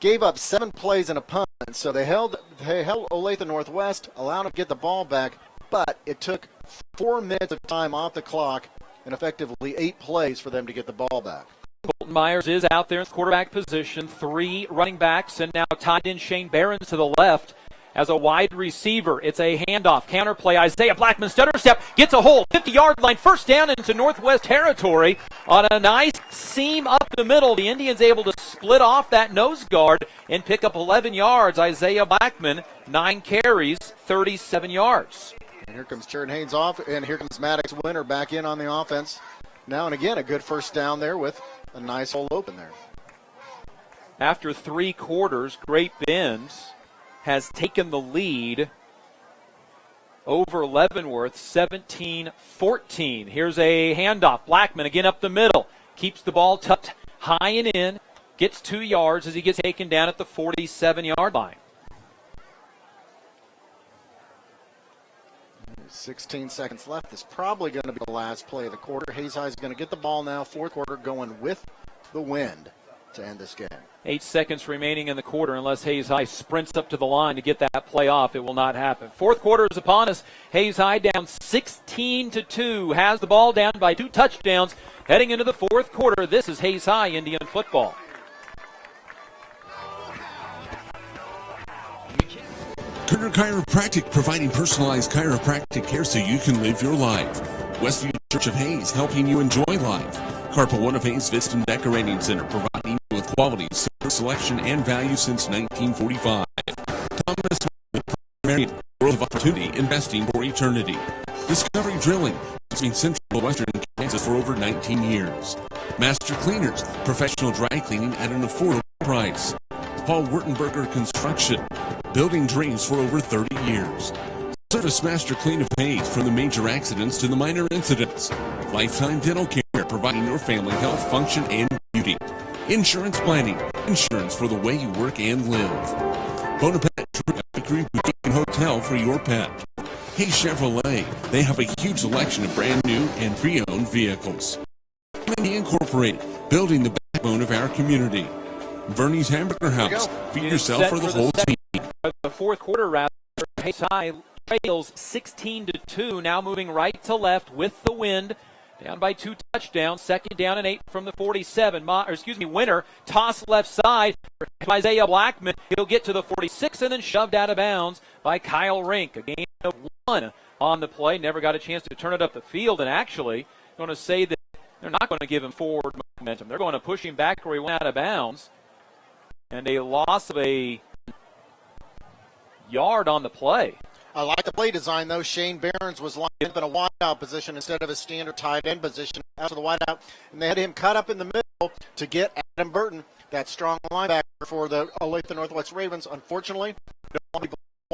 Gave up 7 plays and a punt, so they held Olathe Northwest, allowed them to get the ball back, but it took 4 minutes of time off the clock and effectively 8 plays for them to get the ball back. Colton Myers is out there in quarterback position, 3 running backs, and now tied in Shane Behrens to the left as a wide receiver. It's a handoff, counterplay. Isaiah Blackman stutter step, gets a hole, 50-yard line, first down into Northwest territory on a nice seam up the middle. The Indians able to split off that nose guard and pick up 11 yards. Isaiah Blackman, 9 carries, 37 yards. And here comes Jared Haynes off, and here comes Maddox Winter back in on the offense. Now and again, a good first down there with a nice hole open there. After 3 quarters, Great Bend has taken the lead over Leavenworth, 17-14. Here's a handoff. Blackman again up the middle. Keeps the ball tucked high and in. Gets 2 yards as he gets taken down at the 47-yard line. 16 seconds left. This is probably going to be the last play of the quarter. Hayes High is going to get the ball now. Fourth quarter going with the wind to end this game. 8 seconds remaining in the quarter unless Hayes High sprints up to the line to get that play off. It will not happen. Fourth quarter is upon us. Hayes High down 16-2. Has the ball down by 2 touchdowns. Heading into the fourth quarter, this is Hayes High Indian football. Turner Chiropractic, providing personalized chiropractic care so you can live your life. Westview Church of Hayes, helping you enjoy life. Carpa One of Hayes Vista Decorating Center, providing you with quality, service, selection, and value since 1945. Thomas Marion, World of Opportunity, investing for eternity. Discovery Drilling, serving Central Western Kansas for over 19 years. Master Cleaners, professional dry cleaning at an affordable price. Paul Wurtenberger Construction, building dreams for over 30 years. Service Master Clean of Hayes, from the major accidents to the minor incidents. Lifetime Dental Care, providing your family health, function, and beauty. Insurance Planning, insurance for the way you work and live. Bonaparte Bakery, Boutique, and Hotel for your pet. Hayes Chevrolet, they have a huge selection of brand new and pre-owned vehicles. Lindy Incorporated, building the backbone of our community. Vernie's Hamburger House, feed yourself for the whole team. The fourth quarter, rather, Hayes High trails 16-2, now moving right to left with the wind. Down by 2 touchdowns, second down and 8 from the 47. Winner, toss left side. Isaiah Blackman, he'll get to the 46 and then shoved out of bounds by Kyle Rink. A gain of 1 on the play. Never got a chance to turn it up the field, and actually going to say that they're not going to give him forward momentum. They're going to push him back where he went out of bounds. And a loss of a yard on the play. I like the play design, though. Shane Behrens was lined up in a wideout position instead of a standard tight end position after the wideout, and they had him cut up in the middle to get Adam Burton, that strong linebacker for the Olathe Northwest Ravens. Unfortunately, nobody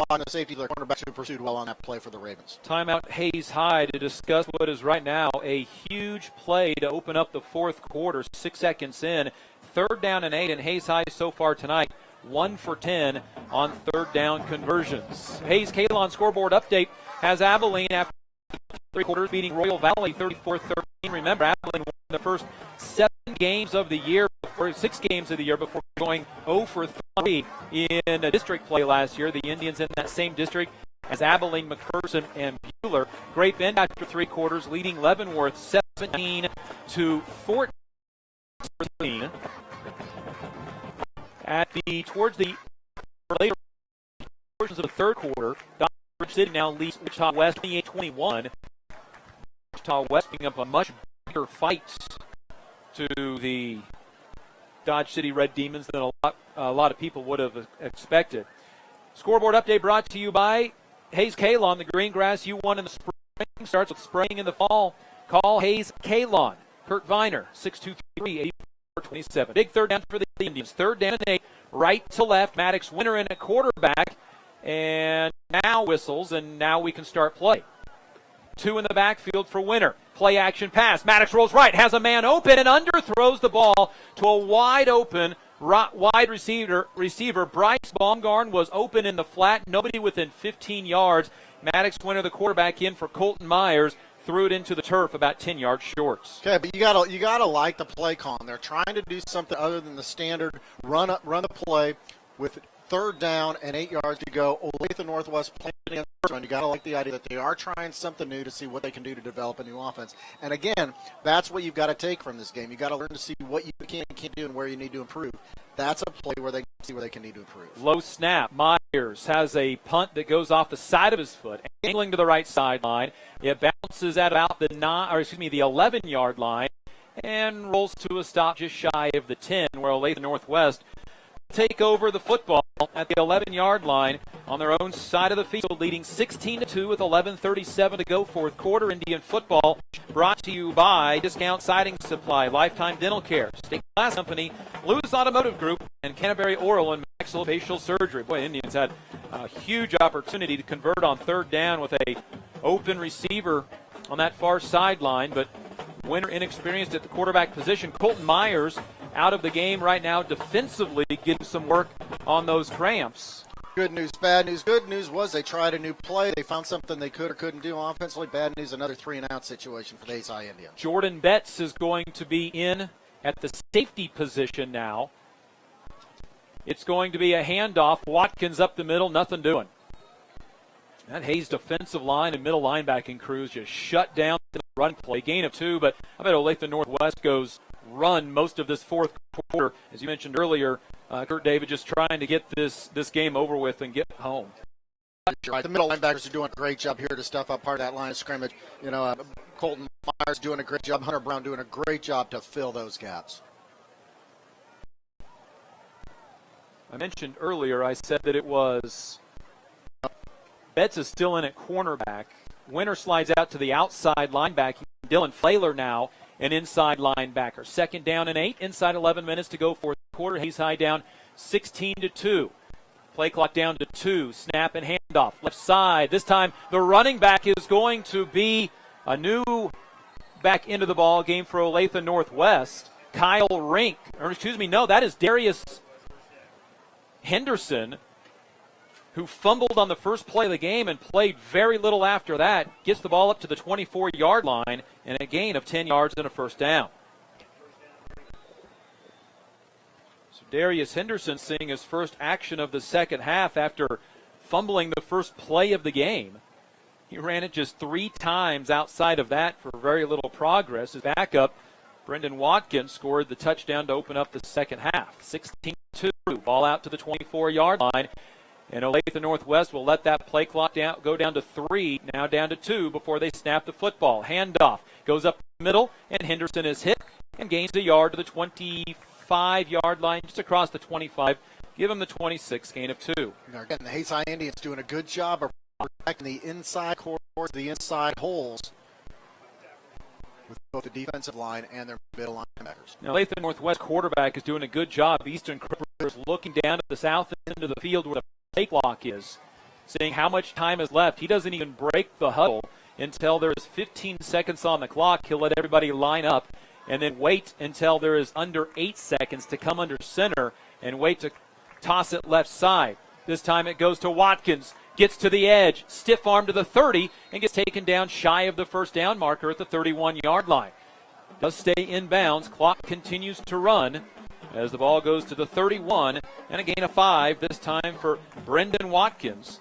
on the safety, their cornerbacks who pursued well on that play for the Ravens. Timeout Hayes High to discuss what is right now a huge play to open up the fourth quarter. 6 seconds in, third down and 8, and Hayes High so far tonight 1 for 10 on third down conversions. Hayes Kalon scoreboard update has Abilene after 3 quarters beating Royal Valley 34-13. Remember, Abilene won the first 6 games of the year before going 0 for 3 in district play last year. The Indians in that same district as Abilene, McPherson, and Buhler. Great Bend after 3 quarters leading Leavenworth 17-14. Towards the later portions of the third quarter, Dr. City now leads Wichita West 28-21. Wichita West picking up a much bigger fight to the Dodge City Red Demons than a lot of people would have expected. Scoreboard update brought to you by Hayes Kalon. The green grass you want in the spring starts with spraying in the fall. Call Hayes Kalon. Kurt Viner, 623-8427. Big third down for the Indians. Third down and 8. Right to left. Maddox Winter in at quarterback. And now whistles, and now we can start play. 2 in the backfield for Winter. Play action pass. Maddox rolls right, has a man open, and underthrows the ball to a wide open wide receiver. Bryce Baumgarn was open in the flat. Nobody within 15 yards. Maddox Winter, the quarterback, in for Colton Myers. Threw it into the turf about 10 yards short. Okay, but you gotta like the play call. They're trying to do something other than the standard run the play with third down and 8 yards to go. Olathe Northwest playing against the run. You got to like the idea that they are trying something new to see what they can do to develop a new offense. And again, that's what you've got to take from this game. You got to learn to see what you can and can't do and where you need to improve. That's a play where they see where they can need to improve. Low snap. Myers has a punt that goes off the side of his foot, angling to the right sideline. It bounces at about the 11-yard line and rolls to a stop just shy of the 10, where Olathe Northwest take over the football at the 11-yard line on their own side of the field, leading 16-2 with 11:37 to go, fourth quarter. Indian football brought to you by Discount Siding Supply, Lifetime Dental Care, State Glass Company, Lewis Automotive Group, and Canterbury Oral and Maxillofacial Surgery. Boy, Indians had a huge opportunity to convert on third down with a open receiver on that far sideline, but Winter inexperienced at the quarterback position. Colton Myers out of the game right now defensively, getting some work on those cramps. Good news, bad news. Good news was they tried a new play. They found something they could or couldn't do offensively. Bad news, another 3-and-out situation for the Hayes High Indians. Jordan Betts is going to be in at the safety position now. It's going to be a handoff. Watkins up the middle, nothing doing. That Hayes defensive line and middle linebacking crews just shut down the run play. Gain of 2, but I bet Olathe Northwest goes run most of this fourth quarter. As you mentioned earlier, Kurt David just trying to get this game over with and get home. Right. The middle linebackers are doing a great job here to stuff up part of that line of scrimmage. Colton Myers doing a great job. Hunter Brown doing a great job to fill those gaps. I mentioned earlier, I said that it was Betts is still in at cornerback. Winter slides out to the outside linebacking. Dylan Flayler now an inside linebacker. Second down and 8, inside 11 minutes to go, fourth quarter. Hayes High down 16-2. Play clock down to 2. Snap and handoff. Left side. This time the running back is going to be a new back into the ball game for Olathe Northwest. Kyle Rink. That is Darius Henderson, who fumbled on the first play of the game and played very little after that. Gets the ball up to the 24-yard line and a gain of 10 yards and a first down. So Darius Henderson seeing his first action of the second half after fumbling the first play of the game. He ran it just 3 times outside of that for very little progress. His backup, Brendan Watkins, scored the touchdown to open up the second half. 16-2, ball out to the 24-yard line. And Olathe Northwest will let that play clock go down to 3, now down to 2 before they snap the football. Handoff goes up the middle, and Henderson is hit and gains a yard to the 25-yard line, just across the 25. Give him the 26, gain of 2. Again, the Hayes High Indians doing a good job of protecting the inside corners, the inside holes, with both the defensive line and their middle linebackers. Now, Olathe Northwest quarterback is doing a good job. Easton Cripper is looking down at the south end of the field where the play clock is, seeing how much time is left. He doesn't even break the huddle until there is 15 seconds on the clock. He'll let everybody line up and then wait until there is under 8 seconds to come under center and wait to toss it left side. This time it goes to Watkins. Gets to the edge, stiff arm to the 30, and gets taken down shy of the first down marker at the 31-yard line. Does stay in bounds. Clock continues to run as the ball goes to the 31, and a gain of 5, this time for Brendan Watkins.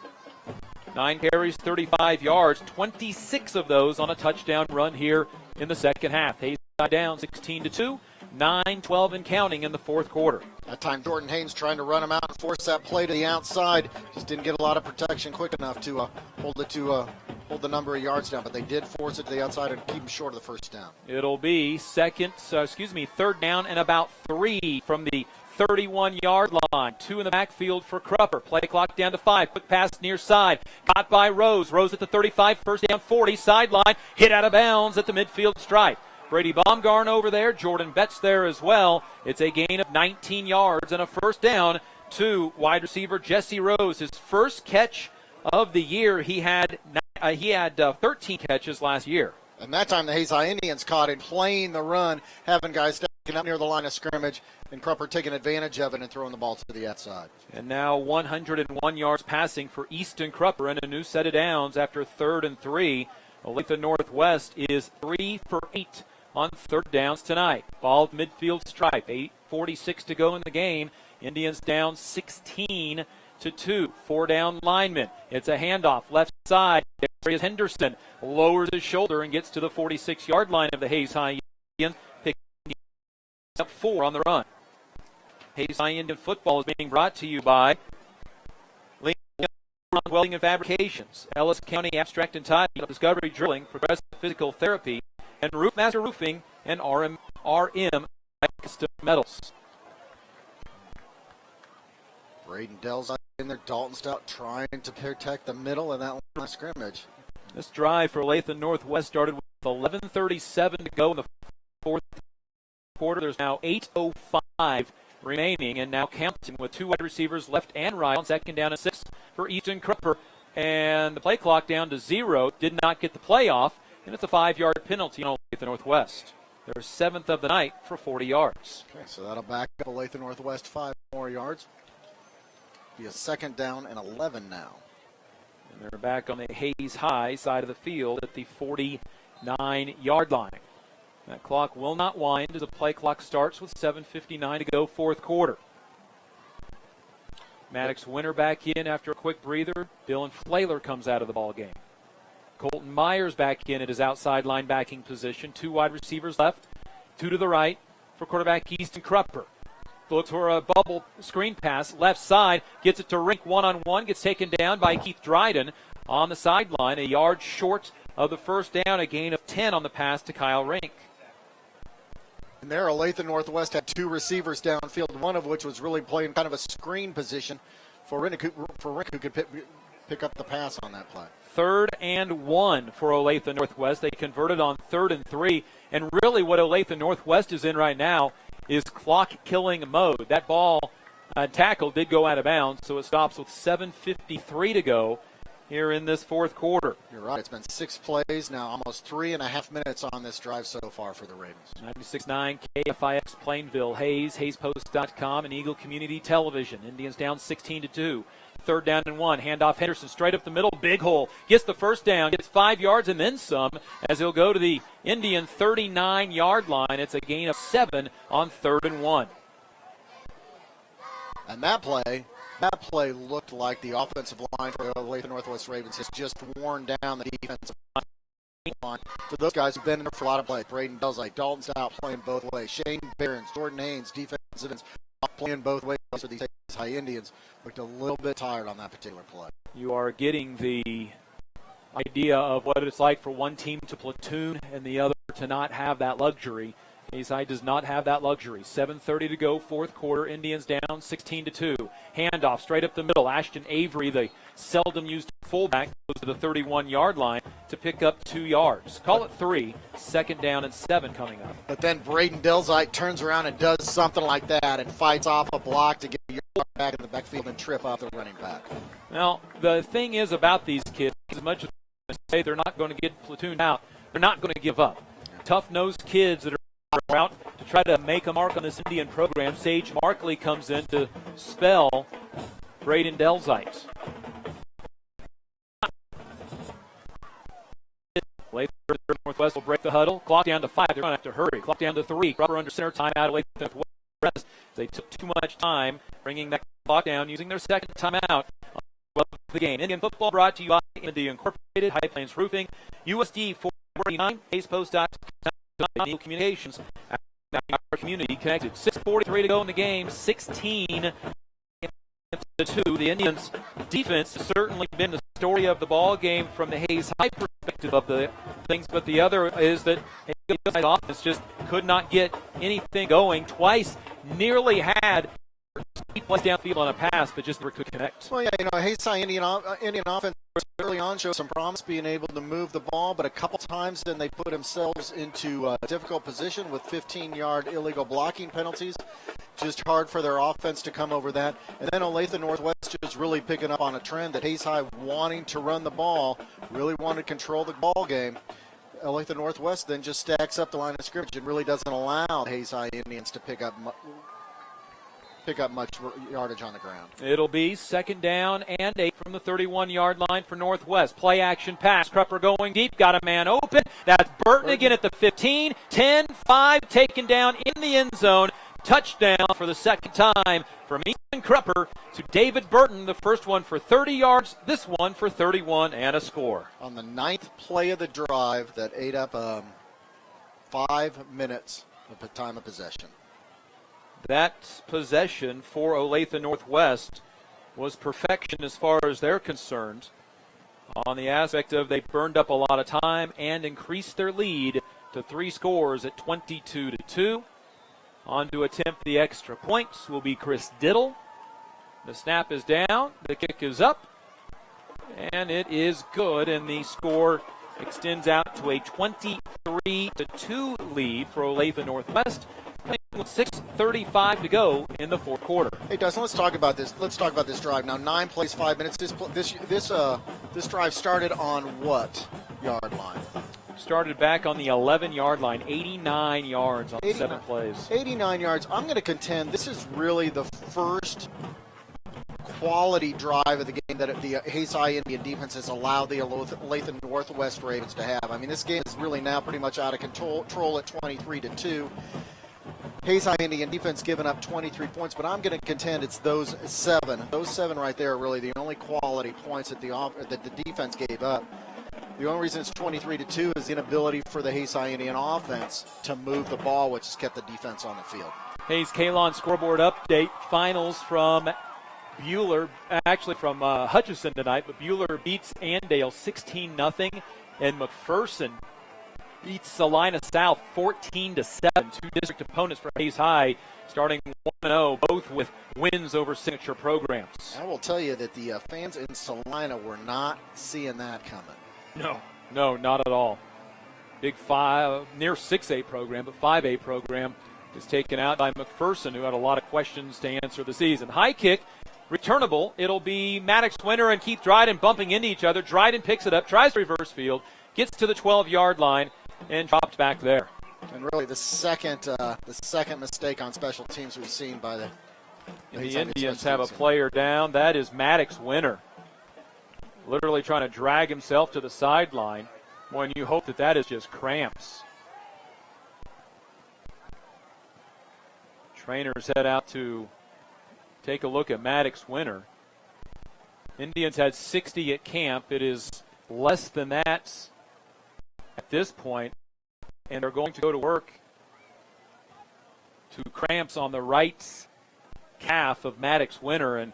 9 carries, 35 yards, 26 of those on a touchdown run here in the second half. Hayes down 16-2, 9-12 and counting in the fourth quarter. That time Jordan Haynes trying to run him out and force that play to the outside. Just didn't get a lot of protection quick enough to hold it to hold the number of yards down, but they did force it to the outside and keep them short of the first down. It'll be third down and about 3 from the 31-yard line. 2 in the backfield for Crupper. Play clock down to 5. Quick pass near side. Caught by Rose. Rose at the 35. First down 40. Sideline. Hit out of bounds at the midfield stripe. Brady Baumgarn over there. Jordan Betts there as well. It's a gain of 19 yards and a first down to wide receiver Jesse Rose. His first catch of the year. He had 13 catches last year. And that time the Hayes High Indians caught it, playing the run, having guys stacking up near the line of scrimmage, and Crupper taking advantage of it and throwing the ball to the outside. And now 101 yards passing for Easton Crupper and a new set of downs after 3rd and 3. Olathe Northwest is 3 for 8 on third downs tonight. Ball at midfield stripe. 8:46 to go in the game. Indians down 16-2. 4 down linemen. It's a handoff left side. There is Henderson. Lowers his shoulder and gets to the 46-yard line of the Hayes High Indians. Picking up 4 on the run. Hayes High Indian football is being brought to you by Welding and Fabrications, Ellis County Abstract and Title, Discovery Drilling, Progressive Physical Therapy, and Roofmaster Roofing and RM Custom Metals. Braden Dell's in there. Dalton Stout trying to protect the middle of that line of scrimmage. This drive for Olathe Northwest started with 11:37 to go in the fourth quarter. There's now 8:05 remaining and now counting with 2 wide receivers left and right on second down and 6 for Easton Crupper. And the play clock down to 0. Did not get the play off, and it's a 5-yard penalty on Olathe Northwest. Their 7th of the night for 40 yards. Okay, so that'll back up Olathe Northwest 5 more yards. Be a second down and 11 now. And they're back on the Hayes High side of the field at the 49-yard line. That clock will not wind as the play clock starts with 7:59 to go, fourth quarter. Maddox Winter back in after a quick breather. Dylan Flaler comes out of the ball game. Colton Myers back in at his outside linebacking position. 2 wide receivers left, 2 to the right for quarterback Easton Crupper. Looks for a bubble screen pass, left side, gets it to Rink one-on-one, gets taken down by Keith Dryden on the sideline, a yard short of the first down, a gain of 10 on the pass to Kyle Rink. And there, Olathe Northwest had 2 receivers downfield, one of which was really playing kind of a screen position for Rink, who could pick up the pass on that play. 3rd and 1 for Olathe Northwest. They converted on 3rd and 3, and really what Olathe Northwest is in right now is clock-killing mode. That ball tackle did go out of bounds, so it stops with 7:53 to go here in this fourth quarter. You're right. It's been 6 plays now, almost 3.5 minutes on this drive so far for the Ravens. 96.9 KFIX Plainville, Hayes, HayesPost.com, and Eagle Community Television. Indians down 16-2. 3rd down and 1. Handoff Henderson straight up the middle. Big hole. Gets the first down. Gets 5 yards and then some as he'll go to the Indian 39-yard line. It's a gain of 7 on 3rd and 1. And that play looked like the offensive line for the Olathe Northwest Ravens has just worn down the defensive line. For those guys who've been in there for a lot of play, Braden Belzite, Dalton Stout playing both ways. Shane Behrens, Jordan Haynes, defensive ends, playing both ways for these High Indians. Looked a little bit tired on that particular play. You are getting the idea of what it's like for one team to platoon and the other to not have that luxury. Hayes High does not have that luxury. 7:30 to go, fourth quarter. Indians down 16-2. Handoff straight up the middle. Ashton Avery, the seldom used fullback, goes to the 31-yard line to pick up 2 yards. Call it 3. 2nd down and 7 coming up. But then Braden Delzite turns around and does something like that and fights off a block to get a yard back in the backfield and trip off the running back. Now, the thing is about these kids, as much as they say they're not going to get platooned out, they're not going to give up. Tough-nosed kids that are out to try to make a mark on this Indian program. Sage Markley comes in to spell Braden Delzite. Northwest will break the huddle. Clock down to 5. They're going to have to hurry. Clock down to 3. Crupper under center. Timeout. Northwest. They took too much time bringing that clock down using their second timeout of the game. Indian football brought to you by the Incorporated, High Plains Roofing, USD 449, HayesPost.com, Eagle Communications, our community connected. 6:43 to go in the game. 16-2. The Indians' defense has certainly been the story of the ball game from the Hayes High perspective of the things, but the other is that Hayes High's offense just could not get anything going. Twice nearly had plays downfield on a pass, but just never could connect. Well, yeah, Hayes High Indian offense early on showed some promise being able to move the ball, but a couple times then they put themselves into a difficult position with 15-yard illegal blocking penalties. Just hard for their offense to come over that. And then Olathe Northwest just really picking up on a trend that Hayes High wanting to run the ball, really wanted to control the ball game. Olathe Northwest then just stacks up the line of scrimmage and really doesn't allow Hayes High Indians to pick up much yardage on the ground. It'll be 2nd down and 8 from the 31-yard line for Northwest. Play action pass. Krupper going deep. Got a man open. That's Burton again at the 15. 10, 5 taken down in the end zone. Touchdown for the second time from Ethan Krupper to David Burton. The first one for 30 yards, this one for 31 and a score. On the 9th play of the drive that ate up 5 minutes of the time of possession. That possession for Olathe Northwest was perfection as far as they're concerned on the aspect of they burned up a lot of time and increased their lead to 3 scores at 22-2. On to attempt the extra points will be Chris Diddle. The snap is down, the kick is up, and it is good, and the score extends out to a 23-2 lead for Olathe Northwest. With 6:35 to go in the fourth quarter. Hey, Dustin, let's talk about this. Let's talk about this drive now. 9 plays, 5 minutes. This drive started on what yard line? Started back on the 11-yard line, 89 yards on 7 plays. 89 yards. I'm going to contend this is really the first quality drive of the game that the Hayes High Indian defense has allowed the Olathe Northwest Ravens to have. I mean, this game is really now pretty much out of control at 23-2. Hayes High Indian defense giving up 23 points, but I'm going to contend it's those 7. Those 7 right there are really the only quality points that the defense gave up. The only reason it's 23-2 is the inability for the Hayes High Indian offense to move the ball, which has kept the defense on the field. Hayes Kalon scoreboard update. Finals from Buhler, actually from Hutchinson tonight, but Buhler beats Andale 16-0, and McPherson beats Salina South 14-7. 2 district opponents for Hayes High, starting 1-0, both with wins over signature programs. I will tell you that the fans in Salina were not seeing that coming. No, not at all. Big 5, near 6A program, but 5A program is taken out by McPherson, who had a lot of questions to answer the season. High kick, returnable. It'll be Maddox Winter and Keith Dryden bumping into each other. Dryden picks it up, tries to reverse field, gets to the 12-yard line, and dropped back there. And really the second mistake on special teams we've seen by the Indians have a player down. That is Maddox Winter. Literally trying to drag himself to the sideline when you hope that is just cramps. Trainers head out to take a look at Maddox Winter. Indians had 60 at camp. It is less than that at this point, and they're going to go to work to cramps on the right calf of Maddox Winter, and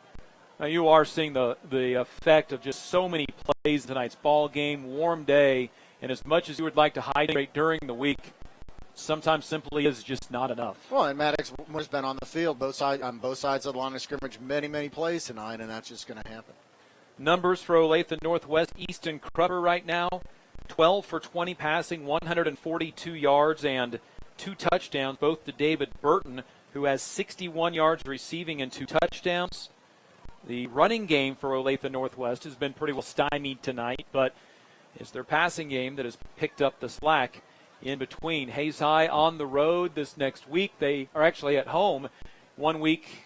now you are seeing the effect of just so many plays in tonight's ball game, warm day, and as much as you would like to hydrate during the week, sometimes simply is just not enough. Well, and Maddox has been on the field on both sides of the line of scrimmage many plays tonight, and that's just going to happen. Numbers for Olathe Northwest, Easton Krupper right now, 12 for 20 passing, 142 yards and 2 touchdowns, both to David Burton, who has 61 yards receiving and 2 touchdowns. The running game for Olathe Northwest has been pretty well stymied tonight, but it's their passing game that has picked up the slack in between. Hayes High on the road this next week. They are actually at home 1 week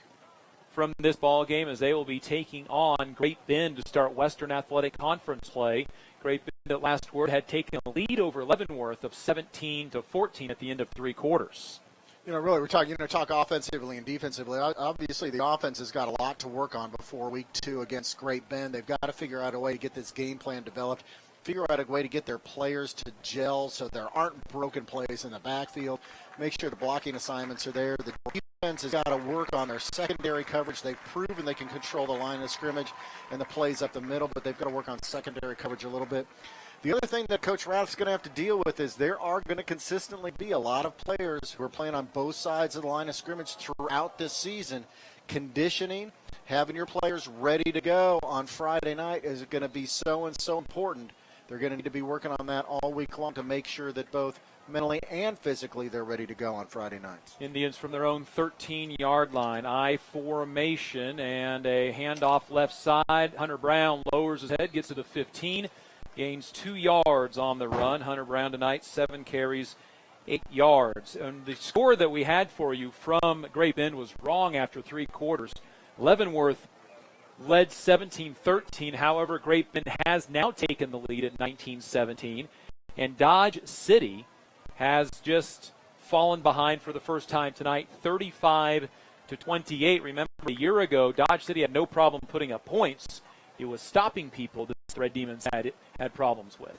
from this ball game, as they will be taking on Great Bend to start Western Athletic Conference play. Great Bend at last word had taken a lead over Leavenworth of 17-14 at the end of 3 quarters. Really, we're talking, talk offensively and defensively. Obviously, the offense has got a lot to work on before week 2 against Great Bend. They've got to figure out a way to get this game plan developed, figure out a way to get their players to gel so there aren't broken plays in the backfield, make sure the blocking assignments are there, the defense has got to work on their secondary coverage. They've proven they can control the line of scrimmage and the plays up the middle, but they've got to work on secondary coverage a little bit. The other thing that Coach Rath's going to have to deal with is there are going to consistently be a lot of players who are playing on both sides of the line of scrimmage throughout this season. Conditioning, having your players ready to go on Friday night is going to be so important. They're going to need to be working on that all week long to make sure that both mentally and physically they're ready to go on Friday nights. Indians from their own 13-yard line, I formation, and a handoff left side. Hunter Brown lowers his head, gets to the 15. Gains 2 yards on the run. Hunter Brown tonight, 7 carries, 8 yards. And the score that we had for you from Great Bend was wrong after 3 quarters. Leavenworth led 17-13. However, Great Bend has now taken the lead at 19-17. And Dodge City has just fallen behind for the first time tonight, 35-28. Remember, a year ago, Dodge City had no problem putting up points. It was stopping people that the Red Demons had problems with.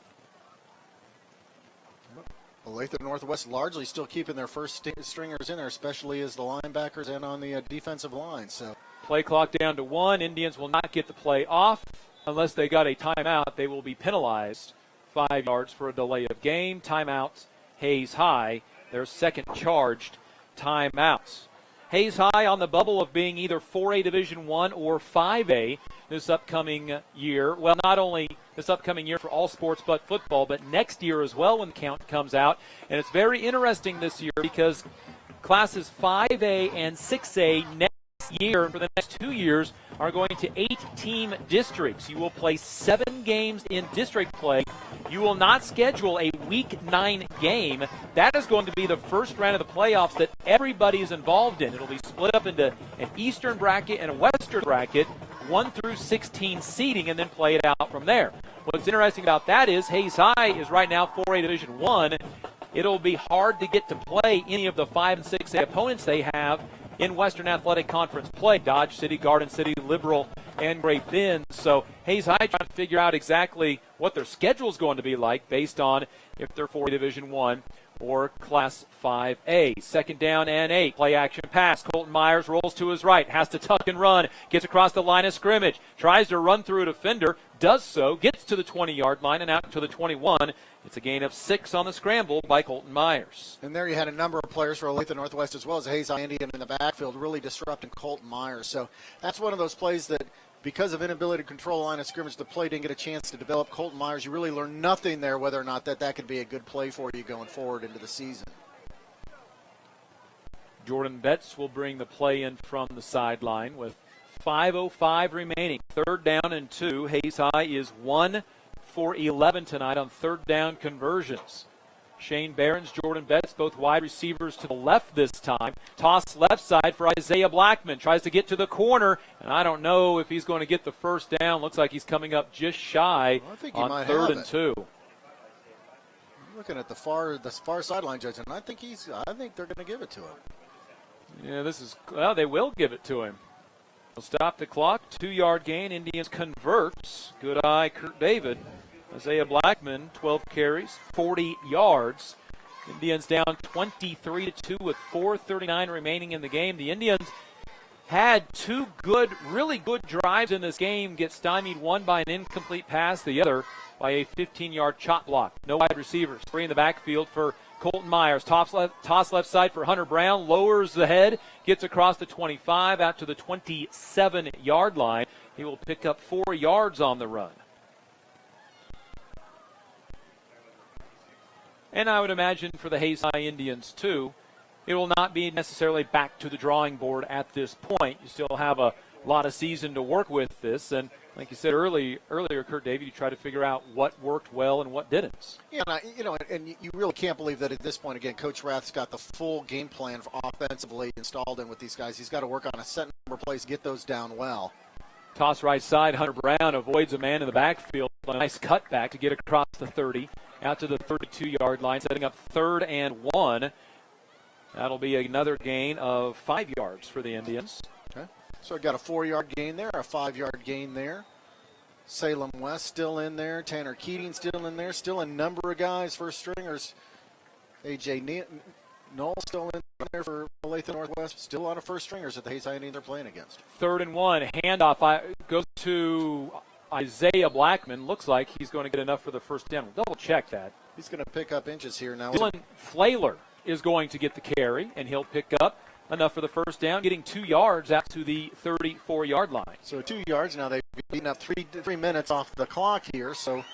Olathe Northwest largely still keeping their first stringers in there, especially as the linebackers and on the defensive line. So play clock down to 1. Indians will not get the play off unless they got a timeout. They will be penalized 5 yards for a delay of game. Timeouts, Hayes High, their second charged timeouts. Hayes High on the bubble of being either 4A Division I or 5A this upcoming year. Well, not only this upcoming year for all sports but football, but next year as well when the count comes out. And it's very interesting this year because classes 5A and 6A next year, for the next 2 years, are going to 8-team districts. You will play 7 games in district play. You will not schedule a Week 9 game. That is going to be the first round of the playoffs that everybody is involved in. It'll be split up into an Eastern bracket and a Western bracket, 1 through 16 seeding, and then play it out from there. What's interesting about that is Hayes High is right now 4A Division I. It'll be hard to get to play any of the 5 and 6A opponents they have in Western Athletic Conference play. Dodge City, Garden City, Liberal, and Great Bend. So Hayes High trying to figure out exactly what their schedule is going to be like based on if they're 4A Division I or Class 5A. Second down and 8. Play action pass. Colton Myers rolls to his right. Has to tuck and run. Gets across the line of scrimmage. Tries to run through a defender. Does so. Gets to the 20-yard line and out to the 21. It's a gain of 6 on the scramble by Colton Myers. And there you had a number of players for Olathe Northwest as well as Hayes High Indian in the backfield really disrupting Colton Myers. So that's one of those plays that because of inability to control the line of scrimmage, the play didn't get a chance to develop. Colton Myers, you really learn nothing there whether or not that could be a good play for you going forward into the season. Jordan Betts will bring the play in from the sideline with 5:05 remaining. 3rd down and 2. Hayes High is 1 for 11 tonight on 3rd down conversions. Shane Behrens, Jordan Betts, both wide receivers to the left this time. Toss left side for Isaiah Blackman. Tries to get to the corner, and I don't know if he's going to get the first down. Looks like he's coming up just shy on 3rd and 2. Looking at the far sideline, Judge, and I think they're going to give it to him. Yeah, they will give it to him. They'll stop the clock. 2-yard gain. Indians converts. Good eye, Kurt David. Isaiah Blackman, 12 carries, 40 yards. Indians down 23-2 with 4:39 remaining in the game. The Indians had 2 really good drives in this game. Get stymied, one by an incomplete pass, the other by a 15-yard chop block. No wide receivers. 3 in the backfield for Colton Myers. Toss left side for Hunter Brown. Lowers the head. Gets across the 25 out to the 27-yard line. He will pick up 4 yards on the run. And I would imagine for the Hayes High Indians, too, it will not be necessarily back to the drawing board at this point. You still have a lot of season to work with this. And like you said earlier, Kurt David, you try to figure out what worked well and what didn't. Yeah, and you really can't believe that at this point, again, Coach Rath's got the full game plan offensively installed in with these guys. He's got to work on a set number of plays, get those down well. Toss right side, Hunter Brown avoids a man in the backfield. A nice cutback to get across the 30. Out to the 32-yard line, setting up 3rd and 1. That'll be another gain of 5 yards for the Indians. Okay. So I got a 4-yard gain there, a 5-yard gain there. Salem West still in there. Tanner Keating still in there. Still a number of guys, first stringers. A.J. Knoll still in there for Olathe Northwest. Still on a first stringers at the Hayes High Indians they're playing against. 3rd and 1. Handoff goes to Isaiah Blackman. Looks like he's going to get enough for the first down. We'll double check that. He's going to pick up inches here now. Dylan Flaler is going to get the carry, and he'll pick up enough for the first down, getting 2 yards out to the 34-yard line. So 2 yards. Now they've beaten up 3 minutes off the clock here. So,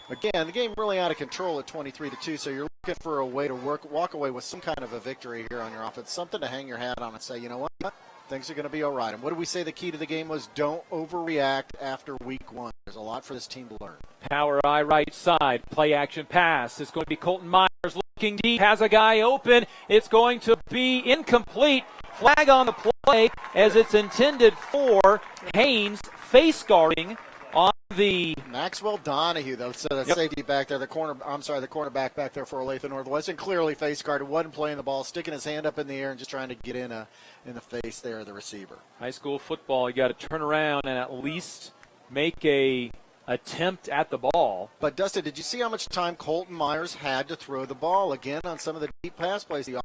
again, the game really out of control at 23-2. So you're looking for a way to walk away with some kind of a victory here on your offense, something to hang your hat on and say, you know what, things are going to be all right. And what did we say the key to the game was? Don't overreact after week 1. There's a lot for this team to learn. Power I right side, play action pass. It's going to be Colton Myers looking deep, has a guy open. It's going to be incomplete. Flag on the play as it's intended for Haynes, face guarding on the Maxwell Donahue, though, so the safety back there, the cornerback back there for Olathe Northwest, and clearly face guarded, wasn't playing the ball, sticking his hand up in the air and just trying to get in the face there of the receiver. High school football, you got to turn around and at least make a attempt at the ball. But Dustin, did you see how much time Colton Myers had to throw the ball? Again, on some of the deep pass plays, the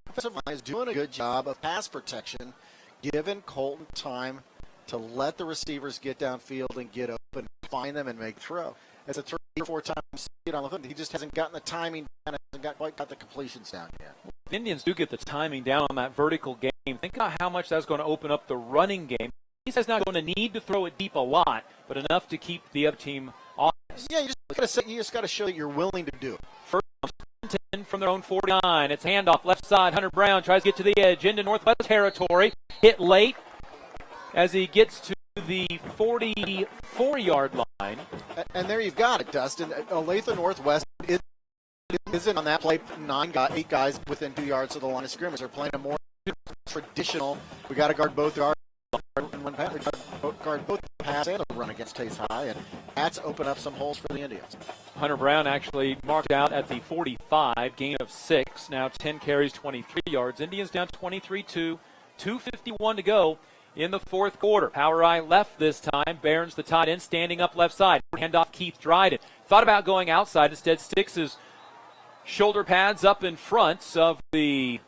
offensive line is doing a good job of pass protection, giving Colton time to let the receivers get downfield and get open, find them, and make throw. It's a 3 or 4 times on the foot. He just hasn't gotten the timing down, hasn't quite got the completions down yet. The Indians do get the timing down on that vertical game. Think about how much that's going to open up the running game. He's not going to need to throw it deep a lot, but enough to keep the other team honest. Yeah, you just got to show that you're willing to do it. First 10 from their own 49. It's handoff left side. Hunter Brown tries to get to the edge into Northwest territory. Hit late as he gets to the 44-yard line. And there you've got it, Dustin. Olathe Northwest isn't on that play 8 guys within 2 yards of the line of scrimmage. They're playing a more traditional, we got to guard both guards. Guard both the pass and the run against Hayes High, and that's opened up some holes for the Indians. Hunter Brown actually marked out at the 45, gain of 6. Now 10 carries, 23 yards. Indians down 23-2, 2:51 to go in the fourth quarter. Power I left this time. Barnes, the tight end, standing up left side. Handoff Keith Dryden. Thought about going outside. Instead sticks his shoulder pads up in front of the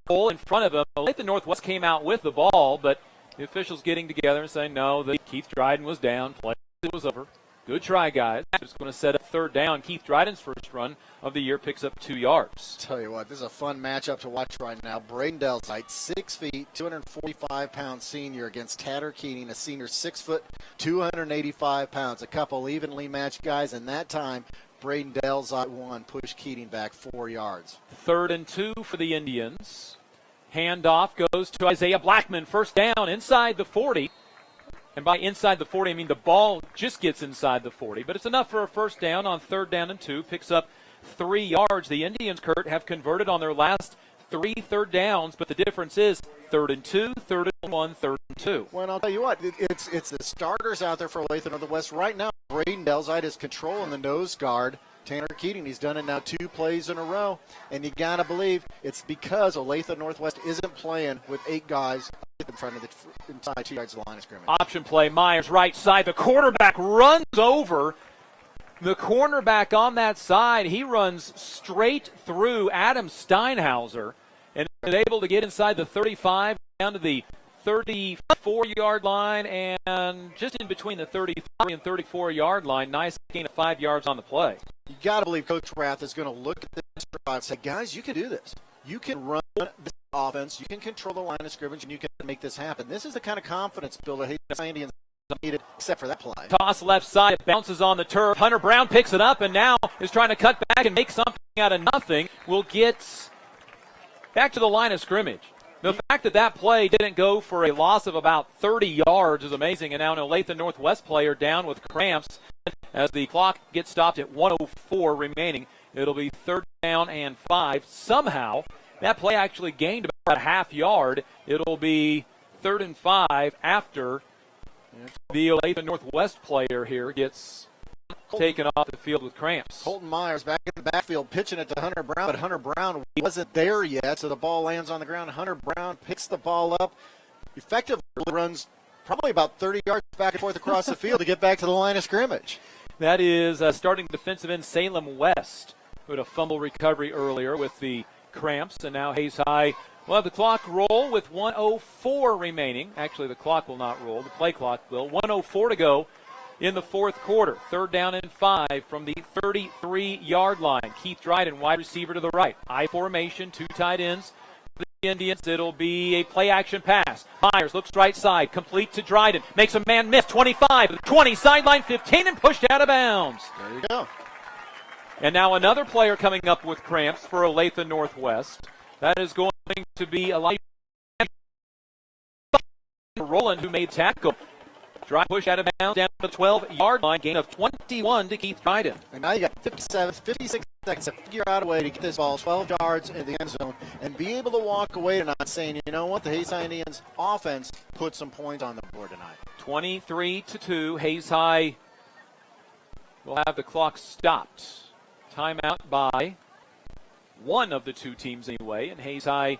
hole in front of him. Olathe Northwest came out with the ball, but the officials getting together and saying, no, that Keith Dryden was down. Play was over. Good try, guys. Just going to set up 3rd down. Keith Dryden's first run of the year picks up 2 yards. Tell you what, this is a fun matchup to watch right now. Braden Delsite, 6 feet, 245-pound senior against Tanner Keating, a senior 6 foot, 285 pounds. A couple evenly matched guys, and that time Braden Delsite won, pushed Keating back 4 yards. 3rd and 2 for the Indians. Handoff goes to Isaiah Blackman. First down inside the 40. And by inside the 40, I mean the ball just gets inside the 40. But it's enough for a first down on 3rd down and 2. Picks up 3 yards. The Indians, Kurt, have converted on their last 3 third downs. But the difference is 3rd and 2, 3rd and 1, 3rd and 2. Well, I'll tell you what, it's the starters out there for Olathe Northwest right now. Braden Delsite is controlling the nose guard. Tanner Keating, he's done it now 2 plays in a row, and you got to believe it's because Olathe Northwest isn't playing with 8 guys in front of the inside 2 yards of the line of scrimmage. Option play, Myers right side. The quarterback runs over the cornerback on that side. He runs straight through Adam Steinhauser and is able to get inside the 35 down to the 34-yard line and just in between the 33 and 34-yard line. Nice gain of 5 yards on the play. You got to believe Coach Rath is going to look at this drive and say, guys, you can do this. You can run this offense. You can control the line of scrimmage, and you can make this happen. This is the kind of confidence builder Hayes Indians needed, except for that play. Toss left side. It bounces on the turf. Hunter Brown picks it up and now is trying to cut back and make something out of nothing. Will get back to the line of scrimmage. The fact that play didn't go for a loss of about 30 yards is amazing. And now an Olathe Northwest player down with cramps as the clock gets stopped at 1:04 remaining. It'll be 3rd down and 5. Somehow, that play actually gained about a half yard. It'll be 3rd and 5 after the Olathe Northwest player here gets taken off the field with cramps. Colton Myers back in the backfield pitching it to Hunter Brown, but Hunter Brown wasn't there yet, so the ball lands on the ground. Hunter Brown picks the ball up, effectively runs probably about 30 yards back and forth across the field to get back to the line of scrimmage. That is starting defensive end Salem West, who had a fumble recovery earlier with the Cramps, and now Hayes High will have the clock roll with 1:04 remaining. Actually, the clock will not roll. The play clock will. 1:04 to go in the fourth quarter. 3rd down and 5 from the 33-yard line. Keith Dryden, wide receiver to the right. I formation, 2 tight ends. For the Indians, it'll be a play-action pass. Myers looks right side, complete to Dryden. Makes a man miss, 25, 20, sideline 15, and pushed out of bounds. There you go. And now another player coming up with cramps for Olathe Northwest. That is going to be a life Roland, who made tackle. Dry push out of bounds down to the 12-yard line. Gain of 21 to Keith Dryden. And now you got 56 seconds to figure out a way to get this ball 12 yards in the end zone and be able to walk away tonight saying, you know what, the Hayes High Indians offense put some points on the board tonight. 23-2. Hayes High will have the clock stopped. Timeout by one of the two teams anyway, and Hayes High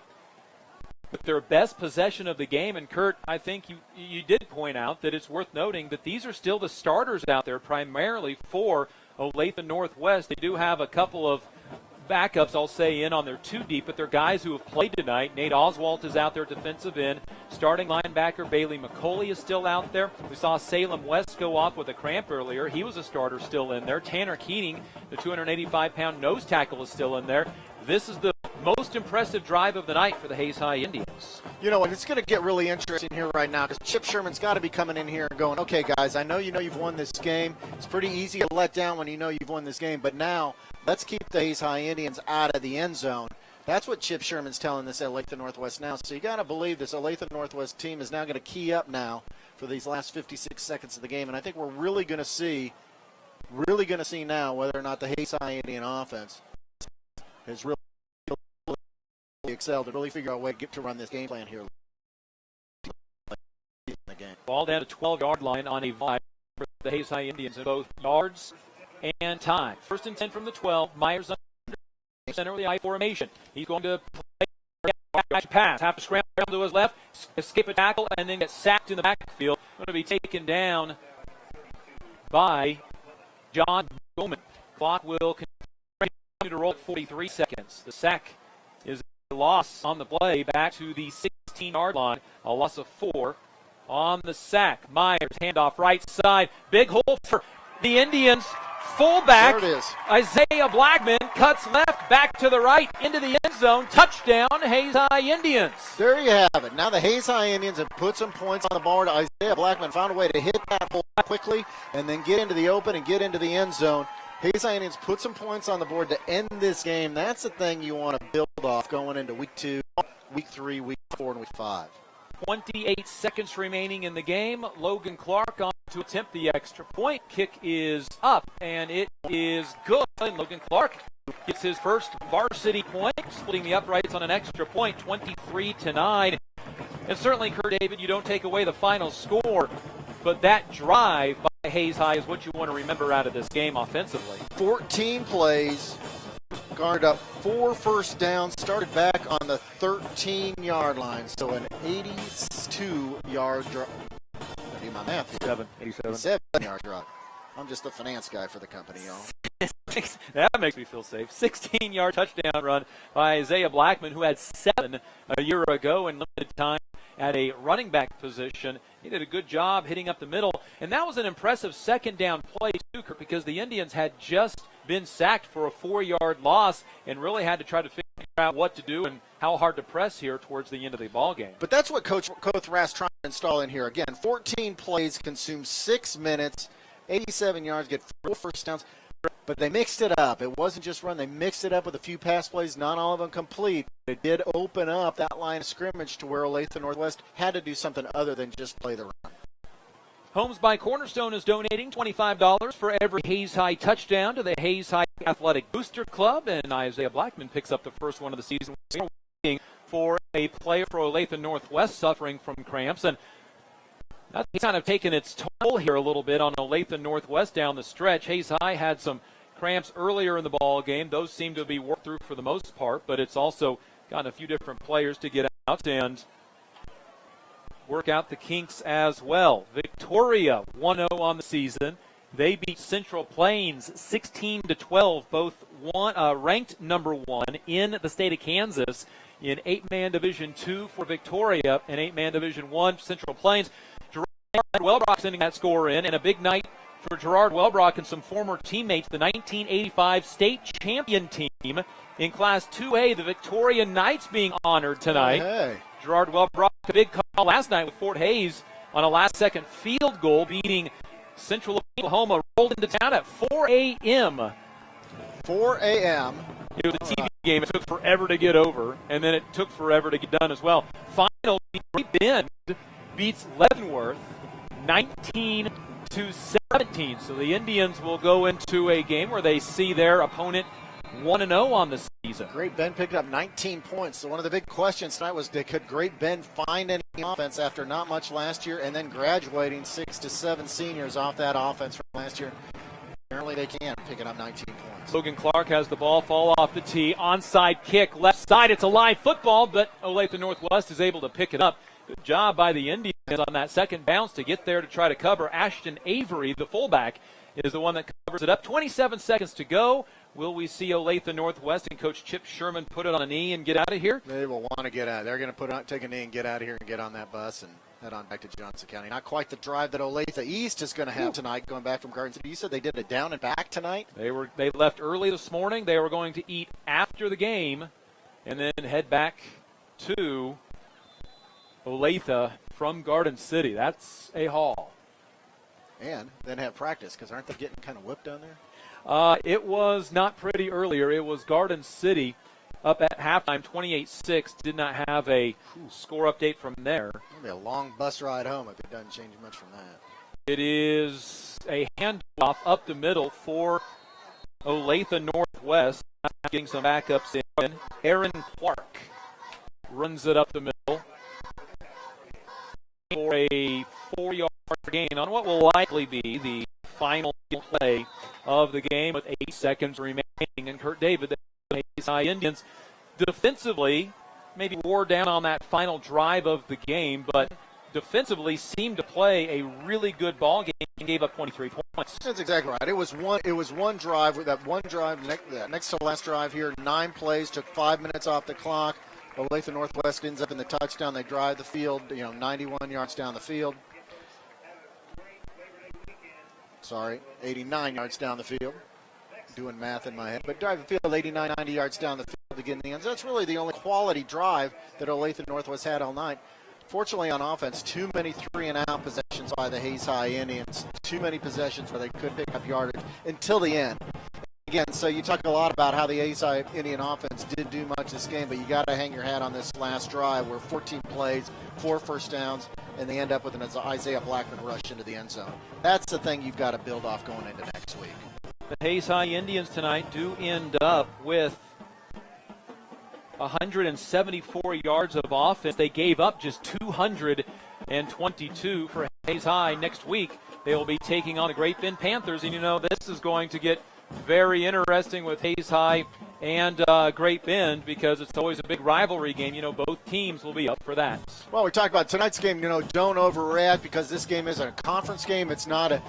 with their best possession of the game. And Kurt, I think you did point out that it's worth noting that these are still the starters out there primarily for Olathe Northwest. They do have a couple of backups, I'll say, in on their 2 deep, but they're guys who have played tonight. Nate Oswalt is out there, defensive end. Starting linebacker Bailey McCauley is still out there. We saw Salem West go off with a cramp earlier. He was a starter still in there. Tanner Keating, the 285-pound nose tackle, is still in there. This is the most impressive drive of the night for the Hayes High Indians. You know, and it's going to get really interesting here right now because Chip Sherman's got to be coming in here and going, okay, guys, I know you've won this game. It's pretty easy to let down when you know you've won this game, but now let's keep the Hayes High Indians out of the end zone. That's what Chip Sherman's telling this Olathe Northwest now. So you got to believe this Olathe Northwest team is now going to key up now for these last 56 seconds of the game, and I think we're really going to see now whether or not the Hayes High Indian offense has really excelled to really figure out a way to run this game plan here. Ball down to 12-yard line on a vibe for the Hayes High Indians in both yards and time. 1st and 10 from the 12. Myers under center of the I formation. He's going to play pass. Have to scramble to his left, escape a tackle, and then get sacked in the backfield. Going to be taken down by John Bowman. Clock will continue to roll at 43 seconds. The sack is a loss on the play back to the 16-yard line. A loss of 4 on the sack. Myers, handoff right side. Big hole for the Indians. Fullback there it is. Isaiah Blackman cuts left, back to the right, into the end zone. Touchdown, Hayes High Indians. There you have it. Now the Hayes High Indians have put some points on the board. Isaiah Blackman found a way to hit that hole quickly and then get into the open and get into the end zone. Hayes High Indians put some points on the board to end this game. That's the thing you want to build off going into week 2, week 3, week 4, and week 5. 28 seconds remaining in the game. Logan Clark on to attempt the extra point. Kick is up, and it is good. And Logan Clark gets his first varsity point, splitting the uprights on an extra point, 23-9. And certainly, Kurt David, you don't take away the final score, but that drive by Hayes High is what you want to remember out of this game offensively. 14 plays, garnered up 4 first downs, started back on the 13-yard line, so an 82-yard drive. Do my math here. 87-yard drive. I'm just the finance guy for the company, y'all. That makes me feel safe. 16-yard touchdown run by Isaiah Blackman, who had 7 a year ago in limited time at a running back position. He did a good job hitting up the middle, and that was an impressive second down play too, because the Indians had just been sacked for a 4-yard loss and really had to try to figure out what to do and how hard to press here towards the end of the ball game. But that's what Coach Rass trying to install in here. Again, 14 plays, consume 6 minutes, 87 yards, get 4 first downs. But they mixed it up. It wasn't just run. They mixed it up with a few pass plays, not all of them complete. It did open up that line of scrimmage to where Olathe Northwest had to do something other than just play the run. Homes by Cornerstone is donating $25 for every Hayes High touchdown to the Hayes High Athletic Booster Club, and Isaiah Blackman picks up the first one of the season. We're waiting for a player for Olathe Northwest suffering from cramps, and that's kind of taken its toll here a little bit on Olathe Northwest down the stretch. Hayes High had some cramps earlier in the ball game. Those seem to be worked through for the most part, but it's also gotten a few different players to get out and work out the kinks as well. Victoria 1-0 on the season. They beat Central Plains 16-12, both ranked number 1 in the state of Kansas in 8-man Division II for Victoria and 8-man Division I Central Plains. Gerard Wellbrock sending that score in, and a big night for Gerard Wellbrock and some former teammates. The 1985 state champion team in Class 2A, the Victoria Knights, being honored tonight. Hey. Gerard Wellbrock, a big call last night with Fort Hays on a last-second field goal, beating Central Oklahoma. Rolled into town at 4 a.m. 4 a.m. It was a TV game. It took forever to get over, and then it took forever to get done as well. Final, Great Bend beats Leavenworth 19-17. So the Indians will go into a game where they see their opponent 1-0 on the season. Great Bend picked up 19 points. So one of the big questions tonight was, could Great Bend find any offense after not much last year and then graduating 6 to 7 seniors off that offense from last year? Apparently they can, picking up 19 points. Logan Clark has the ball fall off the tee. Onside kick, left side. It's a live football, but Olathe Northwest is able to pick it up. Good job by the Indians on that second bounce to get there to try to cover. Ashton Avery, the fullback, is the one that covers it up. 27 seconds to go. Will we see Olathe Northwest and Coach Chip Sherman put it on a knee and get out of here? They will want to get out. They're going to take a knee and get out of here and get on that bus and head on back to Johnson County. Not quite the drive that Olathe East is going to have tonight, going back from Garden City. You said they did it down and back tonight? They left early this morning. They were going to eat after the game and then head back to Olathe from Garden City. That's a haul. And then have practice, because aren't they getting kind of whipped down there? It was not pretty earlier. It was Garden City up at halftime, 28-6. Did not have a score update from there. It'll be a long bus ride home if it doesn't change much from that. It is a handoff up the middle for Olathe Northwest. Getting some backups in. Aaron Clark runs it up the middle for a 4-yard gain on what will likely be the final play of the game with 8 seconds remaining. And Kurt David, the Hays High Indians, defensively maybe wore down on that final drive of the game, but defensively seemed to play a really good ball game and gave up 23 points. That's exactly right. It was one drive. With that one drive, next to the last drive here, 9 plays, took 5 minutes off the clock. Olathe Northwest ends up in the touchdown. They drive the field, 91 yards down the field. 89 yards down the field. Doing math in my head. But drive the field 89, 90 yards down the field to get in the end zone. That's really the only quality drive that Olathe Northwest had all night. Fortunately on offense, too many 3-and-out possessions by the Hays High Indians. Too many possessions where they could pick up yardage until the end. Again, so you talk a lot about how the Hays High Indian offense did do much this game, but you got to hang your hat on this last drive where 14 plays, 4 first downs, and they end up with an Isaiah Blackman rush into the end zone. That's the thing you've got to build off going into next week. The Hays High Indians tonight do end up with 174 yards of offense. They gave up just 222 for Hays High. Next week, they will be taking on the Great Bend Panthers, and this is going to get very interesting with Hays High and Great Bend because it's always a big rivalry game. Both teams will be up for that. Well, we talked about tonight's game, don't overreact because this game isn't a conference game. It's not a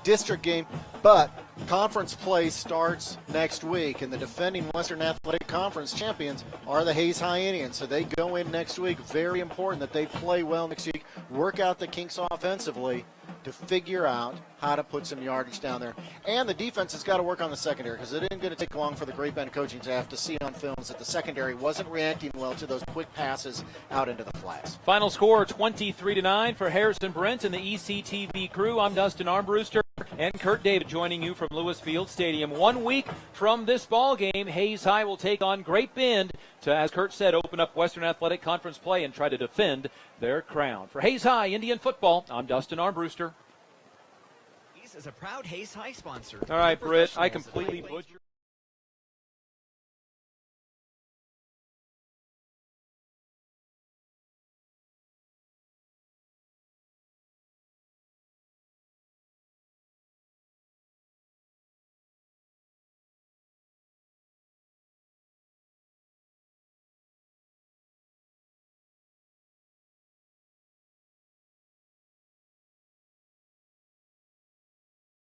district game, but conference play starts next week, and the defending Western Athletic Conference champions are the Hays High Indians. So they go in next week. Very important that they play well next week, work out the kinks offensively to figure out how to put some yardage down there. And the defense has got to work on the secondary because it isn't going to take long for the Great Bend coaching staff to see on films that the secondary wasn't reacting well to those quick passes out into the flats. Final score 23-9 for Harrison Brent and the ECTV crew. I'm Dustin Armbruster and Kurt David joining you from Lewis Field Stadium. 1 week from this ball game, Hays High will take on Great Bend to, as Kurt said, open up Western Athletic Conference play and try to defend their crown. For Hays High Indian football, I'm Dustin Armbruster. Is a proud Hays High sponsor. All right, Britt, I completely butchered.